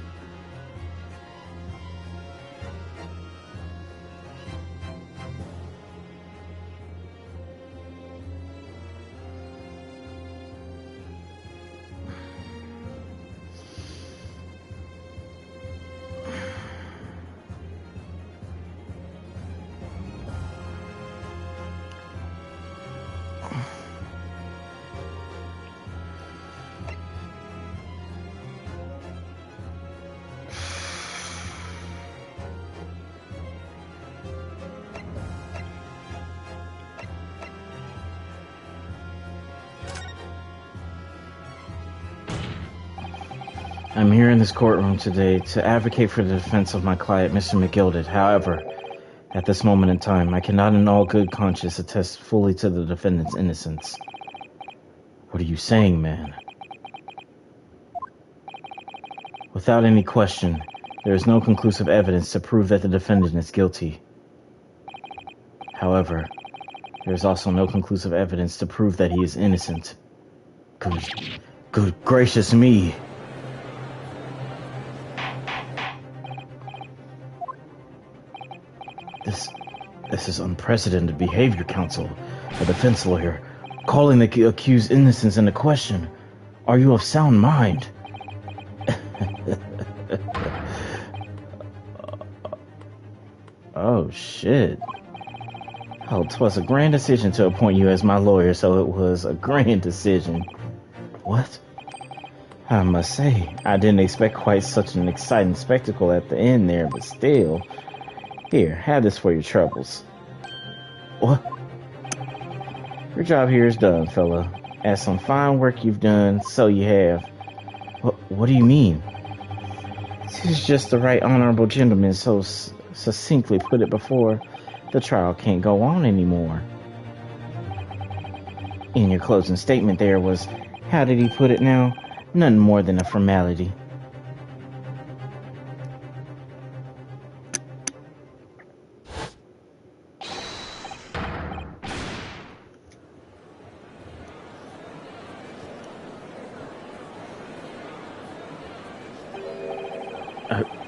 Speaker 1: I'm here in this courtroom today to advocate for the defense of my client, Mr. McGilded. However, at this moment in time, I cannot in all good conscience attest fully to the defendant's innocence. What are you saying, man? Without any question, there is no conclusive evidence to prove that the defendant is guilty. However, there is also no conclusive evidence to prove that he is innocent. Good gracious me! This is unprecedented behavior, counsel. A defense lawyer calling the accused innocence into question. Are you of sound mind? Oh, shit. Oh, 'twas a grand decision to appoint you as my lawyer, so it was a grand decision. What? I must say, I didn't expect quite such an exciting spectacle at the end there, but still... Here, have this for your troubles. What? Your job here is done, fella. As some fine work you've done, so you have. What do you mean? This is just the right honorable gentleman so succinctly put it before the trial can't go on anymore. In your closing statement there was, how did he put it now? Nothing more than a formality.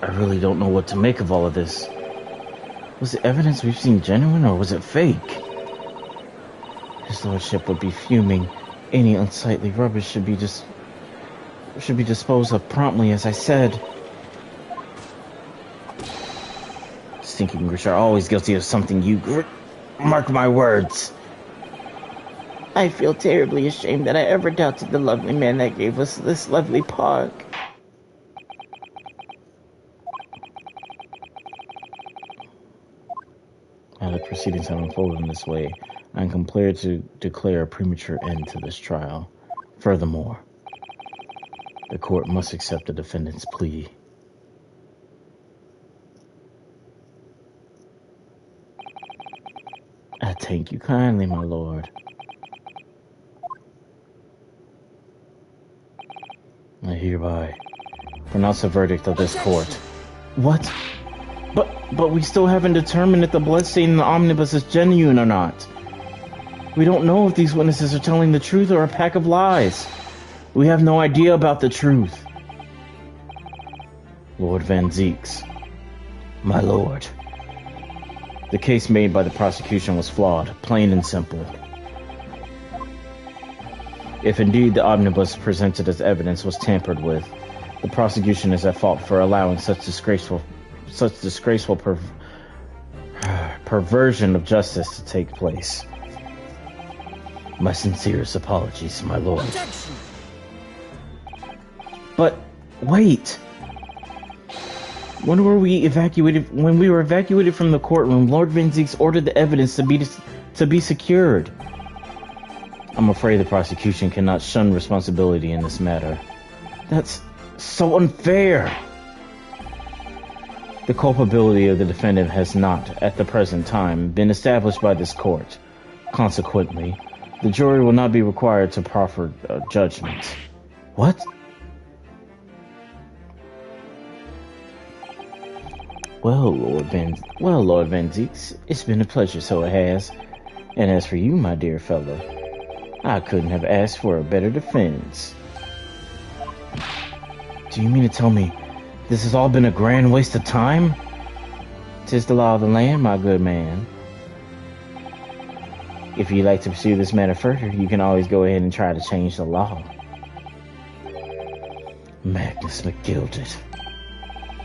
Speaker 1: I really don't know what to make of all of this. Was the evidence we've seen genuine, or was it fake? His lordship would be fuming. Any unsightly rubbish should be disposed of promptly, as I said. Stinking Grish are always guilty of something, you... Mark my words.
Speaker 5: I feel terribly ashamed that I ever doubted the lovely man that gave us this lovely park.
Speaker 1: Now the proceedings have unfolded in this way, I am compelled to declare a premature end to this trial. Furthermore, the court must accept the defendant's plea. I thank you kindly, my lord. I hereby pronounce a verdict of this court.
Speaker 5: What? But we still haven't determined if the bloodstain in the omnibus is genuine or not. We don't know if these witnesses are telling the truth or a pack of lies. We have no idea about the truth.
Speaker 1: Lord Van Zeeks.
Speaker 2: My lord.
Speaker 1: The case made by the prosecution was flawed, plain and simple. If indeed the omnibus presented as evidence was tampered with, the prosecution is at fault for allowing such disgraceful perversion of justice to take place.
Speaker 2: My sincerest apologies, my lord.
Speaker 3: Objection!
Speaker 5: But wait. When we were evacuated from the courtroom, Lord Van Zeeks ordered the evidence to be
Speaker 1: to be secured. I'm afraid the prosecution cannot shun responsibility in this matter. That's so unfair. The culpability of the defendant has not, at the present time, been established by this court. Consequently, the jury will not be required to proffer judgment. What? Well, Lord Van Zieks, it's been a pleasure, so it has. And as for you, my dear fellow, I couldn't have asked for a better defense. Do you mean to tell me this has all been a grand waste of time? 'Tis the law of the land, my good man. If you'd like to pursue this matter further, you can always go ahead and try to change the law. Magnus McGilded.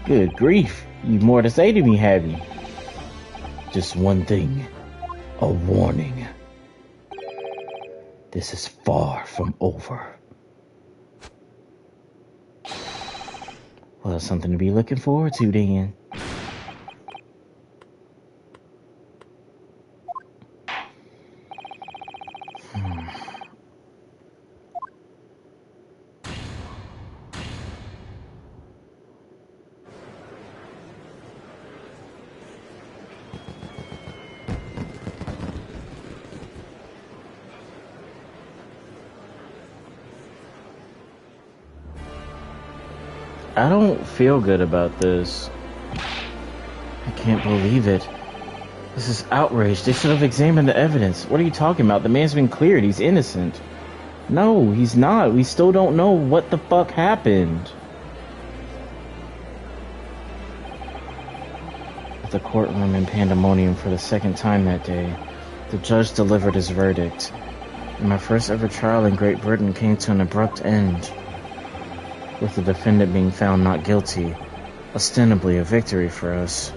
Speaker 1: Good grief, you've more to say to me, have you? Just one thing. A warning. This is far from over. Well, something to be looking forward to then. I don't feel good about this. I can't believe it. This is outrage. They should have examined the evidence. What are you talking about? The man's been cleared. He's innocent. No, he's not. We still don't know what the fuck happened. At the courtroom in pandemonium for the second time that day, the judge delivered his verdict. And my first ever trial in Great Britain came to an abrupt end, with the defendant being found not guilty, ostensibly a victory for us.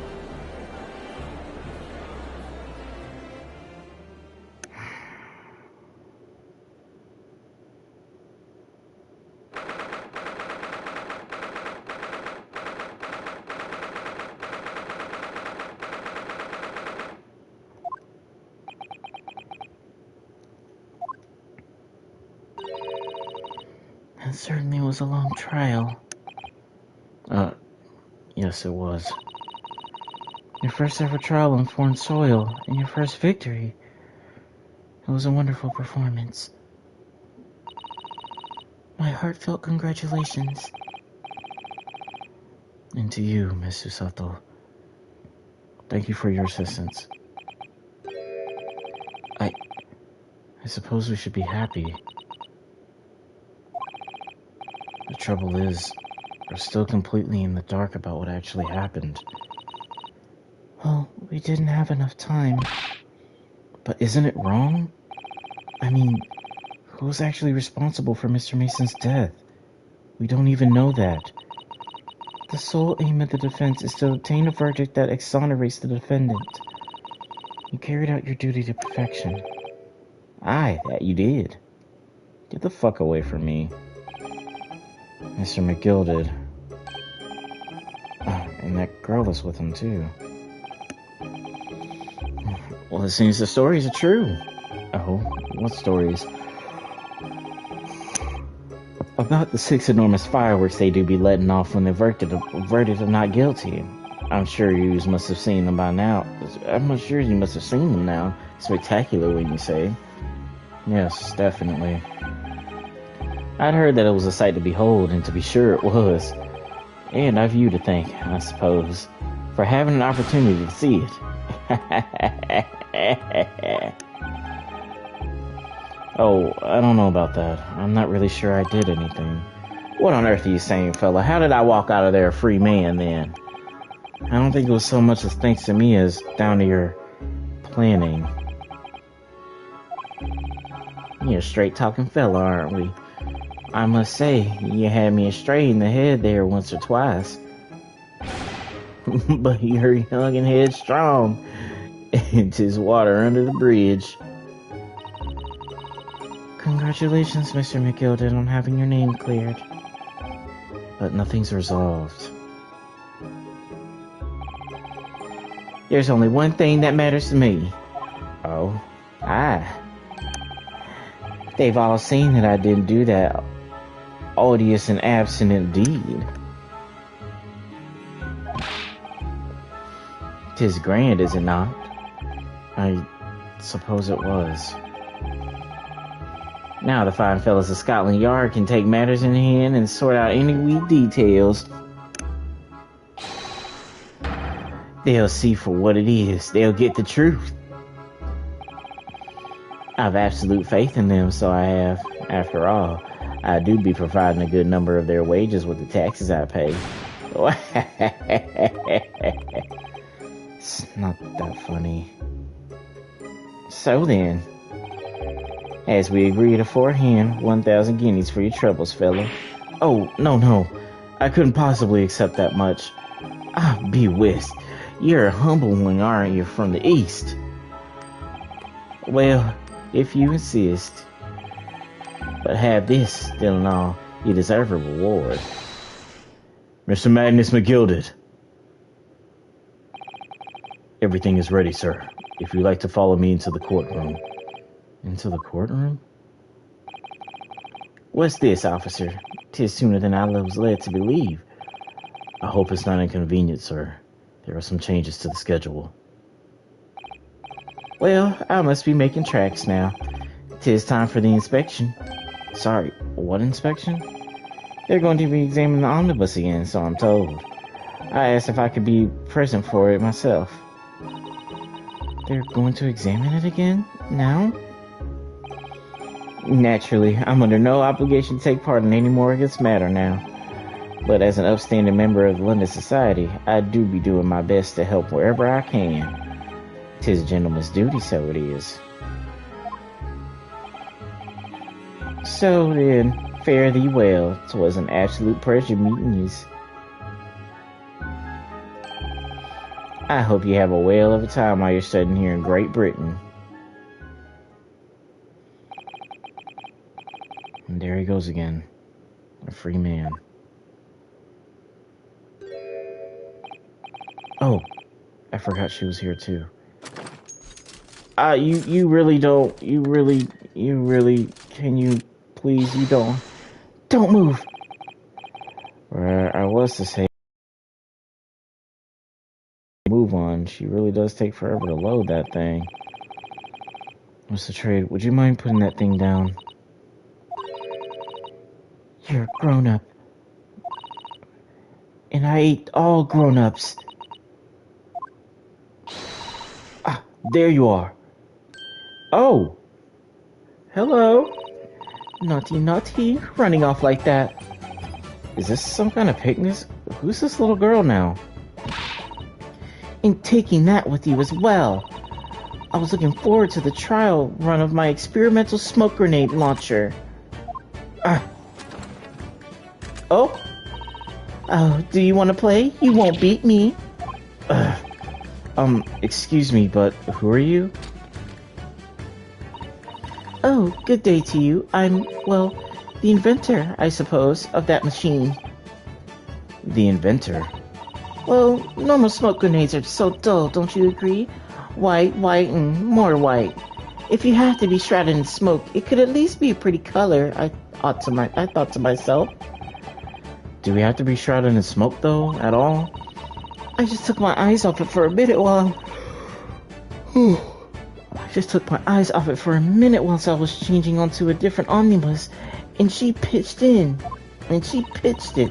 Speaker 1: It certainly was a long trial. Yes, it was. Your first ever trial on foreign soil, and your first victory. It was a wonderful performance. My heartfelt congratulations. And to you, Miss Usato. Thank you for your assistance. I suppose we should be happy. The trouble is, we're still completely in the dark about what actually happened. Well, we didn't have enough time. But isn't it wrong? I mean, who's actually responsible for Mr. Mason's death? We don't even know that. The sole aim of the defense is to obtain a verdict that exonerates the defendant. You carried out your duty to perfection. Aye, that you did. Get the fuck away from me. Mr. McGilded. And that girl is with him, too. Well, it seems the stories are true. Oh, what stories? About the 6 enormous fireworks they do be letting off when the verdict of not guilty. I'm sure you must have seen them by now. I'm sure you must have seen them now. Spectacular, when you say. Yes, definitely. I'd heard that it was a sight to behold, and to be sure it was. And I've you to thank, I suppose, for having an opportunity to see it. Oh, I don't know about that. I'm not really sure I did anything. What on earth are you saying, fella? How did I walk out of there a free man, then? I don't think it was so much as thanks to me as down to your planning. You're a straight-talking fella, aren't we? I must say, you had me astray in the head there once or twice. But you're young and headstrong. And 'tis water under the bridge. Congratulations, Mr. McGilded, on having your name cleared. But nothing's resolved. There's only one thing that matters to me. Oh? Ah, they've all seen that I didn't do that. Odious and absent indeed. 'Tis grand, is it not? I suppose it was. Now the fine fellows of Scotland Yard can take matters in hand and sort out any wee details. They'll see for what it is. They'll get the truth. I've absolute faith in them, so I have. After all, I do be providing a good number of their wages with the taxes I pay. It's not that funny. So then, as we agreed aforehand, 1,000 guineas for your troubles, fellow. Oh, no. I couldn't possibly accept that much. Ah, be whist. You're a humble one, aren't you, from the East? Well, if you insist. But have this, still in all, you deserve a reward. Mr. Magnus McGilded. Everything is ready, sir. If you'd like to follow me into the courtroom. Into the courtroom? What's this, officer? 'Tis sooner than I was led to believe. I hope it's not inconvenient, sir. There are some changes to the schedule. Well, I must be making tracks now. 'Tis time for the inspection. Sorry, what inspection? They're going to be examining the omnibus again, so I'm told. I asked if I could be present for it myself. They're going to examine it again? Now? Naturally, I'm under no obligation to take part in any more of this matter now. But as an upstanding member of the London Society, I do be doing my best to help wherever I can. 'Tis a gentleman's duty, so it is. So then, fare thee well. 'Twas an absolute pleasure meeting yous. I hope you have a whale of a time while you're studying here in Great Britain. And there he goes again. A free man. Oh, I forgot she was here too. You really don't, you really, can you please, you don't move. I was to say, move on. She really does take forever to load that thing. Mr. Trade, would you mind putting that thing down? You're a grown-up. And I hate all grown-ups. Ah, there you are. Oh. Hello. Naughty, running off like that. Is this some kind of picnic? Who's this little girl now? And taking that with you as well. I was looking forward to the trial run of my experimental smoke grenade launcher. Oh, do you want to play? You won't beat me. Excuse me, but who are you? Oh, good day to you. I'm, well, the inventor, I suppose, of that machine. The inventor? Well, normal smoke grenades are so dull, don't you agree? White, and more white. If you have to be shrouded in smoke, it could at least be a pretty color, I thought to myself. Do we have to be shrouded in smoke, though, at all? I just took my eyes off it for a minute while whilst I was changing onto a different omnibus, and she pitched in, and she pitched it.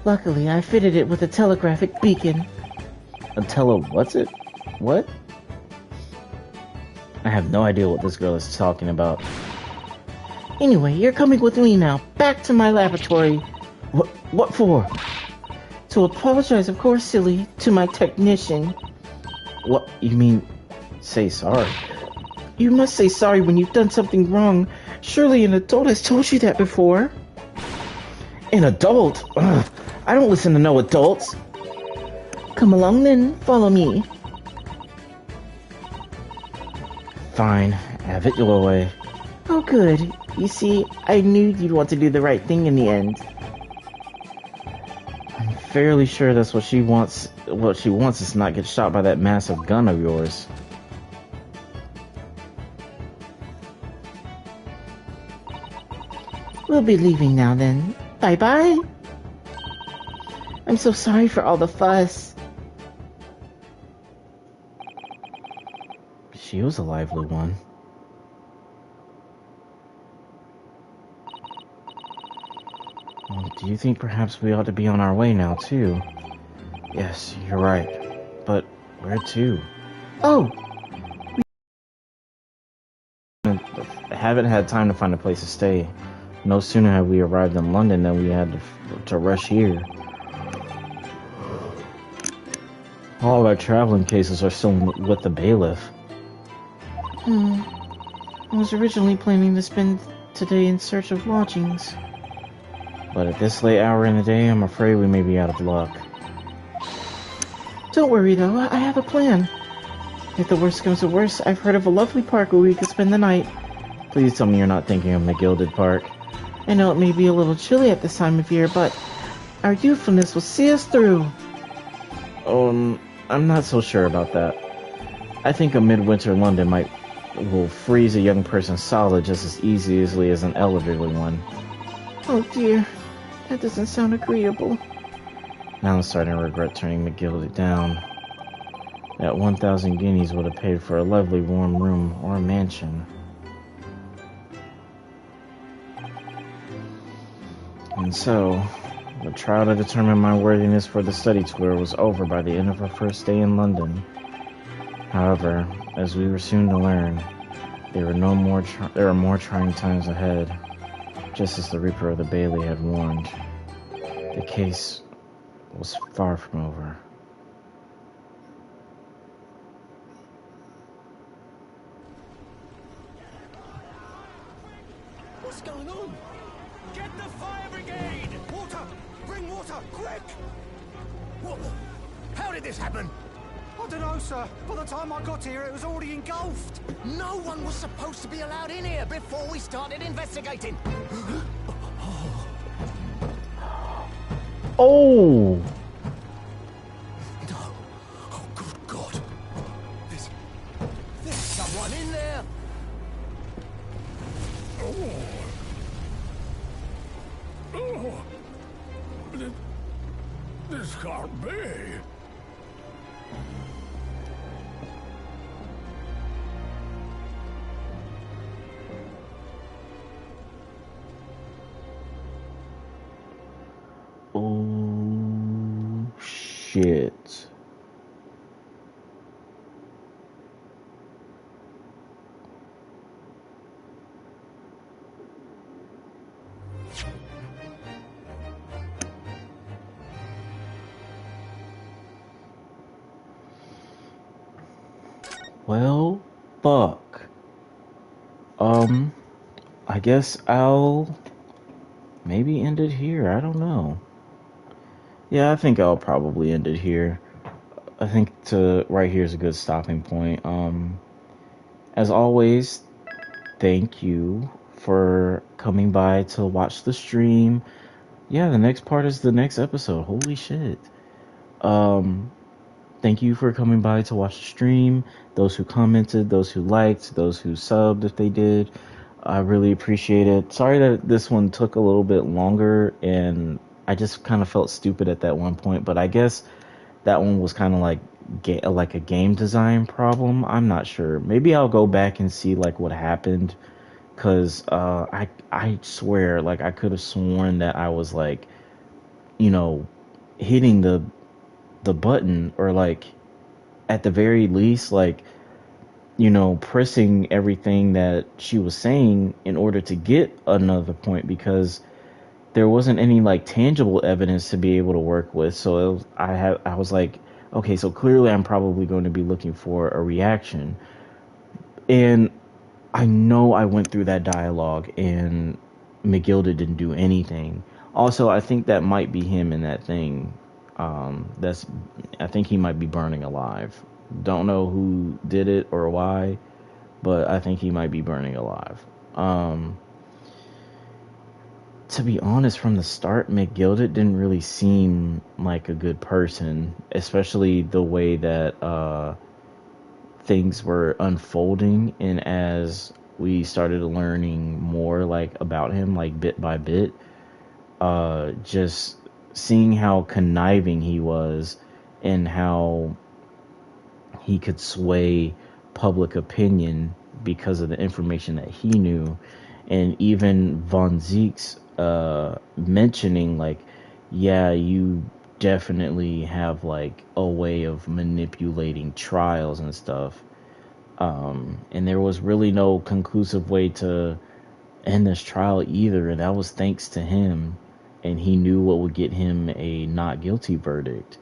Speaker 1: Luckily, I fitted it with a telegraphic beacon. What's it? What? I have no idea what this girl is talking about. Anyway, you're coming with me now, back to my laboratory. What for? To apologize, of course, silly, to my technician. What, you mean, say sorry? You must say sorry when you've done something wrong. Surely an adult has told you that before. An adult? Ugh, I don't listen to no adults. Come along then, follow me. Fine, have it your way. Oh good, you see, I knew you'd want to do the right thing in the end. I'm fairly sure that's what she wants. What she wants is to not get shot by that massive gun of yours.
Speaker 5: We'll be leaving now then. Bye-bye. I'm so sorry for all the fuss.
Speaker 1: She was a lively one. Well, do you think perhaps we ought to be on our way now, too? Yes, you're right. But where to?
Speaker 5: Oh,
Speaker 1: I haven't had time to find a place to stay. No sooner had we arrived in London than we had to rush here. All of our traveling cases are still with the bailiff.
Speaker 5: I was originally planning to spend today in search of lodgings.
Speaker 1: But at this late hour in the day, I'm afraid we may be out of luck.
Speaker 5: Don't worry though, I have a plan. If the worst comes to worst, I've heard of a lovely park where we could spend the night.
Speaker 1: Please tell me you're not thinking of the Gilded Park.
Speaker 5: I know it may be a little chilly at this time of year, but our youthfulness will see us through.
Speaker 1: I'm not so sure about that. I think a midwinter London will freeze a young person solid just as easily as an elderly one.
Speaker 5: Oh dear, that doesn't sound agreeable.
Speaker 1: Now I'm starting to regret turning McGilded down. That 1,000 guineas would have paid for a lovely warm room or a mansion. And so, the trial to determine my worthiness for the study tour was over by the end of our first day in London. However, as we were soon to learn, there were more trying times ahead, just as the Reaper of the Bailey had warned. The case was far from over.
Speaker 3: What's going on? Get the fire brigade! Water! Bring water, quick! What? How did this happen?
Speaker 6: I don't know, sir. By the time I got here, it was already engulfed.
Speaker 3: No one was supposed to be allowed in here before we started investigating.
Speaker 1: Oh!
Speaker 3: No. Oh, good God. There's someone in there.
Speaker 7: This can't be.
Speaker 1: Oh, shit. Well, fuck. I guess I'll maybe end it here. I don't know. Yeah, I think I'll probably end it here. I think right here is a good stopping point. As always, thank you for coming by to watch the stream. Yeah, the next part is the next episode. Holy shit. Thank you for coming by to watch the stream. Those who commented, those who liked, those who subbed if they did. I really appreciate it. Sorry that this one took a little bit longer and I just kind of felt stupid at that one point, but I guess that one was kind of like a game design problem. I'm not sure. Maybe I'll go back and see like what happened, cause I swear like I could have sworn that I was like, hitting the button, or like at the very least like pressing everything that she was saying in order to get another point, because there wasn't any like tangible evidence to be able to work with. So I was like, okay, so clearly I'm probably going to be looking for a reaction. And I know I went through that dialogue and McGilda didn't do anything. Also, I think that might be him in that thing. I think he might be burning alive. Don't know who did it or why, but I think he might be burning alive. To be honest, from the start, McGilded didn't really seem like a good person, especially the way that things were unfolding. And as we started learning more like about him, like bit by bit. Just seeing how conniving he was and how he could sway public opinion because of the information that he knew, and even von Zeke's mentioning like, yeah, you definitely have like a way of manipulating trials and stuff. And there was really no conclusive way to end this trial either, and that was thanks to him, and he knew what would get him a not guilty verdict.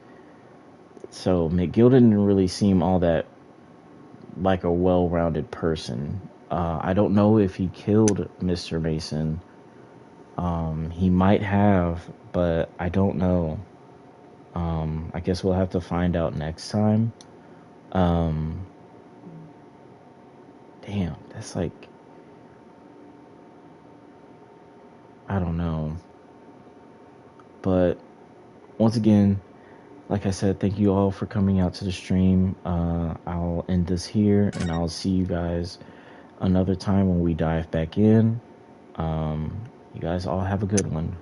Speaker 1: So McGill didn't really seem all that like a well-rounded person. I don't know if he killed Mr. Mason. He might have, but I don't know. I guess we'll have to find out next time. Damn, that's like, I don't know. But once again, like I said, thank you all for coming out to the stream. I'll end this here, and I'll see you guys another time when we dive back in. You guys all have a good one.